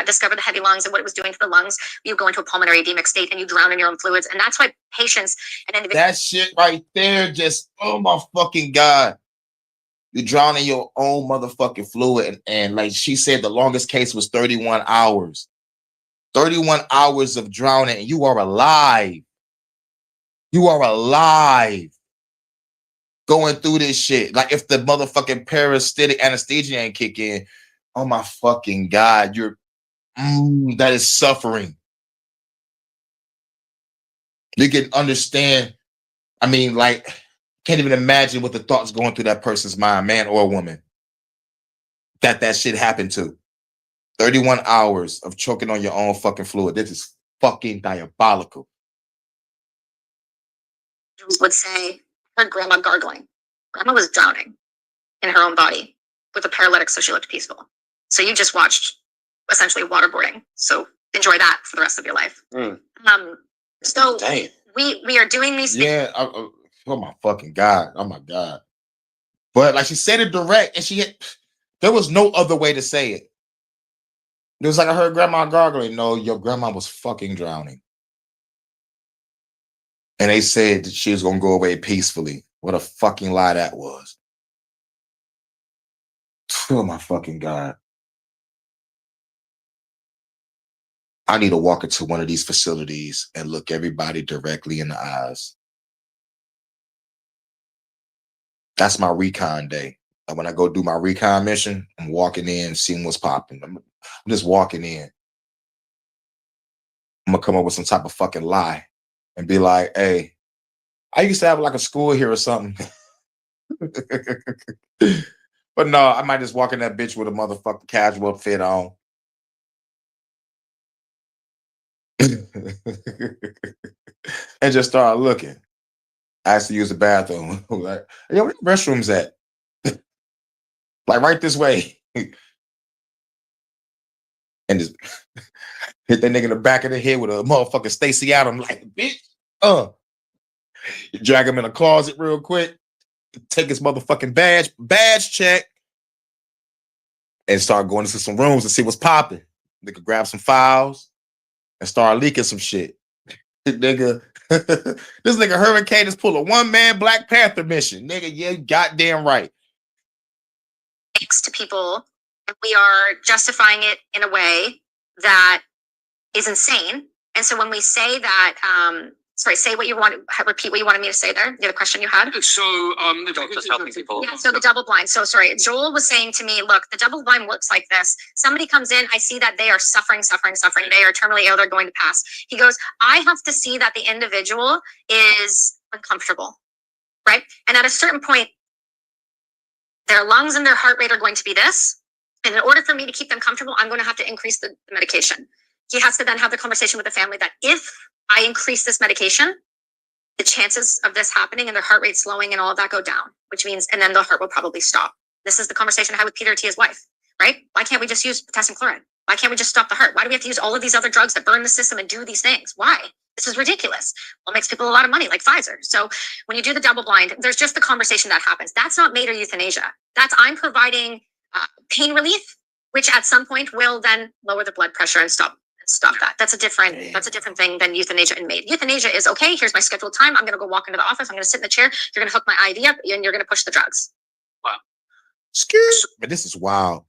discover the heavy lungs and what it was doing to the lungs, you go into a pulmonary edemic state and you drown in your own fluids. And that's why patients and individuals. That shit right there, just, oh my fucking God. You drown in your own motherfucking fluid. And like she said, the longest case was 31 hours. 31 hours of drowning, and you are alive. You are alive. Going through this shit. Like if the motherfucking parasitic anesthesia ain't kick in, oh my fucking God, you're that is suffering. You can understand. I mean, like, can't even imagine what the thoughts going through that person's mind, man or woman, that shit happened to. 31 hours of choking on your own fucking fluid. This is fucking diabolical. Would say her grandma gargling. Grandma was drowning in her own body with a paralytic, so she looked peaceful. So you just watched essentially waterboarding. So enjoy that for the rest of your life. So Damn. we are doing these things. Yeah. Oh my fucking God. Oh my God. But like she said it direct, and there was no other way to say it. It was like I heard grandma gargling. No, your grandma was fucking drowning. And they said that she was gonna go away peacefully. What a fucking lie that was. Oh my fucking God. I need to walk into one of these facilities and look everybody directly in the eyes. That's my recon day. And when I go do my recon mission, I'm walking in, seeing what's popping. I'm just walking in. I'm gonna come up with some type of fucking lie and be like, hey, I used to have like a school here or something. But no, I might just walk in that bitch with a motherfucking casual fit on. And just start looking. I have to use the bathroom. Like, yo, where the restrooms at? Like right this way. And just hit that nigga in the back of the head with a motherfucking Stacey Adams, like, bitch. You drag him in a closet real quick, take his motherfucking badge check, and start going into some rooms and see what's popping. Nigga grab some files and start leaking some shit. Nigga, this nigga Hurricane is pulling a one-man Black Panther mission. Nigga, yeah, goddamn right. Thanks to people, and we are justifying it in a way that is insane. And so when we say that, say what you want, repeat what you wanted me to say there. The other question you had. So, the Doctors helping people. Yeah, so the double blind. So sorry, Joel was saying to me, look, the double blind looks like this. Somebody comes in, I see that they are suffering. They are terminally ill, they're going to pass. He goes, I have to see that the individual is uncomfortable, right? And at a certain point, their lungs and their heart rate are going to be this. And in order for me to keep them comfortable, I'm going to have to increase the medication. He has to then have the conversation with the family that if I increase this medication, the chances of this happening and their heart rate slowing and all of that go down, which means, and then the heart will probably stop. This is the conversation I had with Peter T, his wife, right? Why can't we just use potassium chloride? Why can't we just stop the heart? Why do we have to use all of these other drugs that burn the system and do these things? Why? This is ridiculous. Well, it makes people a lot of money, like Pfizer. So when you do the double blind, there's just the conversation that happens. That's not MAID or euthanasia. That's I'm providing pain relief, which at some point will then lower the blood pressure and stop that. That's a different thing than euthanasia and MAID. Euthanasia is okay. Here's my scheduled time. I'm going to go walk into the office. I'm going to sit in the chair. You're going to hook my IV up and you're going to push the drugs. Wow. But this is wild.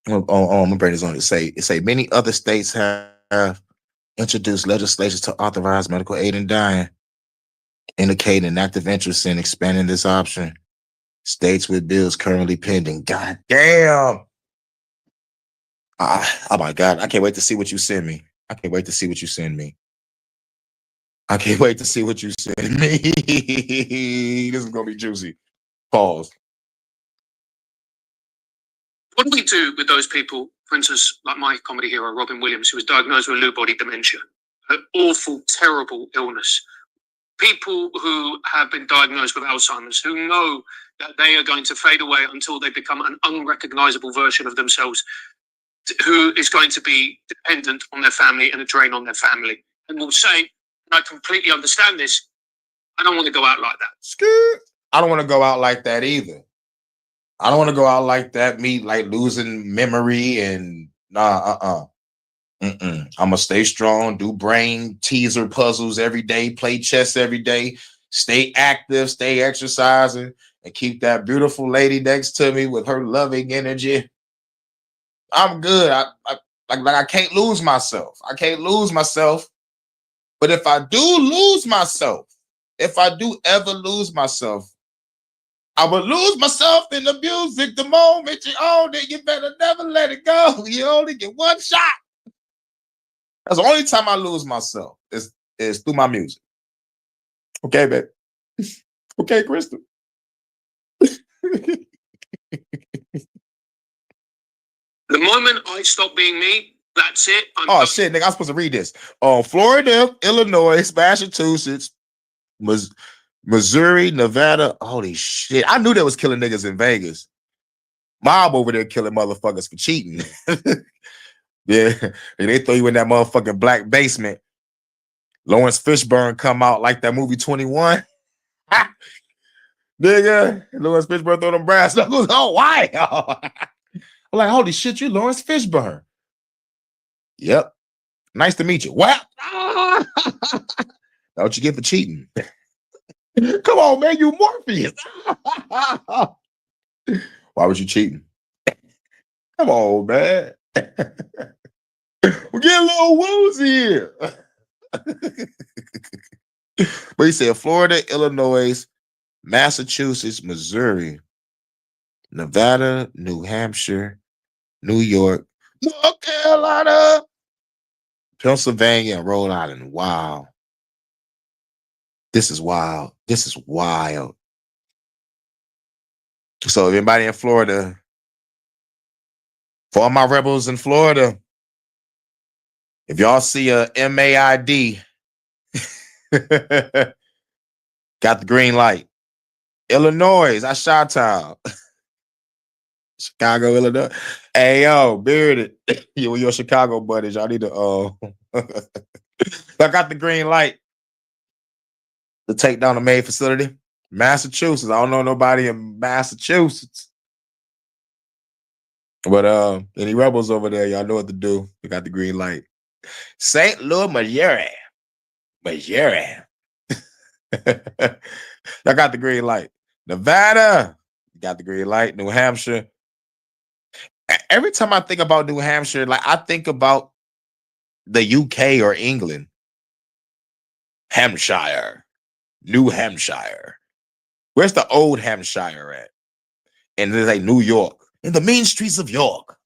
My brain is on it. Say many other states have introduced legislation to authorize medical aid in dying, indicating an active interest in expanding this option. States with bills currently pending. God damn. Oh my God. I can't wait to see what you send me. This is going to be juicy. Pause. What do we do with those people, for instance, like my comedy hero, Robin Williams, who was diagnosed with Lewy body dementia, an awful, terrible illness? People who have been diagnosed with Alzheimer's, who know that they are going to fade away until they become an unrecognizable version of themselves, who is going to be dependent on their family and a drain on their family, and will say, and I completely understand this, I don't want to go out like that. I don't want to go out like that either. I don't want to go out like that, me like losing memory and Nah, I'm gonna stay strong, do brain teaser puzzles every day, play chess every day, stay active, stay exercising, and keep that beautiful lady next to me with her loving energy. I'm good. I can't lose myself. I can't lose myself. But if I do lose myself, if I do ever lose myself, I will lose myself in the music. The moment you own it, you better never let it go. You only get one shot. That's the only time I lose myself is through my music. Okay, babe. Okay, Crystal. The moment I stop being me, that's it. I'm Oh done. shit, nigga, I'm supposed to read this. Florida, Illinois, Massachusetts, Missouri, Nevada. Holy shit. I knew they was killing niggas in Vegas. Mob over there killing motherfuckers for cheating. Yeah. And they throw you in that motherfucking black basement. Lawrence Fishburne come out like that movie 21. Nigga, Lawrence Fishburne throw them brass knuckles. Oh, why? I'm like, holy shit, you Lawrence Fishburne. Yep. Nice to meet you. Well, that's what you get for cheating. Come on, man, you Morpheus. Why was you cheating? Come on, man. We're getting a little woozy here. But he said Florida, Illinois, Massachusetts, Missouri, Nevada, New Hampshire, New York, North Carolina, Pennsylvania, and Rhode Island. Wow. This is wild. This is wild. So if anybody in Florida, for all my rebels in Florida, if y'all see a MAID, got the green light. Illinois, I shot town. Chicago, Illinois. Hey yo, bearded. You and your Chicago buddies, y'all need to I got the green light to take down the MAID facility. Massachusetts. I don't know nobody in Massachusetts. But any rebels over there, y'all know what to do. We got the green light. St. Louis, Missouri. Missouri. I got the green light. Nevada, got the green light. New Hampshire. Every time I think about New Hampshire, like I think about the UK or England. Hampshire. New Hampshire. Where's the old Hampshire at? And there's like New York. In the mean streets of York.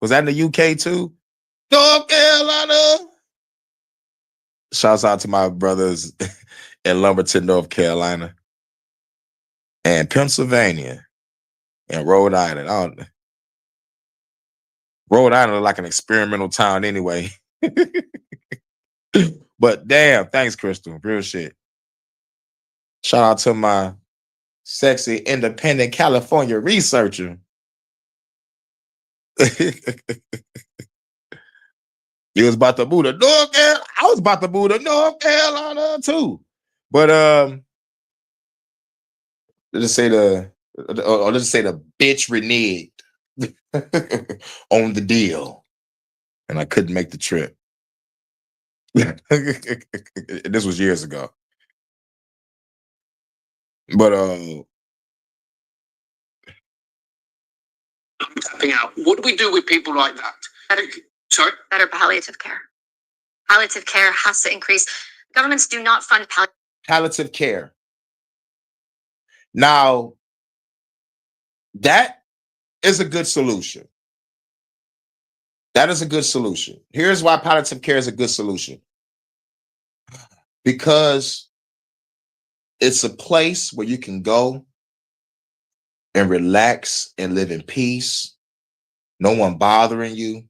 Was that in the UK too? North Carolina. Shouts out to my brothers in Lumberton, North Carolina. And Pennsylvania. And Rhode Island. Rhode Island is like an experimental town anyway. But damn, thanks, Crystal. Real shit. Shout out to my sexy, independent California researcher. You was about to move to North Carolina. I was about to move to North Carolina too. But let's just say the bitch reneged on the deal, and I couldn't make the trip. This was years ago. But I'm tapping out. What do we do with people like that? Sorry? Better palliative care. Palliative care has to increase. Governments do not fund palliative care. Now, that is a good solution. That is a good solution. Here's why palliative care is a good solution. Because it's a place where you can go and relax and live in peace. No one bothering you.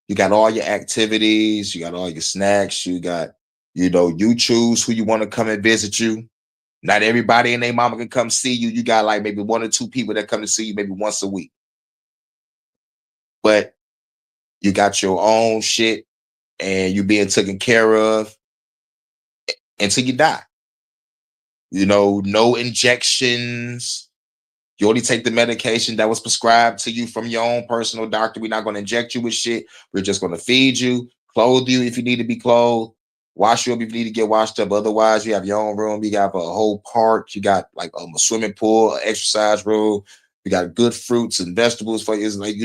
You got all your activities. You got all your snacks. You got, you choose who you want to come and visit you. Not everybody and their mama can come see you. You got like maybe 1 or 2 people that come to see you maybe once a week. But you got your own shit and you being taken care of until you die. No injections, You only take the medication that was prescribed to you from your own personal doctor. We're not going to inject you with shit. We're just going to feed you, clothe you if you need to be clothed, wash you up if you need to get washed up. Otherwise, you have your own room. You got a whole park. You got like a swimming pool, an exercise room. You got good fruits and vegetables for you. It's like,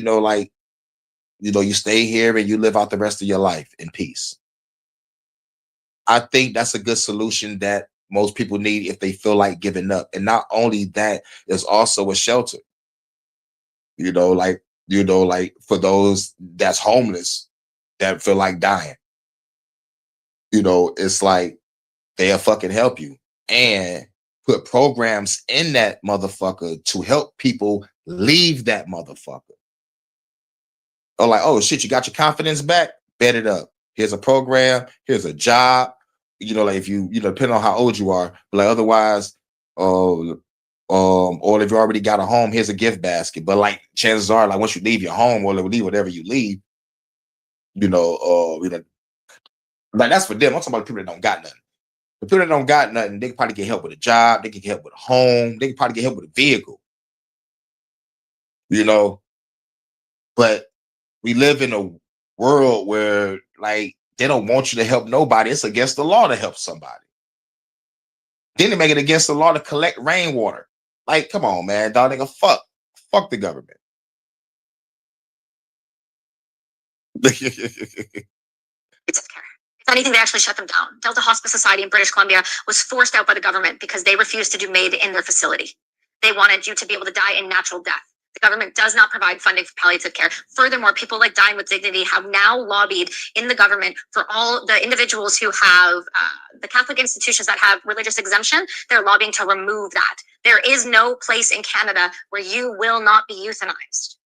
you stay here and you live out the rest of your life in peace. I think that's a good solution that most people need if they feel like giving up. And not only that, there's also a shelter. Like for those that's homeless that feel like dying. It's like they'll fucking help you and put programs in that motherfucker to help people leave that motherfucker. Or like, oh shit, you got your confidence back? Bet it up. Here's a program, here's a job. Like if you, depending on how old you are, but like otherwise, or if you already got a home, here's a gift basket. But like chances are, like once you leave your home or leave whatever you leave, like that's for them. I'm talking about people that don't got nothing. The people that don't got nothing, they can probably get help with a job, they can get help with a home, they can probably get help with a vehicle. But we live in a world where like they don't want you to help nobody. It's against the law to help somebody. Then they make it against the law to collect rainwater. Like, come on, man, dog, nigga, fuck the government. If anything, they actually shut them down. Delta Hospice Society in British Columbia was forced out by the government because they refused to do MAID in their facility. They wanted you to be able to die in natural death. The government does not provide funding for palliative care. Furthermore, people like Dying with Dignity have now lobbied in the government for all the individuals who have the Catholic institutions that have religious exemption. They're lobbying to remove that. There is no place in Canada where you will not be euthanized.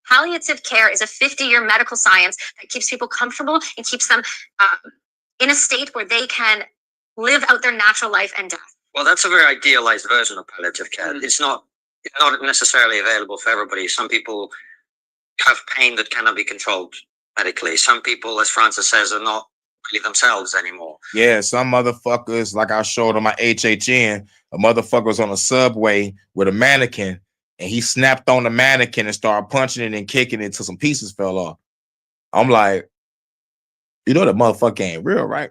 Palliative care is a 50-year medical science that keeps people comfortable and keeps them in a state where they can live out their natural life and death. Well, that's a very idealized version of palliative care. It's not necessarily available for everybody. Some people have pain that cannot be controlled medically. Some people, as Francis says, are not really themselves anymore. Yeah, some motherfuckers, like I showed on my HHN, a motherfucker was on a subway with a mannequin, and he snapped on the mannequin and started punching it and kicking it till some pieces fell off. I'm like, that motherfucker ain't real, right?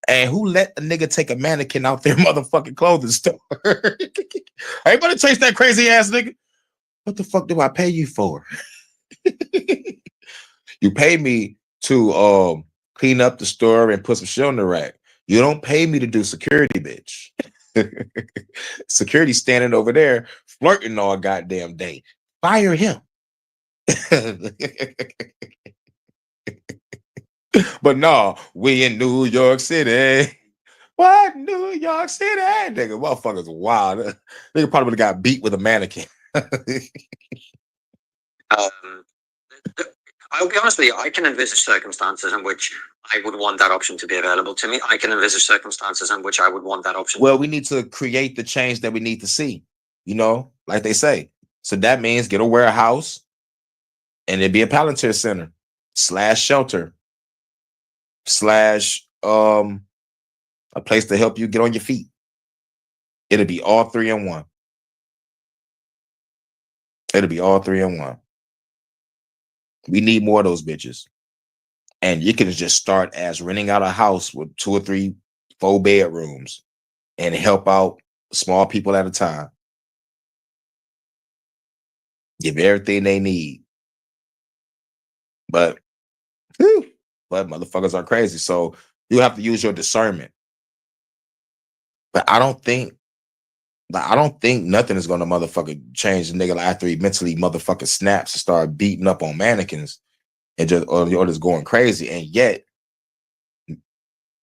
And who let a nigga take a mannequin out their motherfucking clothing store? Everybody chase that crazy ass nigga. What the fuck do I pay you for? You pay me to clean up the store and put some shit on the rack. You don't pay me to do security, bitch. Security standing over there flirting all goddamn day. Fire him. But no, we in New York City. What? New York City? Nigga, motherfuckers wild. Nigga probably would have got beat with a mannequin. I'll be honest with you, I can envisage circumstances in which I would want that option to be available to me. I can envisage circumstances in which I would want that option. Well, we need to create the change that we need to see, like they say. So that means get a warehouse and it'd be a palliative center / shelter / a place to help you get on your feet. It'll be all 3 in 1. It'll be all 3 in 1. We need more of those bitches. And you can just start as renting out a house with 2 or 3, 4 bedrooms and help out small people at a time. Give everything they need. But motherfuckers are crazy. So you have to use your discernment. But I don't think nothing is gonna motherfucker change the nigga after he mentally motherfucking snaps and start beating up on mannequins and just going crazy. And yet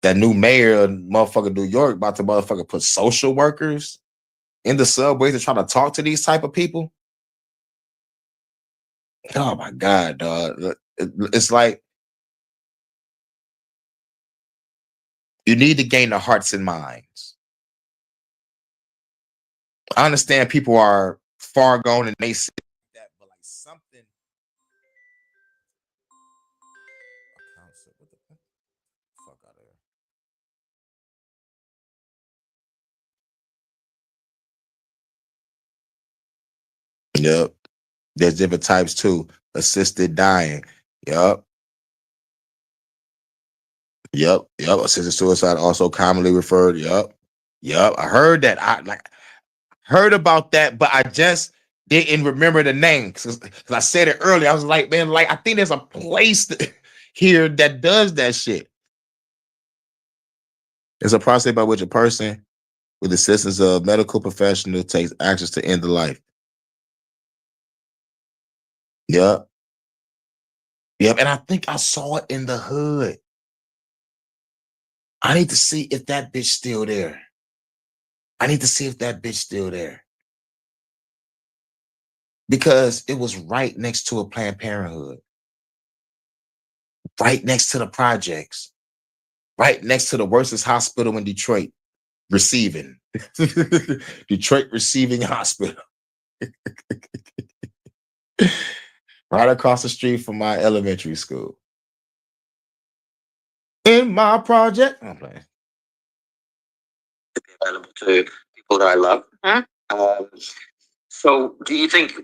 that new mayor of motherfucking New York about to motherfucker put social workers in the subways to try to talk to these type of people. Oh my God, dog. It's like you need to gain the hearts and minds. I understand people are far gone and they say that, but like something. What the fuck out of here? Yep. There's different types too. Assisted dying. Yep. Yep. Yep. Assisted suicide, also commonly referred. Yep. Yep. I heard that. I heard about that, but I just didn't remember the name because I said it earlier. I was like, man, like I think there's a place here that does that shit. It's a process by which a person, with the assistance of a medical professional, takes actions to end the life. Yep. Yep. And I think I saw it in the hood. I need to see if that bitch still there. I need to see if that bitch still there. Because it was right next to a Planned Parenthood. Right next to the projects. Right next to the worstest hospital in Detroit. Receiving. Detroit Receiving Hospital. Right across the street from my elementary school. In my project. I'm playing. To be available to people that I love. So do you think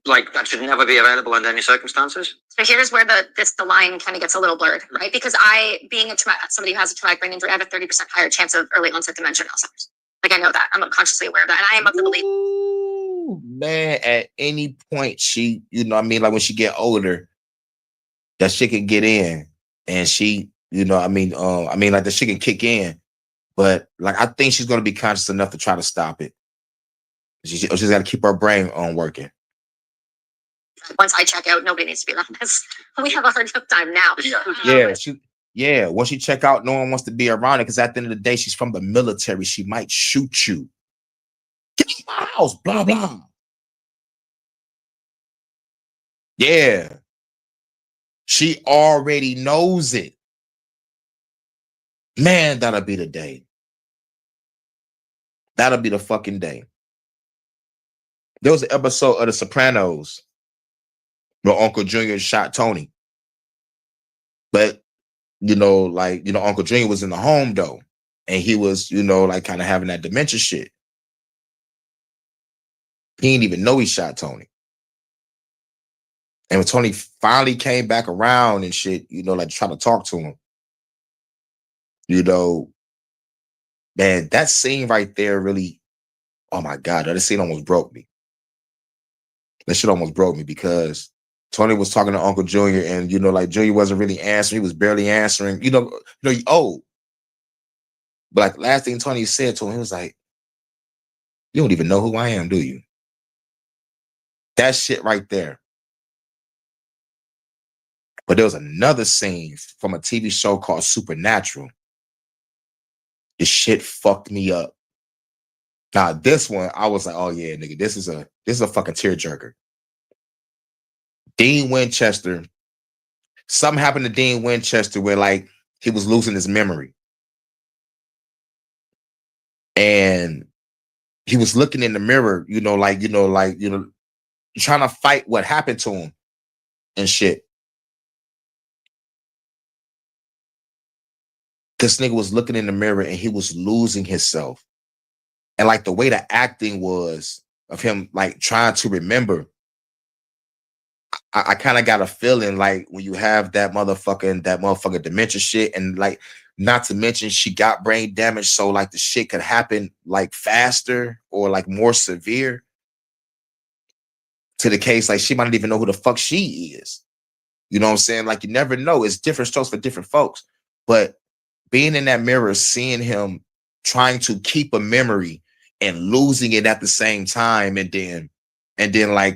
that should never be available under any circumstances? So here's where the line kind of gets a little blurred, right? Because being somebody who has a traumatic brain injury, I have a 30% higher chance of early onset dementia and Alzheimer's. Like I know that. I'm consciously aware of that. And I am of the belief. Ooh, man, at any point she, like when she get older, that shit can get in. And she, like the shit can kick in. But like I think she's gonna be conscious enough to try to stop it. She's got to keep her brain on working. Once I check out, nobody needs to be around this. We have a hard enough time now. Yeah. Once she check out, no one wants to be around it because at the end of the day, she's from the military. She might shoot you. Get out of my house, blah blah. Yeah, she already knows it. Man, that'll be the day. That'll be the fucking day. There was an episode of The Sopranos where Uncle Junior shot Tony. But, Uncle Junior was in the home though. And he was, kind of having that dementia shit. He didn't even know he shot Tony. And when Tony finally came back around and shit, trying to talk to him, man, that scene right there really, oh my God, that scene almost broke me. That shit almost broke me because Tony was talking to Uncle Junior and, Junior wasn't really answering. He was barely answering, But like last thing Tony said to him, he was like, you don't even know who I am, do you? That shit right there. But there was another scene from a TV show called Supernatural. This shit fucked me up. Now, this one, I was like, oh yeah, nigga, this is a fucking tearjerker. Dean Winchester. Something happened to Dean Winchester where he was losing his memory. And he was looking in the mirror, trying to fight what happened to him and shit. This nigga was looking in the mirror and he was losing himself. And the way the acting was of him trying to remember, I kind of got a feeling when you have that motherfucking dementia shit and not to mention she got brain damage. So the shit could happen faster or more severe to the case. She might not even know who the fuck she is. You know what I'm saying? You never know. It's different strokes for different folks. But being in that mirror, seeing him trying to keep a memory and losing it at the same time. And then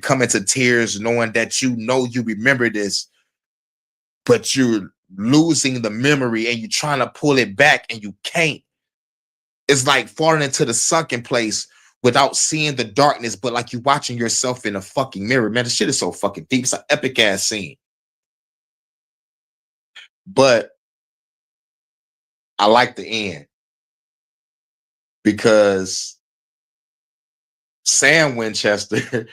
coming to tears, knowing that you remember this, but you're losing the memory and you're trying to pull it back and you can't. It's falling into the sunken place without seeing the darkness, but you watching yourself in a fucking mirror. Man, the shit is so fucking deep. It's an epic ass scene. But I like the end because Sam Winchester,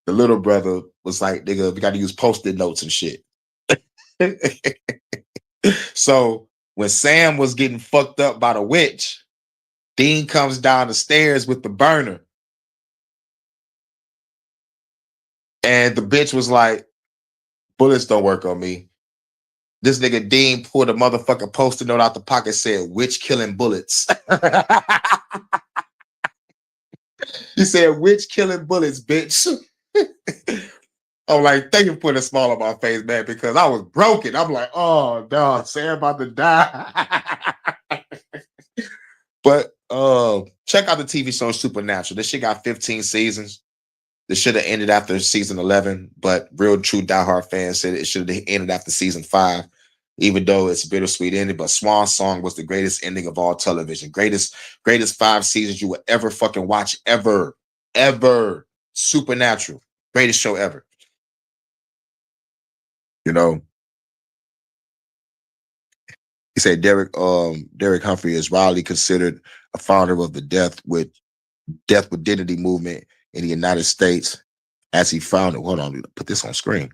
the little brother, was like, nigga, we got to use Post-it notes and shit. So when Sam was getting fucked up by the witch, Dean comes down the stairs with the burner. And the bitch was like, bullets don't work on me. This nigga Dean pulled a motherfucking post-it note out the pocket, said, "Witch killing bullets." He said, "Witch killing bullets, bitch." I'm like, thank you for putting a smile on my face, man, because I was broken. I'm like, oh, dog, Sam about to die. But check out the TV show Supernatural. This shit got 15 seasons. This should have ended after season 11, but real true diehard fans said it should have ended after season 5, even though it's a bittersweet ending. But Swan Song was the greatest ending of all television. Greatest 5 seasons you would ever fucking watch, ever. Supernatural. Greatest show ever. You know, he said Derek Humphrey is widely considered a founder of the Death with Dignity movement in the United States, as he founded. Hold on, put this on screen.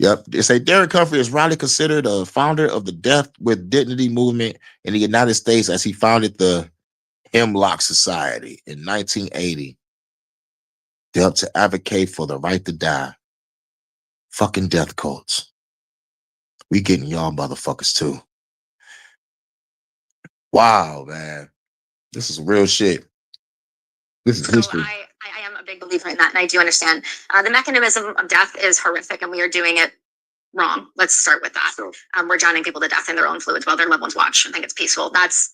Yep, they say Derek Humphrey is widely considered a founder of the Death with Dignity movement in the United States, as he founded the Hemlock Society in 1980 to help to advocate for the right to die. Fucking death cults. We getting y'all motherfuckers too. Wow, man. This is real shit. This is history. I am a big believer in that, and I do understand. The mechanism of death is horrific, and we are doing it wrong. Let's start with that. Sure. We're drowning people to death in their own fluids while their loved ones watch and think it's peaceful. That's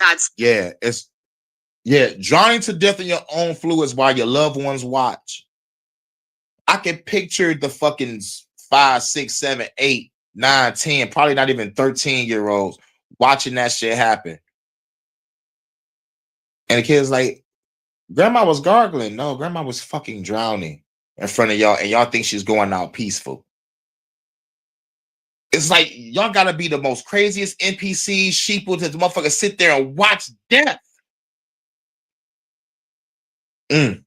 drowning to death in your own fluids while your loved ones watch. I can picture the fucking 5, 6, 7, 8, 9, 10, probably not even 13-year-olds watching that shit happen. And the kid's like, grandma was gargling. No, grandma was fucking drowning in front of y'all, and y'all think she's going out peaceful. It's like y'all gotta be the most craziest NPCs, sheeple, to the motherfucker sit there and watch death. And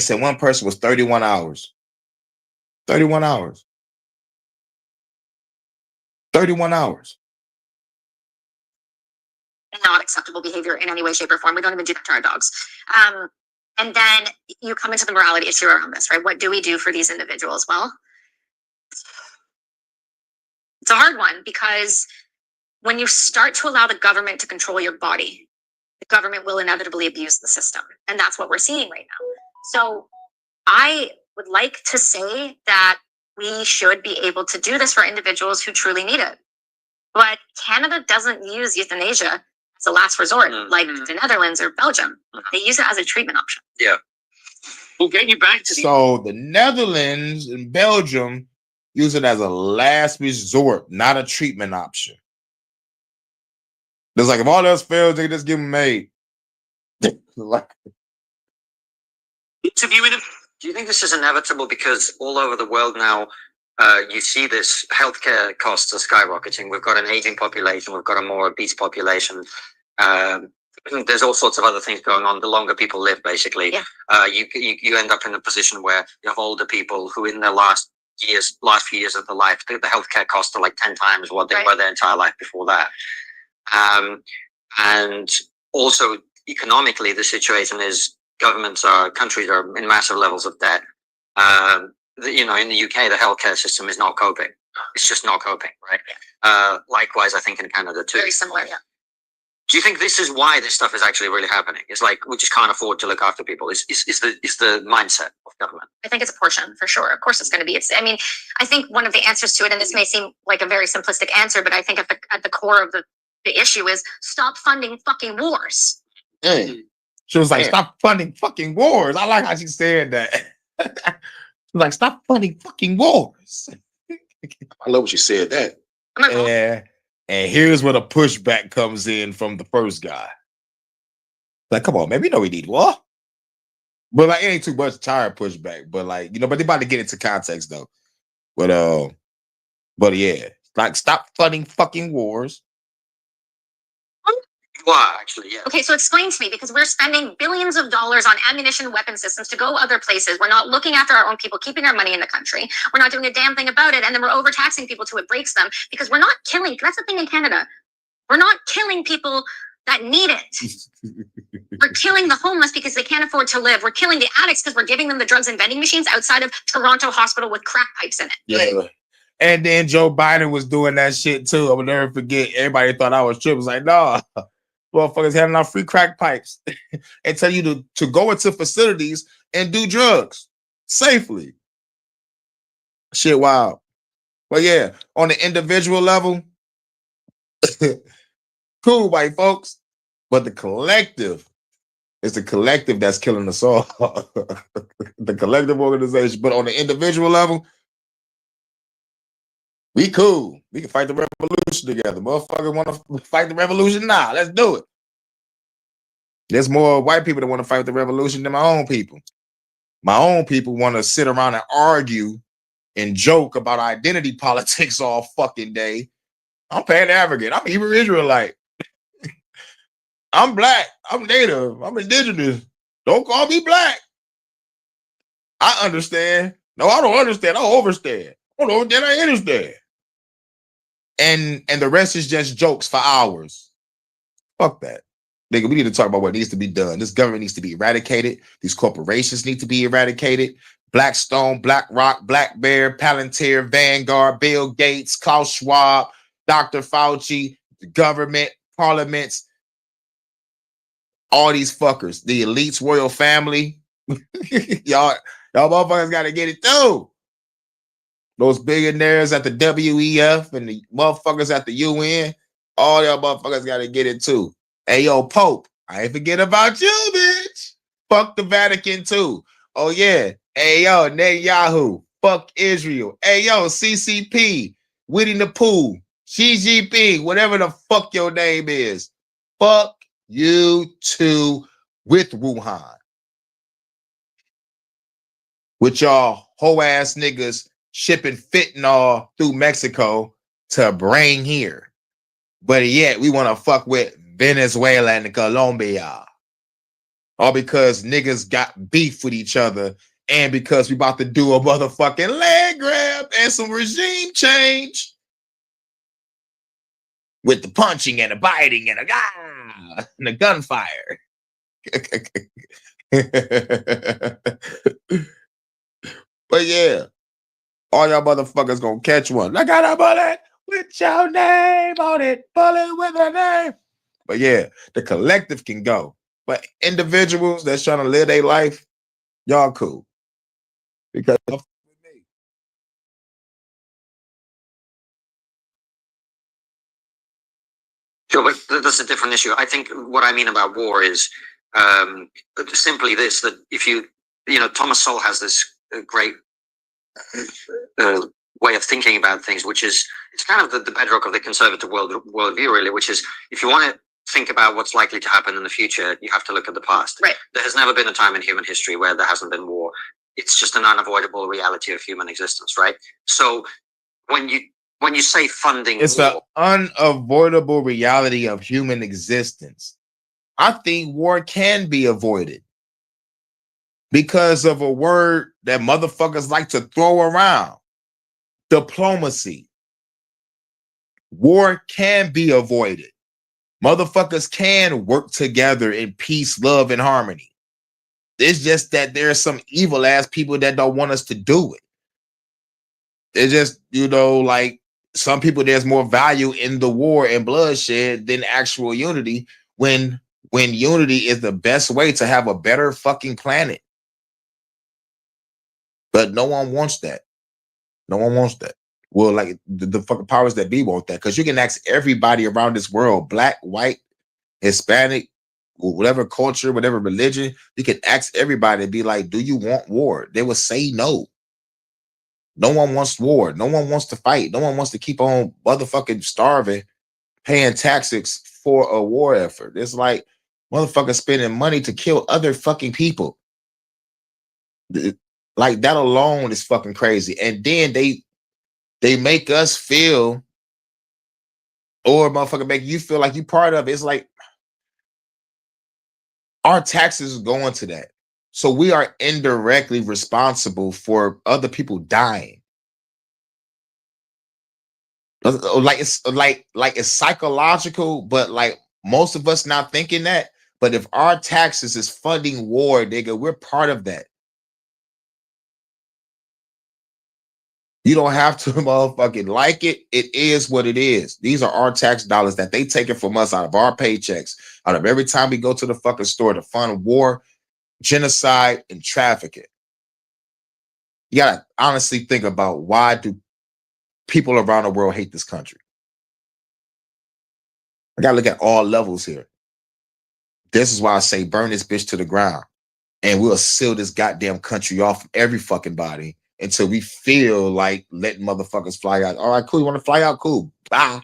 said one person was 31 hours. 31 hours. 31 hours. not acceptable behavior in any way, shape, or form. We don't even do that to our dogs. And then you come into the morality issue around this, right? What do we do for these individuals? Well, it's a hard one, because when you start to allow the government to control your body, the government will inevitably abuse the system. And that's what we're seeing right now. So I would like to say that we should be able to do this for individuals who truly need it. But Canada doesn't use euthanasia as a last resort, like the Netherlands or Belgium. They use it as a treatment option. Yeah. We'll get you back to So the Netherlands and Belgium use it as a last resort, not a treatment option. It's like if all else fails, they just give them MAID. Like, interviewing them. Do you think this is inevitable? Because all over the world now, you see this healthcare costs are skyrocketing. We've got an aging population. We've got a more obese population. There's all sorts of other things going on. The longer people live, basically, you end up in a position where you have older people who, in their last few years of their life, the healthcare costs are like 10 times what they were their entire life before that. And also economically, the situation is countries are in massive levels of debt. In the UK, the healthcare system is not coping. It's just not coping, right? Likewise, I think in Canada too. Very similar, yeah. Do you think this is why this stuff is actually really happening? It's like we just can't afford to look after people. Is the mindset of government? I think it's a portion, for sure. Of course it's going to be. I think one of the answers to it, and this may seem like a very simplistic answer, but I think at the core of the issue is stop funding fucking wars. She was like, stop funding fucking wars. I like how she said that. She was like, stop funding fucking wars. I love when she said that. And here's where the pushback comes in from the first guy. Like, come on, man, we know we need war. But like, it ain't too much tired pushback. But like, but they about to get into context though. But yeah, like, stop funding fucking wars. Wow, actually, yeah. Okay, so explain to me, because we're spending billions of dollars on ammunition, weapon systems to go other places. We're not looking after our own people, keeping our money in the country. We're not doing a damn thing about it, and then we're overtaxing people till it breaks them, because we're not killing. That's the thing in Canada. We're not killing people that need it. We're killing the homeless because they can't afford to live. We're killing the addicts because we're giving them the drugs and vending machines outside of Toronto Hospital with crack pipes in it. Yeah. And then Joe Biden was doing that shit too. I will never forget. Everybody thought I was tripping. It was like, nah, motherfuckers handing out free crack pipes and tell you to go into facilities and do drugs safely. Shit, wild. But yeah, on the individual level, cool, white folks. But the collective, it's the collective that's killing us all. The collective organization. But on the individual level, we cool. We can fight the revolution together. Motherfuckers want to fight the revolution now. Let's do it. There's more white people that want to fight the revolution than my own people. My own people want to sit around and argue and joke about identity politics all fucking day. I'm Pan-African. I'm Hebrew Israelite. I'm black. I'm native. I'm indigenous. Don't call me black. I understand. No, I don't understand. I overstand. I don't understand. I understand. And the rest is just jokes for hours. Fuck that. Nigga, we need to talk about what needs to be done. This government needs to be eradicated. These corporations need to be eradicated. Blackstone, BlackRock, Black Bear, Palantir, Vanguard, Bill Gates, Klaus Schwab, Dr. Fauci, the government, parliaments, all these fuckers, the elites, royal family. y'all motherfuckers got to get it too. Those billionaires at the WEF and the motherfuckers at the UN, all y'all motherfuckers got to get it too. Hey, yo, Pope, I ain't forget about you, bitch. Fuck the Vatican too. Oh, yeah. Hey, yo, Netanyahu. Fuck Israel. Hey, yo, CCP, Winnie the Pooh, Xi Jinping, whatever the fuck your name is. Fuck you too with Wuhan. With y'all hoe ass niggas shipping fentanyl through Mexico to bring here. But yet we want to fuck with Venezuela and Colombia. All because niggas got beef with each other and because we about to do a motherfucking land grab and some regime change. With the punching and the biting and the gunfire. But yeah, all y'all motherfuckers gonna catch one. I got a bullet with your name on it. Bullet with a name. But yeah, the collective can go. But individuals that's trying to live their life, y'all cool. Because of me. Sure, but that's a different issue. I think what I mean about war is simply this, that if Thomas Sowell has this great way of thinking about things, which is, it's kind of the bedrock of the conservative worldview, really, which is, if you want to think about what's likely to happen in the future, you have to look at the past. Right. There has never been a time in human history where there hasn't been war. It's just an unavoidable reality of human existence, right? So when you say funding, it's an unavoidable reality of human existence. I think war can be avoided because of a word that motherfuckers like to throw around: diplomacy. War can be avoided. Motherfuckers can work together in peace, love, and harmony. It's just that there are some evil ass people that don't want us to do it. It's just, like some people, there's more value in the war and bloodshed than actual unity, when unity is the best way to have a better fucking planet. But no one wants that. No one wants that. Well, like the fucking powers that be want that, because you can ask everybody around this world, black, white, Hispanic, whatever culture, whatever religion, you can ask everybody and be like, do you want war? They will say no. No one wants war. No one wants to fight. No one wants to keep on motherfucking starving, paying taxes for a war effort. It's like motherfuckers spending money to kill other fucking people. Like, that alone is fucking crazy. And then they make us feel, or motherfucker make you feel like you part of it. It's like our taxes going to that. So we are indirectly responsible for other people dying. Like it's psychological, but like Most of us not thinking that, but if our taxes is funding war, nigga, we're part of that. You don't have to motherfucking like it. It is what it is. These are our tax dollars that they taking from us out of our paychecks, out of every time we go to the fucking store to fund war, genocide, and trafficking. You gotta honestly think about, why do people around the world hate this country? I gotta look at all levels here. This is why I say burn this bitch to the ground, and we'll seal this goddamn country off from every fucking body until we feel like letting motherfuckers fly out. All right, cool. You want to fly out? Cool. Bye.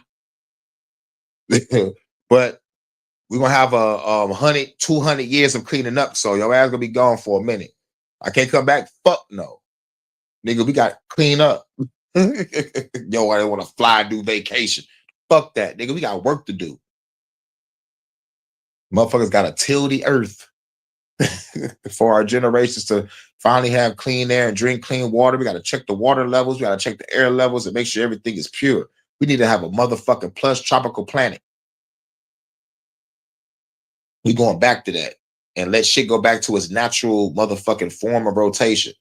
But we're gonna have a 100, 200 years of cleaning up, so your ass gonna be gone for a minute. I can't come back. Fuck no, nigga. We got to clean up. Yo, I don't want to fly and do vacation. Fuck that, nigga. We got work to do. Motherfuckers got to till the earth for our generations to finally have clean air and drink clean water. We got to check the water levels. We got to check the air levels and make sure everything is pure. We need to have a motherfucking plush tropical planet. We going back to that and let shit go back to its natural motherfucking form of rotation.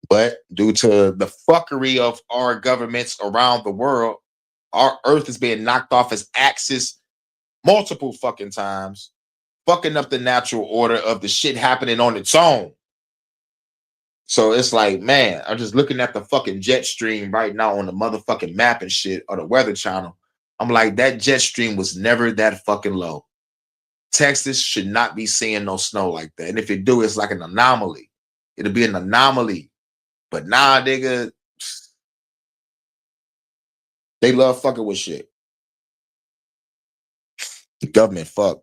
But due to the fuckery of our governments around the world, our earth is being knocked off its axis multiple fucking times, fucking up the natural order of the shit happening on its own. So it's like, man, I'm just looking at the fucking jet stream right now on the motherfucking map and shit, or the Weather Channel. I'm like, that jet stream was never that fucking low. Texas should not be seeing no snow like that. And if it do, it's like an anomaly. It'll be an anomaly. But nah, nigga, they love fucking with shit. The government fuck.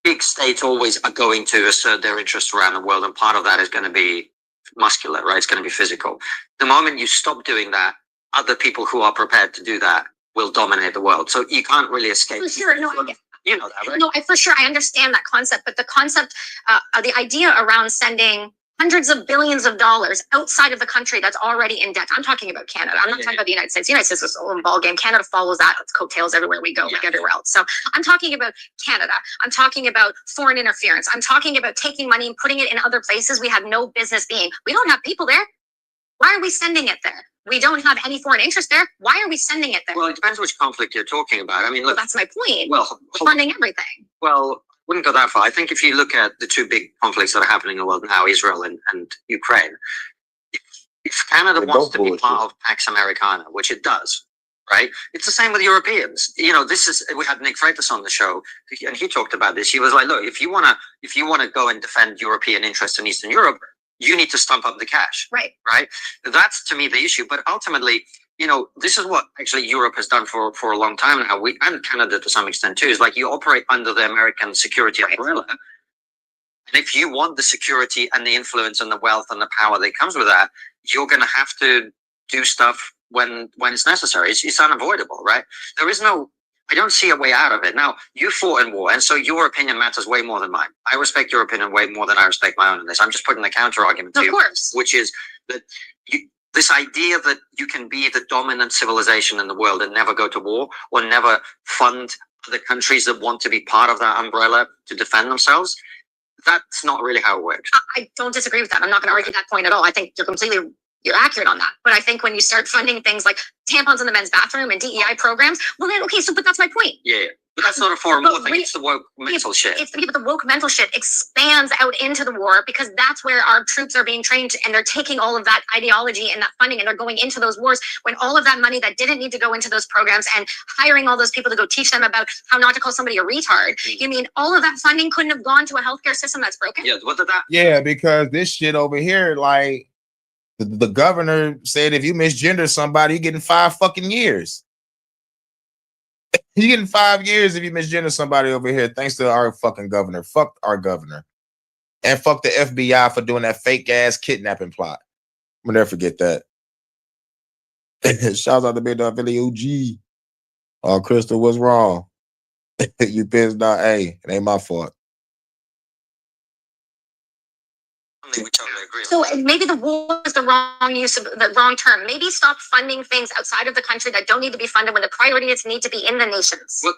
Big states always are going to assert their interests around the world, and part of that is going to be muscular, right? It's going to be physical. The moment you stop doing that, other people who are prepared to do that will dominate the world. So you can't really escape. For sure, no, I get. You know that, right? No, for sure, I understand that concept, but the concept, the idea around sending hundreds of billions of dollars outside of the country that's already in debt. I'm talking about Canada. I'm not talking about the United States. The United States is a own ball game. Canada follows that. It's coattails everywhere we go, like everywhere else. So I'm talking about Canada. I'm talking about foreign interference. I'm talking about taking money and putting it in other places we have no business being. We don't have people there. Why are we sending it there? We don't have any foreign interest there. Why are we sending it there? Well, it depends which conflict you're talking about. I mean, look, that's my point. Well, we're funding everything. Well, wouldn't go that far. I think if you look at the two big conflicts that are happening in the world now, Israel and Ukraine, if Canada wants to be part of Pax Americana, which it does, right? It's the same with Europeans. You know, we had Nick Freitas on the show, and he talked about this. He was like, look, if you wanna go and defend European interests in Eastern Europe, you need to stump up the cash. Right. Right? That's to me the issue. But ultimately, you know, this is what actually Europe has done for a long time now. And Canada to some extent too, is like you operate under the American security umbrella. And if you want the security and the influence and the wealth and the power that comes with that, you're going to have to do stuff when it's necessary. It's unavoidable, right? I don't see a way out of it. Now, you fought in war, and so your opinion matters way more than mine. I respect your opinion way more than I respect my own in this. I'm just putting the counter argument to you, which is that this idea that you can be the dominant civilization in the world and never go to war or never fund other countries that want to be part of that umbrella to defend themselves, that's not really how it works. I don't disagree with that. I'm not going to argue that point at all. I think you're accurate on that. But I think when you start funding things like tampons in the men's bathroom and DEI programs, well then, okay, but that's my point. Yeah. But that's not a foreign war thing. It's the woke mental shit. It's the woke mental shit expands out into the war because that's where our troops are being trained and they're taking all of that ideology and that funding and they're going into those wars when all of that money that didn't need to go into those programs and hiring all those people to go teach them about how not to call somebody a retard. You mean all of that funding couldn't have gone to a healthcare system that's broken? Yeah, what did that? Yeah, because this shit over here, like the governor said, if you misgender somebody, you're getting 5 fucking years. You're getting 5 years if you misgender somebody over here, thanks to our fucking governor. Fuck our governor. And fuck the FBI for doing that fake ass kidnapping plot. I'm gonna never forget that. Shouts out to Big Dog Philly OG. Oh, Crystal, what's wrong? You pissed out. Hey, it ain't my fault. We totally agree. So maybe the war is the wrong use of the wrong term. Maybe stop funding things outside of the country that don't need to be funded when the priorities need to be in the nations. Well,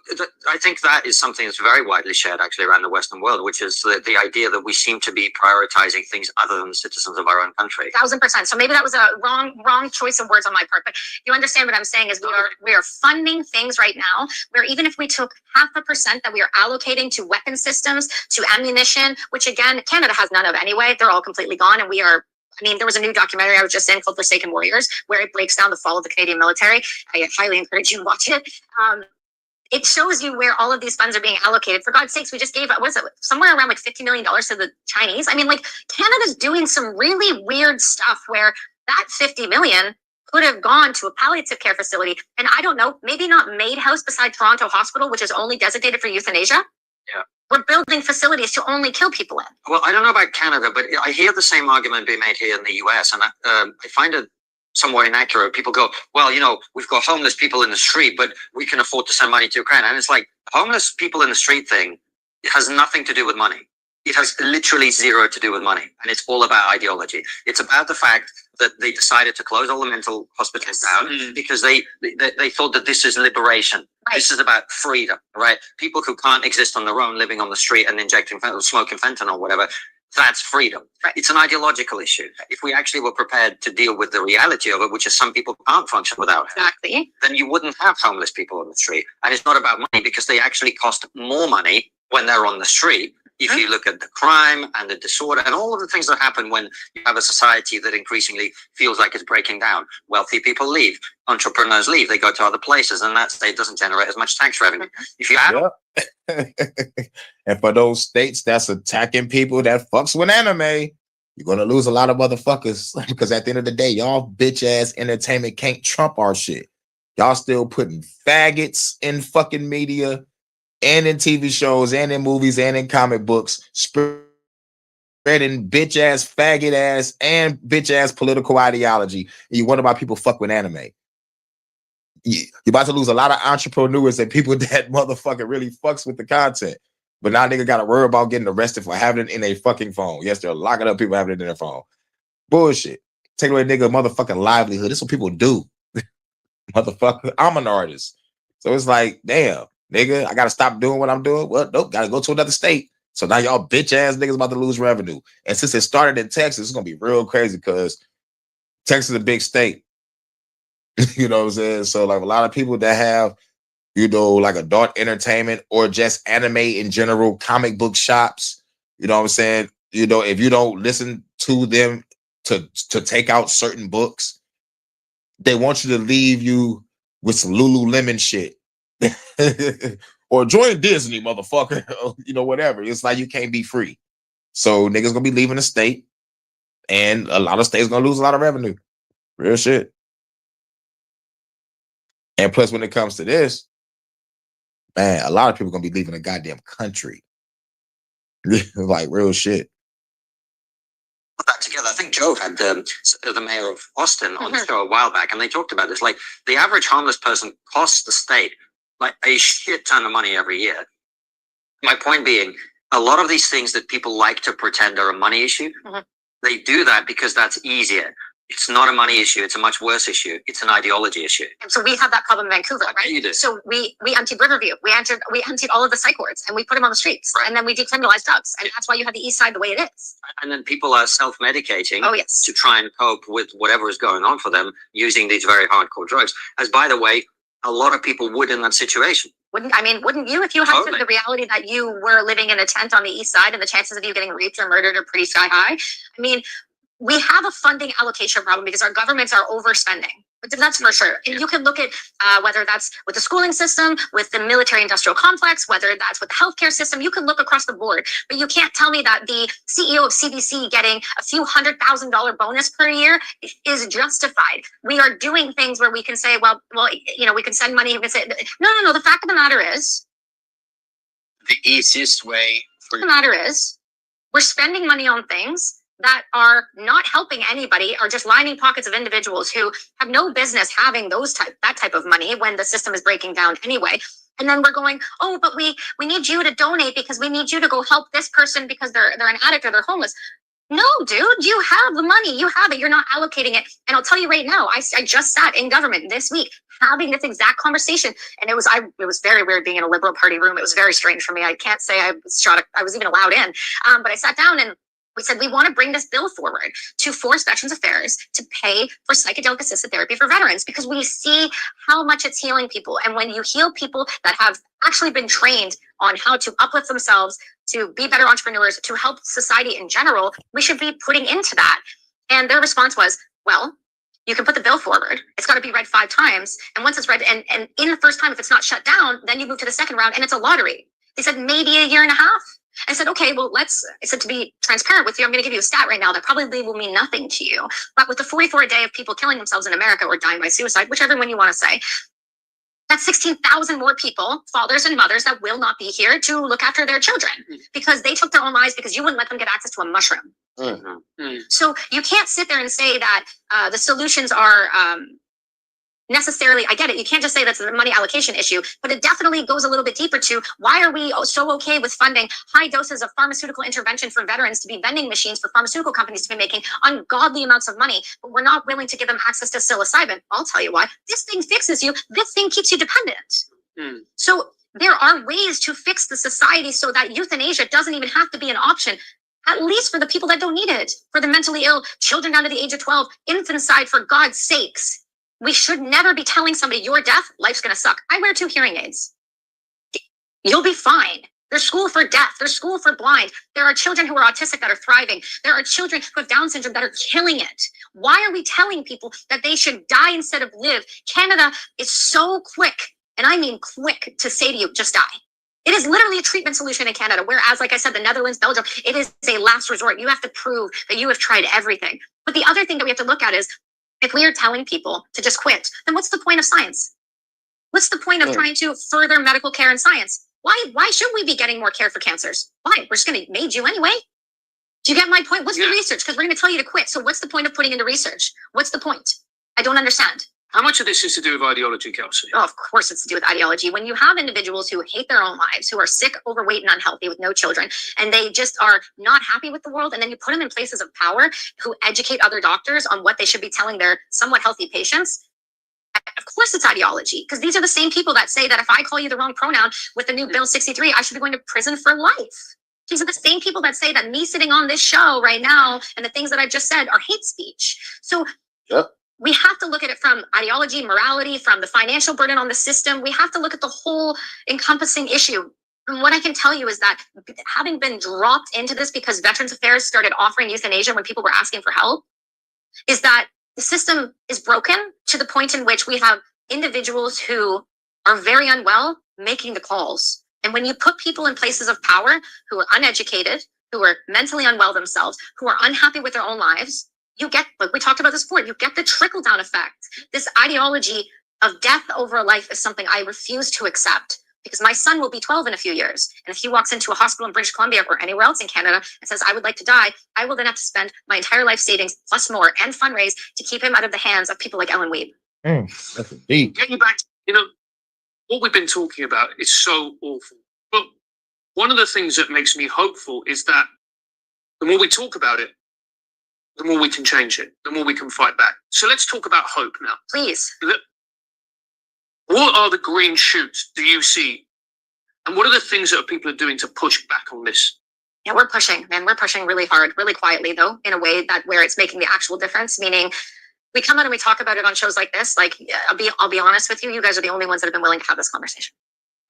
I think that is something that's very widely shared actually around the Western world, which is the idea that we seem to be prioritizing things other than the citizens of our own country. 1000%. So maybe that was a wrong choice of words on my part. But you understand what I'm saying is we are funding things right now where even if we took 0.5% that we are allocating to weapon systems, to ammunition, which again, Canada has none of anyway, they're all completely gone. And we are, I mean, there was a new documentary I was just in called Forsaken Warriors, where it breaks down the fall of the Canadian military. I highly encourage you to watch it. It shows you where all of these funds are being allocated. For God's sakes, we just gave, what was it, somewhere around like $50 million to the Chinese. I mean, like Canada's doing some really weird stuff where that 50 million could have gone to a palliative care facility. And I don't know, maybe not MAID House beside Toronto Hospital, which is only designated for euthanasia. Yeah. We're building facilities to only kill people in. Well, I don't know about Canada, but I hear the same argument being made here in the US, and I find it somewhat inaccurate. People go, well, you know, we've got homeless people in the street, but we can afford to send money to Ukraine. And it's like, homeless people in the street thing, it has nothing to do with money. It has literally zero to do with money. And it's all about ideology. It's about the fact that they decided to close all the mental hospitals down because they thought that this is liberation. Right. This is about freedom, right? People who can't exist on their own, living on the street and injecting smoking fentanyl or whatever, that's freedom. Right. It's an ideological issue. If we actually were prepared to deal with the reality of it, which is some people can't function without it, then you wouldn't have homeless people on the street. And it's not about money because they actually cost more money when they're on the street. If you look at the crime and the disorder and all of the things that happen when you have a society that increasingly feels like it's breaking down, wealthy people leave, entrepreneurs leave, they go to other places, and that state doesn't generate as much tax revenue. If you add and for those states that's attacking people that fucks with anime, you're gonna lose a lot of motherfuckers because at the end of the day, y'all bitch ass entertainment can't trump our shit. Y'all still putting faggots in fucking media and in TV shows and in movies and in comic books, spreading bitch ass, faggot ass, and bitch ass political ideology. And you wonder why people fuck with anime. You're about to lose a lot of entrepreneurs and people that motherfucker really fucks with the content. But now nigga gotta worry about getting arrested for having it in a fucking phone. Yes, they're locking up people having it in their phone. Bullshit. Take away nigga motherfucking livelihood. This is what people do. Motherfucker, I'm an artist. So it's like, damn, nigga, I gotta stop doing what I'm doing. Well, nope, gotta go to another state. So now y'all bitch ass niggas about to lose revenue. And since it started in Texas, it's gonna be real crazy because Texas is a big state. You know what I'm saying? So like a lot of people that have, you know, like adult entertainment or just anime in general, comic book shops, you know what I'm saying? You know, if you don't listen to them to take out certain books, they want you to leave you with some Lululemon shit. Or join Disney, motherfucker. You know, whatever. It's like you can't be free. So niggas gonna be leaving the state, and a lot of states gonna lose a lot of revenue. Real shit. And plus, when it comes to this, man, a lot of people gonna be leaving the goddamn country. Like real shit. Put that together. I think Joe had the mayor of Austin on the show a while back, and they talked about this. Like the average homeless person costs the state like a shit ton of money every year. My point being, a lot of these things that people like to pretend are a money issue, they do that because that's easier. It's not a money issue. It's a much worse issue. It's an ideology issue. And so we have that problem in Vancouver, right? You do. So we emptied Riverview. We emptied all of the psych wards and we put them on the streets. Right. And then we decriminalized drugs. And that's why you have the East Side the way it is. And then people are self-medicating to try and cope with whatever is going on for them using these very hardcore drugs. As by the way, a lot of people would in that situation. Wouldn't you if you had the reality that you were living in a tent on the East Side and the chances of you getting raped or murdered are pretty sky high? I mean, we have a funding allocation problem because our governments are overspending. But that's for sure. And you can look at whether that's with the schooling system, with the military industrial complex, whether that's with the healthcare system, you can look across the board. But you can't tell me that the CEO of CBC getting a few $100,000 bonus per year is justified. We are doing things where we can say, well, you know, we can send money. We can say, no. The fact of the matter is, the easiest way for the matter is, we're spending money on things that are not helping anybody, are just lining pockets of individuals who have no business having that type of money when the system is breaking down anyway. And then we're going, oh, but we need you to donate because we need you to go help this person because they're an addict or they're homeless. No, dude, you have the money. You have it. You're not allocating it. And I'll tell you right now, I just sat in government this week having this exact conversation. And it was very weird being in a Liberal Party room. It was very strange for me. I can't say I was even allowed in. But I sat down and we said, we want to bring this bill forward to force Veterans Affairs to pay for psychedelic assisted therapy for veterans, because we see how much it's healing people. And when you heal people that have actually been trained on how to uplift themselves, to be better entrepreneurs, to help society in general, we should be putting into that. And their response was, well, you can put the bill forward. It's got to be read 5 times. And once it's read, and in the first time, if it's not shut down, then you move to the second round and it's a lottery. They said maybe a year and a half. I said, okay, well, I said, to be transparent with you, I'm going to give you a stat right now that probably will mean nothing to you. But with the 44 a day of people killing themselves in America or dying by suicide, whichever one you want to say, that's 16,000 more people, fathers and mothers, that will not be here to look after their children because they took their own lives because you wouldn't let them get access to a mushroom. So you can't sit there and say that the solutions are necessarily, I get it, you can't just say that's a money allocation issue, but it definitely goes a little bit deeper to why are we so okay with funding high doses of pharmaceutical intervention for veterans to be vending machines for pharmaceutical companies to be making ungodly amounts of money, but we're not willing to give them access to psilocybin. I'll tell you why. This thing fixes you. This thing keeps you dependent. So there are ways to fix the society so that euthanasia doesn't even have to be an option, at least for the people that don't need it, for the mentally ill, children down to the age of 12, infanticide, for God's sakes. We should never be telling somebody, you're deaf, life's gonna suck. I wear 2 hearing aids. You'll be fine. There's school for deaf, there's school for blind. There are children who are autistic that are thriving. There are children who have Down syndrome that are killing it. Why are we telling people that they should die instead of live? Canada is so quick, and I mean quick, to say to you, just die. It is literally a treatment solution in Canada, whereas, like I said, the Netherlands, Belgium, it is a last resort. You have to prove that you have tried everything. But the other thing that we have to look at is, if we are telling people to just quit, then what's the point of science? What's the point of trying to further medical care and science? Why should we be getting more care for cancers? Why? We're just going to MAID you anyway. Do you get my point? What's the research? Because we're going to tell you to quit. So what's the point of putting into research? What's the point? I don't understand. How much of this is to do with ideology, Kelsey? Oh, of course it's to do with ideology. When you have individuals who hate their own lives, who are sick, overweight, and unhealthy with no children, and they just are not happy with the world, and then you put them in places of power who educate other doctors on what they should be telling their somewhat healthy patients, of course it's ideology, because these are the same people that say that if I call you the wrong pronoun with the new Bill 63, I should be going to prison for life. These are the same people that say that me sitting on this show right now and the things that I just said are hate speech. So we have to look at it from ideology, morality, from the financial burden on the system. We have to look at the whole encompassing issue. And what I can tell you is that having been dropped into this because Veterans Affairs started offering euthanasia when people were asking for help, is that the system is broken to the point in which we have individuals who are very unwell making the calls. And when you put people in places of power who are uneducated, who are mentally unwell themselves, who are unhappy with their own lives, you get, like we talked about this before, you get the trickle down effect. This ideology of death over life is something I refuse to accept, because my son will be 12 in a few years. And if he walks into a hospital in British Columbia or anywhere else in Canada and says, I would like to die, I will then have to spend my entire life savings plus more and fundraise to keep him out of the hands of people like Ellen Weed. That's deep. Getting back, what we've been talking about is so awful. But one of the things that makes me hopeful is that the more we talk about it, the more we can change it, the more we can fight back. So let's talk about hope now. Please. What are the green shoots do you see? And what are the things that people are doing to push back on this? Yeah, we're pushing, man. We're pushing really hard, really quietly, though, in a way that where it's making the actual difference, meaning we come out and we talk about it on shows like this. Like, I'll be honest with you, you guys are the only ones that have been willing to have this conversation.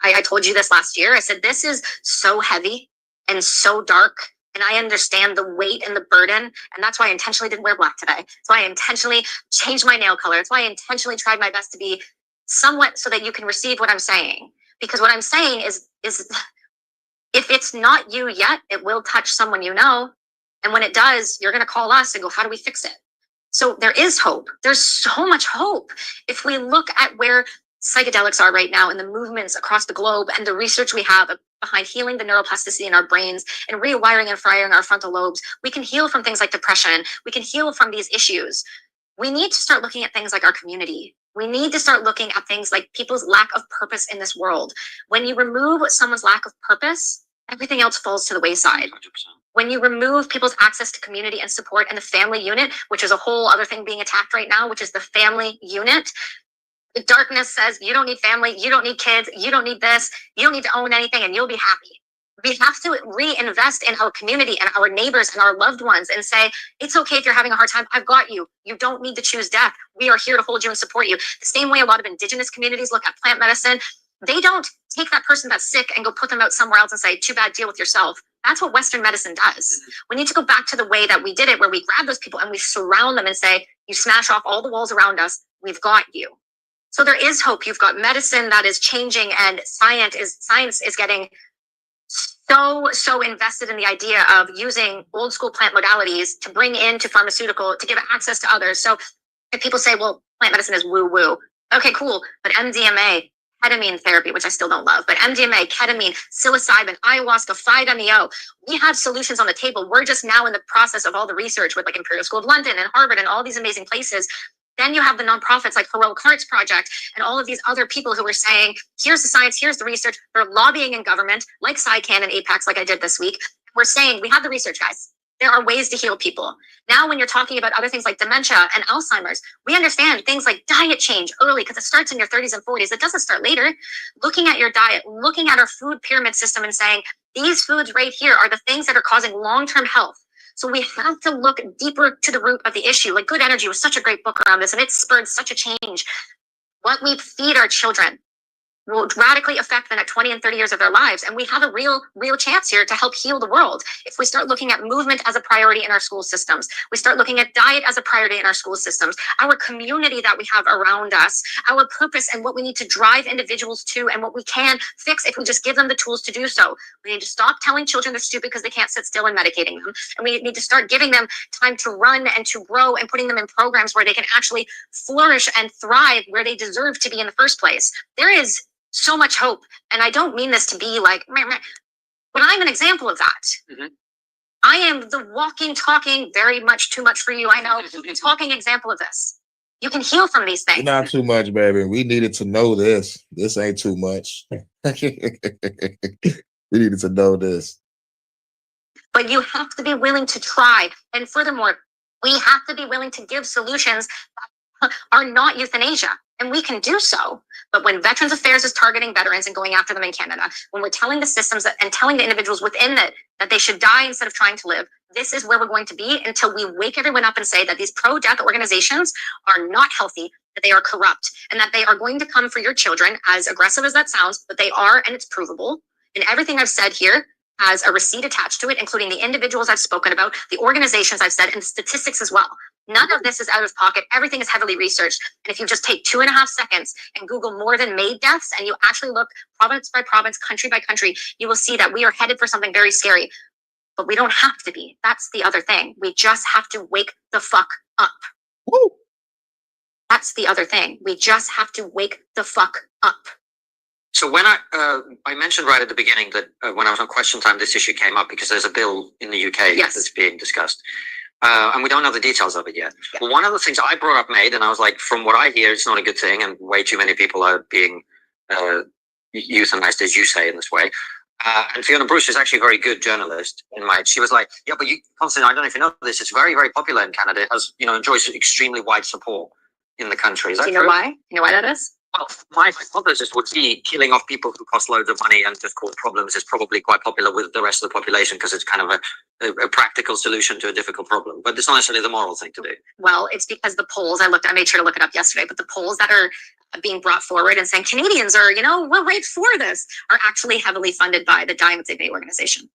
I told you this last year. I said, this is so heavy and so dark. And I understand the weight and the burden. And that's why I intentionally didn't wear black today. That's why I intentionally changed my nail color. That's why I intentionally tried my best to be somewhat so that you can receive what I'm saying. Because what I'm saying is if it's not you yet, it will touch someone you know. And when it does, you're going to call us and go, how do we fix it? So there is hope. There's so much hope. If we look at where psychedelics are right now and the movements across the globe and the research we have behind healing the neuroplasticity in our brains and rewiring and firing our frontal lobes, we can heal from things like depression. We can heal from these issues. We need to start looking at things like our community. We need to start looking at things like people's lack of purpose in this world. When you remove someone's lack of purpose everything else falls to the wayside. 100%. When you remove people's access to community and support and the family unit, which is a whole other thing being attacked right now, which is the family unit, the darkness says you don't need family, you don't need kids, you don't need this, you don't need to own anything, and you'll be happy. We have to reinvest in our community and our neighbors and our loved ones and say, it's okay if you're having a hard time. I've got you. You don't need to choose death. We are here to hold you and support you. The same way a lot of indigenous communities look at plant medicine. They don't take that person that's sick and go put them out somewhere else and say, too bad, deal with yourself. That's what Western medicine does. We need to go back to the way that we did it, where we grab those people and we surround them and say, you smash off all the walls around us. We've got you. So there is hope. You've got medicine that is changing, and science is getting so invested in the idea of using old school plant modalities to bring into pharmaceutical, to give access to others. So if people say, well, plant medicine is woo woo. Okay, cool. But MDMA, ketamine therapy, which I still don't love, but MDMA, ketamine, psilocybin, ayahuasca, 5-MeO, we have solutions on the table. We're just now in the process of all the research with like Imperial School of London and Harvard and all these amazing places. Then you have the nonprofits like Heroic Hearts Project and all of these other people who are saying, here's the science, here's the research. They're lobbying in government like PsyCan and APACS like I did this week. We're saying, we have the research, guys. There are ways to heal people. Now, when you're talking about other things like dementia and Alzheimer's, we understand things like diet change early, because it starts in your 30s and 40s. It doesn't start later. Looking at your diet, looking at our food pyramid system and saying, these foods right here are the things that are causing long-term health. So we have to look deeper to the root of the issue. Like Good Energy was such a great book around this, and it spurred such a change. What we feed our children will radically affect the next 20 and 30 years of their lives. And we have a real chance here to help heal the world. If we start looking at movement as a priority in our school systems, we start looking at diet as a priority in our school systems, our community that we have around us, our purpose and what we need to drive individuals to, and what we can fix if we just give them the tools to do so. We need to stop telling children they're stupid because they can't sit still and medicating them. And we need to start giving them time to run and to grow and putting them in programs where they can actually flourish and thrive where they deserve to be in the first place. There is so much hope. And I don't mean this to be like, meh, meh, but I'm an example of that. Mm-hmm. I am the walking, talking, very much too much for you, I know, talking example of this. You can heal from these things. Not too much, baby. We needed to know this. This ain't too much. We needed to know this. But you have to be willing to try. And furthermore, we have to be willing to give solutions that are not euthanasia. And we can do so. But when Veterans Affairs is targeting veterans and going after them in Canada, when we're telling the systems and telling the individuals within it that they should die instead of trying to live, this is where we're going to be until we wake everyone up and say that these pro-death organizations are not healthy, that they are corrupt, and that they are going to come for your children, as aggressive as that sounds, but they are, and it's provable. And everything I've said here has a receipt attached to it, including the individuals I've spoken about, the organizations I've said, and statistics as well. None of this is out of pocket. Everything is heavily researched. And if you just take 2.5 seconds and Google more than MAID deaths, and you actually look province by province, country by country, you will see that we are headed for something very scary. But we don't have to be. That's the other thing. We just have to wake the fuck up. Woo. That's the other thing. We just have to wake the fuck up. So when I mentioned right at the beginning that when I was on Question Time, this issue came up because there's a bill in the UK that's being discussed. And we don't know the details of it yet. Yeah. Well, one of the things I brought up MAID, and I was like, from what I hear, it's not a good thing, and way too many people are being euthanized, as you say, in this way. And Fiona Bruce is actually a very good journalist in MAID. She was like, yeah, but Constantine, I don't know if you know this, it's very, very popular in Canada. It has, enjoys extremely wide support in the country. Is that Do you know true? why? You know why that is? Well, my hypothesis would be killing off people who cost loads of money and just cause problems is probably quite popular with the rest of the population because it's kind of a practical solution to a difficult problem. But it's not necessarily the moral thing to do. Well, it's because the polls, I made sure to look it up yesterday, but the polls that are being brought forward and saying Canadians are, we're right for this, are actually heavily funded by the Die with Dignity organization.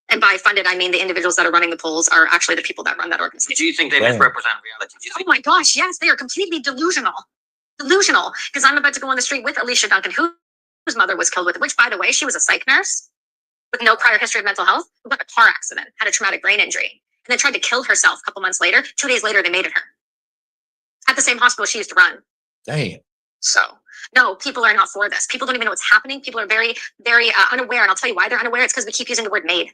And by funded, I mean the individuals that are running the polls are actually the people that run that organization. Do you think they misrepresent reality? Oh my gosh, yes, they are completely delusional. Delusional, because I'm about to go on the street with Alicia Duncan, whose mother was killed with it, which, by the way, she was a psych nurse with no prior history of mental health, who got in a car accident, had a traumatic brain injury, and then tried to kill herself a couple months later. 2 days later, they mated her at the same hospital she used to run. Damn. So, no, people are not for this. People don't even know what's happening. People are very, very unaware, and I'll tell you why they're unaware. It's because we keep using the word MAID.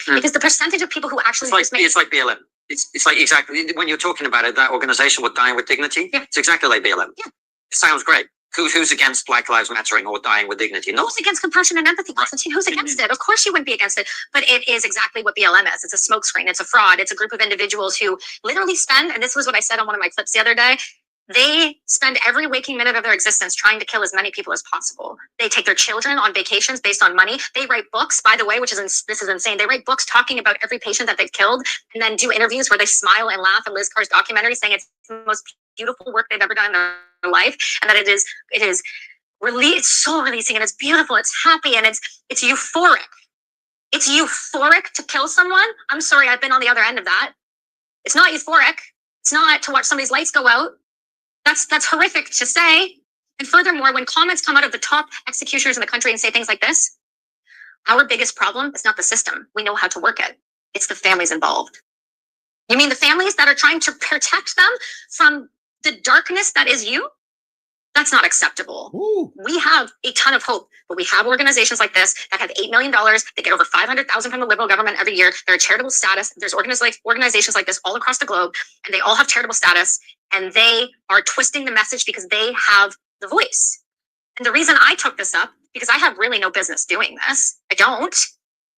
Because the percentage of people who actually it's like BLM. It's like exactly when you're talking about it, that organization with Dying with Dignity. Yeah. It's exactly like BLM. Yeah. It sounds great. Who's against Black Lives Mattering or dying with dignity? No. Who's against compassion and empathy, Constantine? Who's against it? Of course you wouldn't be against it. But it is exactly what BLM is. It's a smokescreen. It's a fraud. It's a group of individuals who literally spend, and this was what I said on one of my clips the other day, they spend every waking minute of their existence trying to kill as many people as possible. They take their children on vacations based on money. They write books, by the way, this is insane. They write books talking about every patient that they've killed and then do interviews where they smile and laugh. And Liz Carr's documentary saying it's the most beautiful work they've ever done in their life, and that it is it's soul releasing, and it's beautiful, it's happy, and it's euphoric. It's euphoric to kill someone. I'm sorry, I've been on the other end of that. It's not euphoric. It's not to watch somebody's lights go out. That's horrific to say. And furthermore, when comments come out of the top executioners in the country and say things like this, our biggest problem is not the system. We know how to work it. It's the families involved. You mean the families that are trying to protect them from the darkness that is you? That's not acceptable. Ooh. We have a ton of hope, but we have organizations like this that have $8 million. They get over $500,000 from the liberal government every year. They're a charitable status. There's organizations like this all across the globe, and they all have charitable status, and they are twisting the message because they have the voice. And the reason I took this up, because I have really no business doing this. I don't.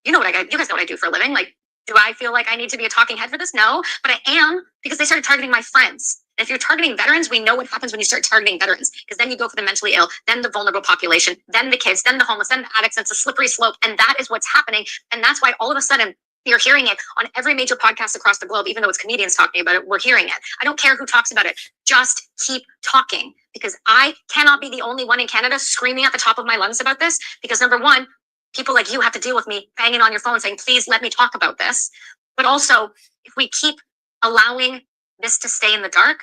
You guys know what I do for a living. Like, do I feel like I need to be a talking head for this? No, but I am, because they started targeting my friends. If you're targeting veterans, we know what happens when you start targeting veterans, because then you go for the mentally ill, then the vulnerable population, then the kids, then the homeless, then the addicts. And it's a slippery slope. And that is what's happening. And that's why all of a sudden you're hearing it on every major podcast across the globe, even though it's comedians talking about it, we're hearing it. I don't care who talks about it. Just keep talking, because I cannot be the only one in Canada screaming at the top of my lungs about this, because number one, people like you have to deal with me banging on your phone saying, please let me talk about this. But also, if we keep allowing this to stay in the dark,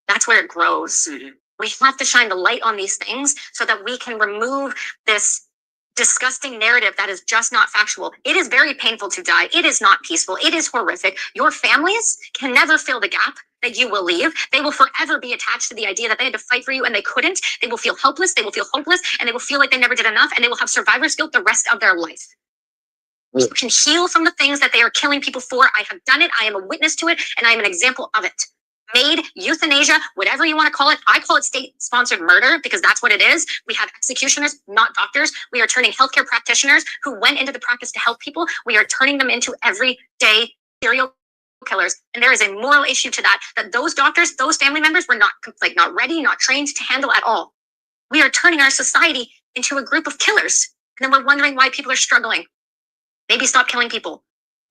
that's where it grows. Mm-hmm. We have to shine the light on these things so that we can remove this disgusting narrative that is just not factual. It is very painful to die. It is not peaceful. It is horrific. Your families can never fill the gap that you will leave. They will forever be attached to the idea that they had to fight for you and they couldn't. They will feel helpless. They will feel hopeless, and they will feel like they never did enough, and they will have survivor's guilt the rest of their life. You can heal from the things that they are killing people for. I have done it. I am a witness to it, and I am an example of it. MAID, euthanasia, whatever you want to call it. I call it state-sponsored murder, because that's what it is. We have executioners, not doctors. We are turning healthcare practitioners who went into the practice to help people. We are turning them into everyday serial killers. And there is a moral issue to that those doctors, those family members were not ready, not trained to handle at all. We are turning our society into a group of killers. And then we're wondering why people are struggling. Maybe stop killing people.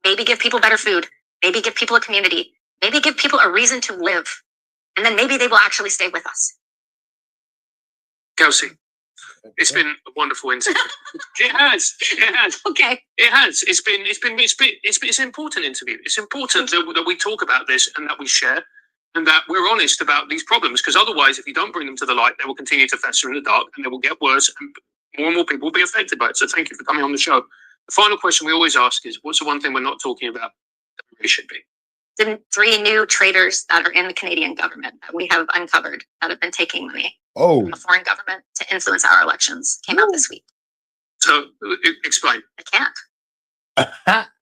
Maybe give people better food. Maybe give people a community. Maybe give people a reason to live. And then maybe they will actually stay with us. Kelsey, it's been a wonderful interview. It has. Okay. It has. It's an important interview. It's important that we talk about this and that we share and that we're honest about these problems, because otherwise, if you don't bring them to the light, they will continue to fester in the dark and they will get worse, and more people will be affected by it. So thank you for coming on the show. The final question we always ask is, what's the one thing we're not talking about that we should be? The 3 new traitors that are in the Canadian government that we have uncovered that have been taking money from a foreign government to influence our elections came out this week. So explain. I can't.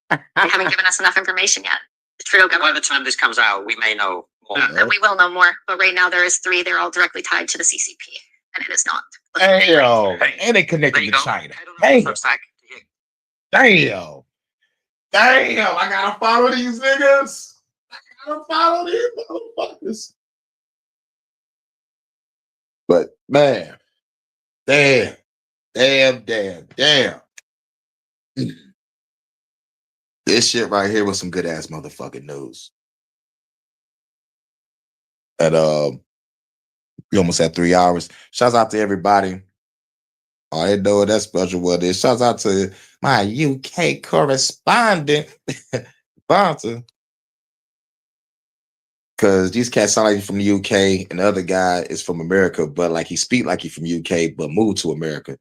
They haven't given us enough information yet. The Trudeau government. By the time this comes out, we may know more. And we will know more. But right now there is 3. They're all directly tied to the CCP, and it is not. Hey, yo. And they connected to China. Hey. Damn. I gotta follow these niggas. I gotta follow these motherfuckers. But man, damn. This shit right here was some good ass motherfucking news. And we almost had 3 hours. Shouts out to everybody. I didn't know what that special was. Shouts out to my UK correspondent, Bonta. Because these cats sound like he's from the UK, and the other guy is from America, but like he speak like he's from UK, but moved to America.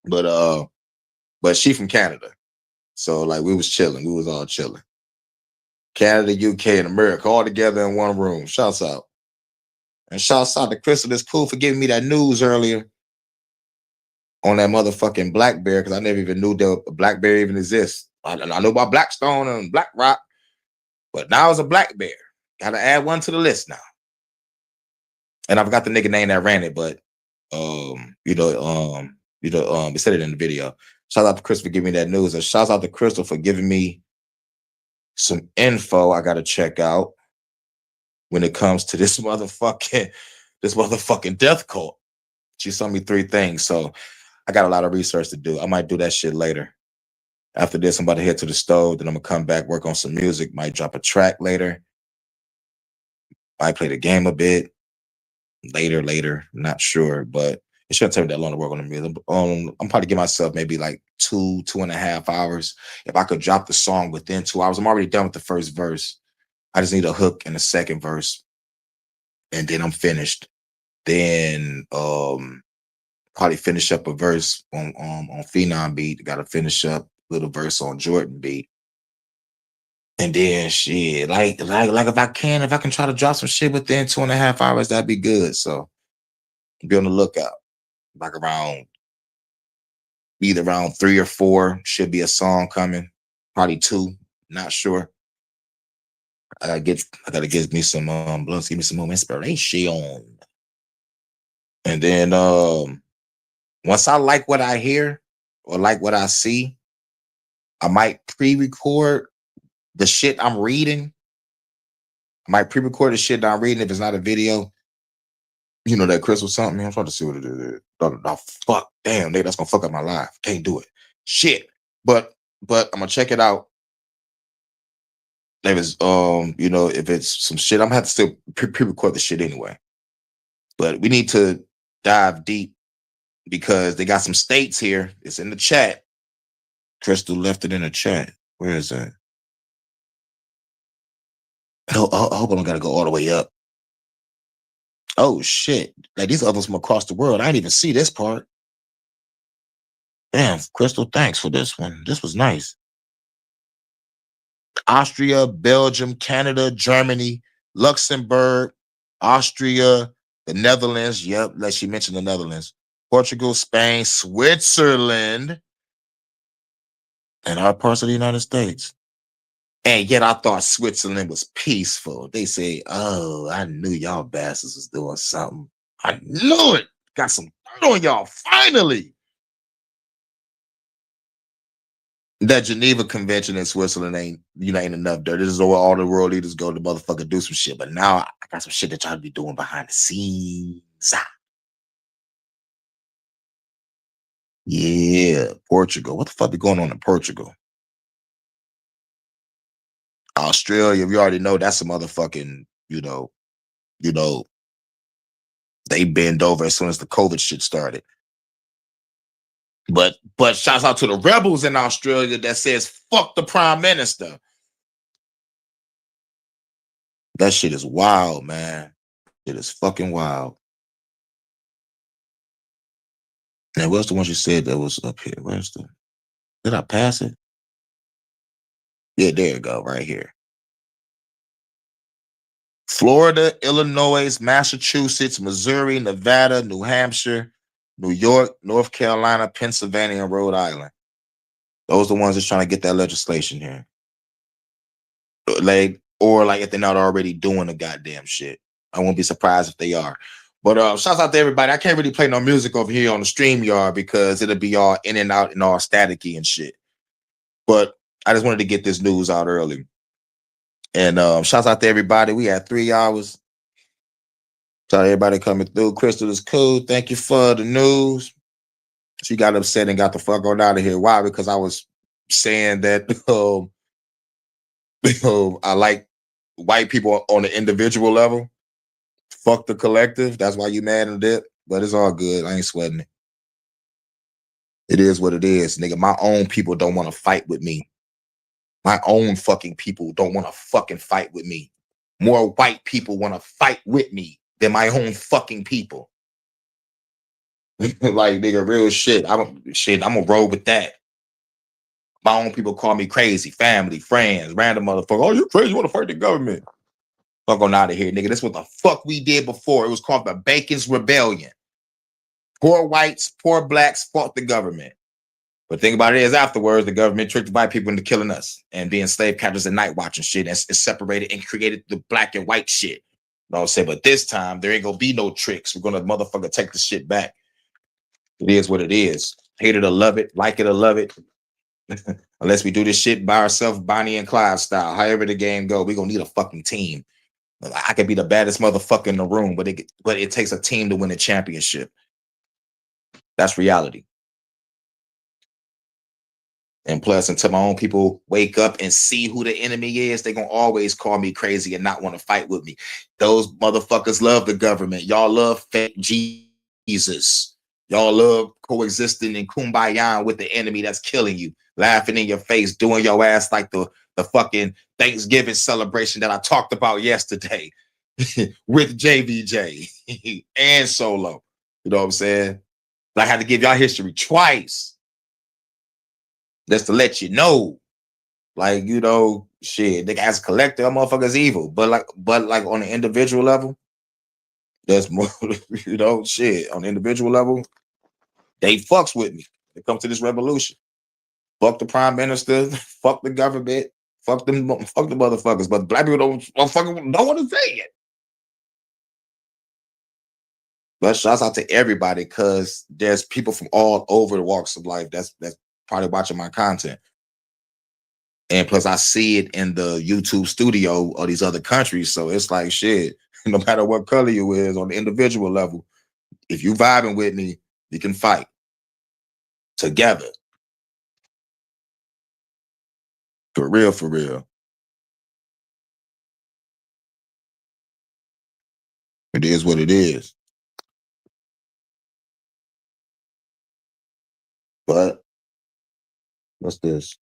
But she from Canada. So like we was chilling. We was all chilling. Canada, UK, and America all together in one room. Shouts out. And shouts out to Crystal. It's cool for giving me that news earlier on that motherfucking Blackberry, because I never even knew that a Blackberry even exists. I know about Blackstone and BlackRock, but now it's a Blackberry. Gotta add one to the list now. And I forgot the nigga name that ran it, but it said it in the video. Shout out to Chris for giving me that news. And shout out to Crystal for giving me some info I gotta check out when it comes to this motherfucking death cult. She sent me 3 things, so I got a lot of research to do. I might do that shit later. After this, I'm about to head to the stove. Then I'm gonna come back, work on some music. Might drop a track later. Might play the game a bit later. Not sure, but it shouldn't take me that long to work on the music. I'm probably give myself maybe like 2.5 hours. If I could drop the song within 2 hours, I'm already done with the first verse. I just need a hook in the second verse, and then I'm finished. Then probably finish up a verse on Phenom beat. Got to finish up a little verse on Jordan beat. And then shit, like if I can try to drop some shit within 2.5 hours, that'd be good. So be on the lookout. Like either around 3 or 4 should be a song coming. Probably 2, not sure. I gotta get me some blunts, give me some more inspiration. And then once I like what I hear or like what I see, I might pre-record the shit I'm reading. I might pre-record the shit that I'm reading if it's not a video. You know that Chris was something. I'm trying to see what it is. Oh, fuck, damn, nigga, that's gonna fuck up my life. Can't do it. Shit. But I'm gonna check it out. If it's if it's some shit, I'm gonna have to still pre-record the shit anyway. But we need to dive deep because they got some states here. It's in the chat. Crystal left it in the chat. Where is that? I hope I don't gotta go all the way up. Oh shit. Like these others from across the world. I didn't even see this part. Damn, Crystal, thanks for this one. This was nice. Austria, Belgium, Canada, Germany, Luxembourg, Austria, the Netherlands. Yep, like she mentioned the Netherlands. Portugal, Spain, Switzerland, and our parts of the United States. And yet I thought Switzerland was peaceful. They say, oh, I knew y'all bastards was doing something. I knew it. Got some dirt on y'all, finally. That Geneva Convention in Switzerland ain't enough dirt. This is where all the world leaders go to motherfucker do some shit. But now I got some shit that y'all be doing behind the scenes. Yeah, Portugal. What the fuck be going on in Portugal? Australia, we already know that's a motherfucking, they bend over as soon as the COVID shit started. But shouts out to the rebels in Australia that says fuck the prime minister. That shit is wild, man. It is fucking wild. Now, what's the one you said that was up here? Did I pass it? Yeah, there you go, right here. Florida, Illinois, Massachusetts, Missouri, Nevada, New Hampshire, New York, North Carolina, Pennsylvania, and Rhode Island. Those are the ones that's trying to get that legislation here. Or if they're not already doing the goddamn shit. I won't be surprised if they are. But shouts out to everybody. I can't really play no music over here on the StreamYard because it'll be all in and out and all staticky and shit. But I just wanted to get this news out early. And shouts out to everybody. We had 3 hours. Shout out to everybody coming through. Crystal is cool. Thank you for the news. She got upset and got the fuck on out of here. Why? Because I was saying that I like white people on the individual level. Fuck the collective. That's why you mad at it. But it's all good. I ain't sweating it. It is what it is, nigga. My own people don't want to fight with me. My own fucking people don't want to fucking fight with me. More white people want to fight with me than my own fucking people. Like, nigga, real shit. I'm gonna roll with that. My own people call me crazy. Family, friends, random motherfucker. Oh, you crazy? You want to fight the government? Fuck on out of here, nigga. That's what the fuck we did before. It was called the Bacon's Rebellion. Poor whites, poor blacks fought the government. But the thing about it is afterwards, the government tricked the white people into killing us and being slave captors and night watching shit. And it's separated and created the black and white shit. know what I'm saying? But this time there ain't gonna be no tricks. We're gonna motherfucker take the shit back. It is what it is. Hate it or love it, like it or love it. Unless we do this shit by ourselves, Bonnie and Clyde style. However the game go, we're gonna need a fucking team. I could be the baddest motherfucker in the room, but it takes a team to win a championship. That's reality. And plus, until my own people wake up and see who the enemy is, they're going to always call me crazy and not want to fight with me. Those motherfuckers love the government. Y'all love fake Jesus. Y'all love coexisting in kumbaya with the enemy that's killing you, laughing in your face, doing your ass like the fucking Thanksgiving celebration that I talked about yesterday with JVJ and Solo. You know what I'm saying? I had to give y'all history twice. Just to let you know, like, you know, shit, nigga, as a collector, that motherfucker's evil. But like on an individual level, there's more, you know, shit. On the individual level, they fucks with me. They come to this revolution. Fuck the prime minister, fuck the government, fuck the motherfuckers. But black people don't want to say it. But shouts out to everybody, because there's people from all over the walks of life that's probably watching my content. And plus, I see it in the YouTube studio of these other countries. So it's like, shit, no matter what color you is on the individual level, if you vibing with me, you can fight together. For real, for real. It is what it is. But what's this?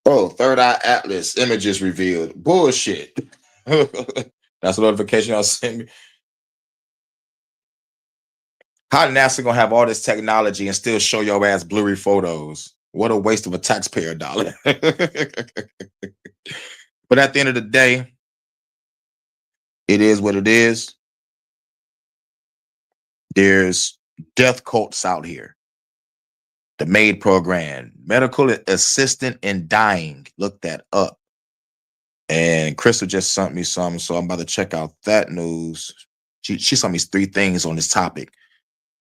Oh, Third Eye Atlas images revealed. Bullshit. That's a notification y'all sent me. How NASA gonna have all this technology and still show your ass blurry photos? What a waste of a taxpayer dollar. But at the end of the day, it is what it is. There's death cults out here. The MAID program, medical assistant in dying. Look that up. And Crystal just sent me some, so I'm about to check out that news. She sent me 3 things on this topic,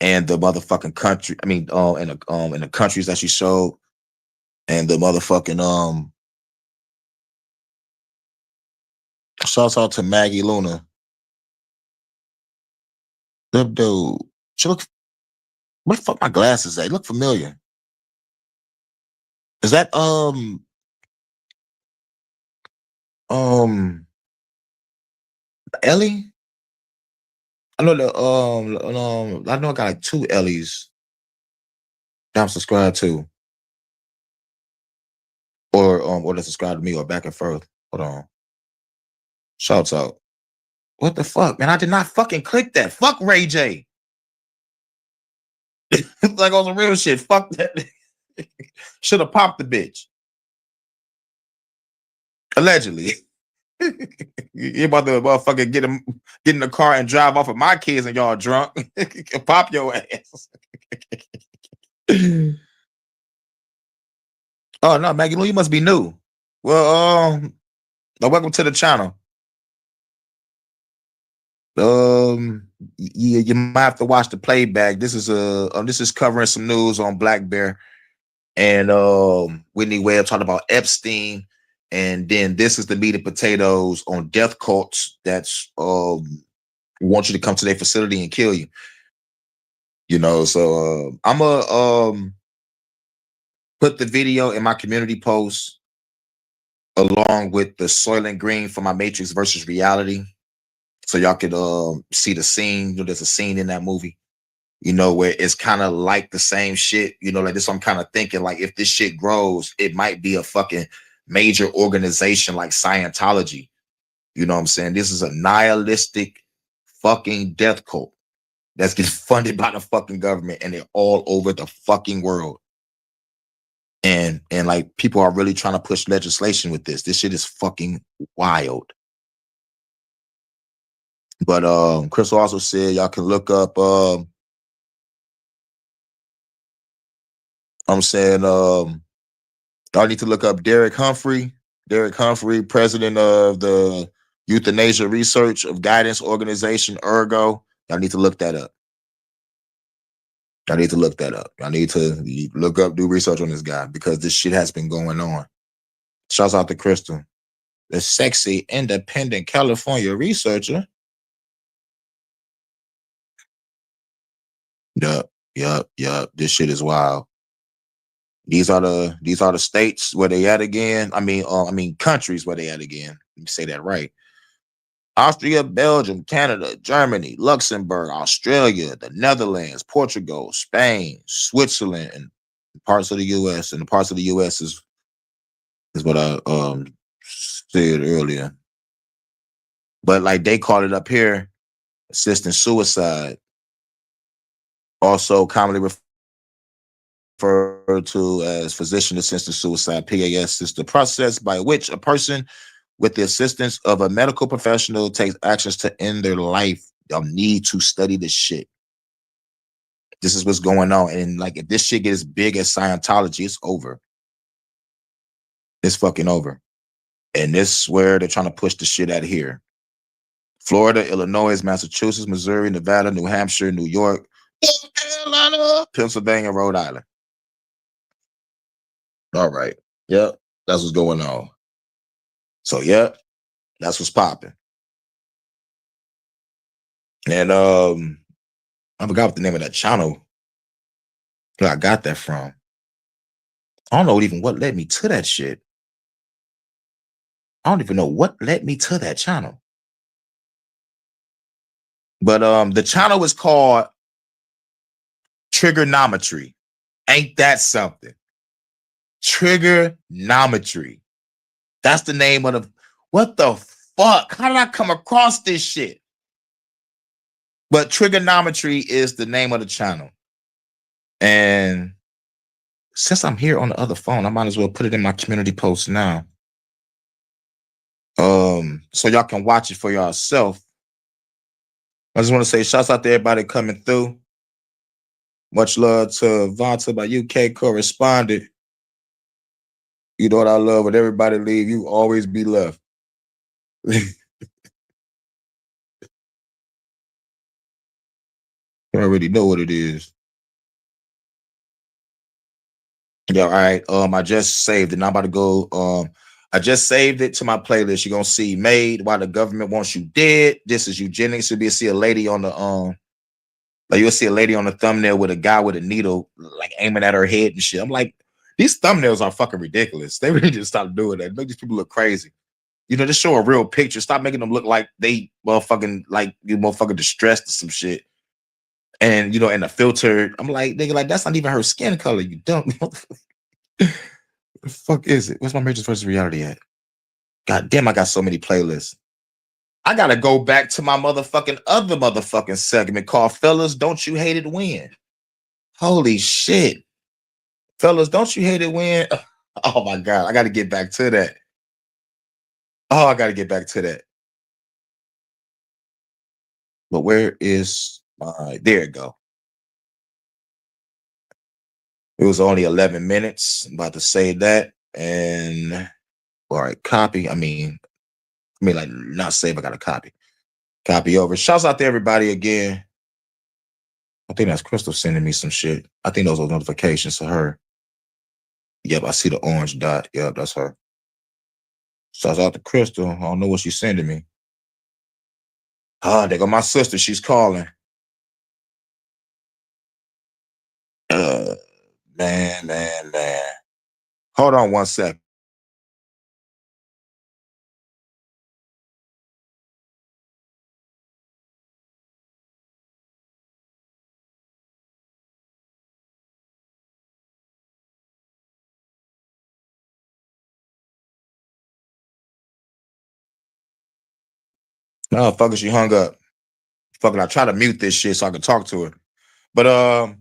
and the motherfucking country. I mean, in the countries that she showed, and the motherfucking Shouts out to Maggie Luna. The dude. She look. Where the fuck my glasses at? They look familiar. Is that Ellie? I know I know I got like 2 Ellies that I'm subscribed to. Or they subscribe to me, or back and forth. Hold on. Shouts out. What the fuck, man? I did not fucking click that. Fuck Ray J. Like on the real shit. Fuck that. Should have popped the bitch. Allegedly. You about to motherfucker get in the car and drive off of my kids and y'all drunk. Pop your ass. Oh no, Maggie Lou, you must be new. Well, welcome to the channel. Yeah, you might have to watch the playback. This is covering some news on Black Bear and Whitney Webb talking about Epstein, and then this is the meat and potatoes on death cults that's want you to come to their facility and kill you. You know, so I'm gonna put the video in my community post along with the Soylent Green for my Matrix versus Reality, so y'all could see the scene. You know, there's a scene in that movie, you know, where it's kind of like the same shit. You know, like this, I'm kind of thinking like if this shit grows, it might be a fucking major organization like Scientology. You know what I'm saying? This is a nihilistic fucking death cult that's getting funded by the fucking government, and they're all over the fucking world. And like people are really trying to push legislation with this. This shit is fucking wild. But Chris also said y'all can look up I'm saying y'all need to look up Derek Humphrey, president of the Euthanasia Research of Guidance Organization, Ergo. Y'all need to look that up. Y'all need to look that up. Y'all need to look up, do research on this guy because this shit has been going on. Shouts out to Crystal, the sexy, independent California researcher. Yup. This shit is wild. These are the states where they at again. I mean countries where they at again. Let me say that right. Austria, Belgium, Canada, Germany, Luxembourg, Australia, the Netherlands, Portugal, Spain, Switzerland, and parts of the U.S. And the parts of the U.S. is what I said earlier. But like they call it up here, assisting suicide. Also commonly referred to as physician-assisted suicide, PAS, is the process by which a person with the assistance of a medical professional takes actions to end their life. Y'all need to study this shit. This is what's going on. And like, if this shit gets as big as Scientology, it's over. It's fucking over. And this is where they're trying to push the shit out of here. Florida, Illinois, Massachusetts, Missouri, Nevada, New Hampshire, New York, Carolina, Pennsylvania, Rhode Island. All right. Yep. That's what's going on. So, yep. That's what's popping. And I forgot what the name of that channel where I got that from. I don't know even what led me to that shit. I don't even know what led me to that channel. But the channel is called Trigonometry. Ain't that something? Trigonometry. That's the name of the... What the fuck? How did I come across this shit? But Trigonometry is the name of the channel. And since I'm here on the other phone, I might as well put it in my community post now. So y'all can watch it for yourself. I just want to say shouts out to everybody coming through. Much love to Vanta, my UK correspondent. You know what I love? When everybody leave, you always be left. I already know what it is. Yeah, all right. I just saved it. Now I'm about to go. I just saved it to my playlist. You're gonna see MAID, Why the Government Wants You Dead. This is eugenics. You'll see a lady on the like you'll see a lady on the thumbnail with a guy with a needle like aiming at her head and shit. I'm like, these thumbnails are fucking ridiculous. They really just stop doing that. Make these people look crazy. You know, just show a real picture. Stop making them look like they motherfucking like you motherfucking distressed or some shit. And you know, and the filter, I'm like, nigga, like that's not even her skin color. You dumb. What the fuck is it? Where's my Majors versus Reality at? God damn, I got so many playlists. I gotta go back to my other motherfucking segment called Fellas, Don't You Hate It When? Holy shit. Fellas, don't you hate it when? Oh my God, I gotta get back to that. Oh, I gotta get back to that. But where is my, there it go. It was only 11 minutes. I'm about to say that. And all right, copy. I mean, like not save, I gotta copy. Copy over. Shouts out to everybody again. I think that's Crystal sending me some shit. I think those are notifications to her. Yep, I see the orange dot. Yep, that's her. Shouts out to Crystal. I don't know what she's sending me. Ah, there go my sister. She's calling. Man. Hold on 1 sec. No, fucker, she hung up. Fucking, I try to mute this shit so I can talk to her. But I'm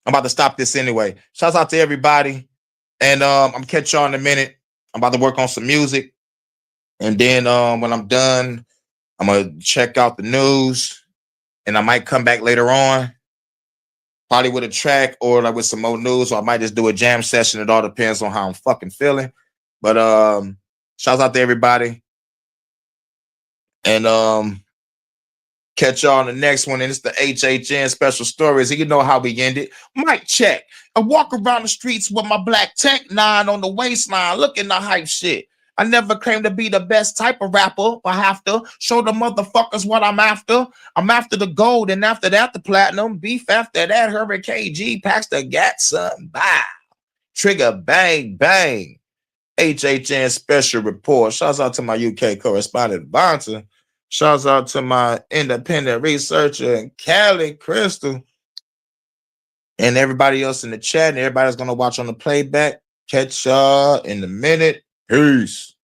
about to stop this anyway. Shouts out to everybody. And I'm gonna catch y'all in a minute. I'm about to work on some music. And then when I'm done, I'm gonna check out the news. And I might come back later on, probably with a track or like with some more news, or I might just do a jam session. It all depends on how I'm fucking feeling. But shouts out to everybody. And catch y'all on the next one. And it's the HHN special stories. And you know how we end it. Mic check. I walk around the streets with my black tech 9 on the waistline, looking the hype shit. I never claimed to be the best type of rapper. I have to show the motherfuckers what I'm after. I'm after the gold, and after that, the platinum. Beef after that, Hurricane G packs the gat, son. Bye. Trigger, bang, bang. HHN special report. Shouts out to my UK correspondent, Bonta. Shouts out to my independent researcher in Cali, Crystal. And everybody else in the chat, and everybody's going to watch on the playback. Catch y'all in a minute. Peace.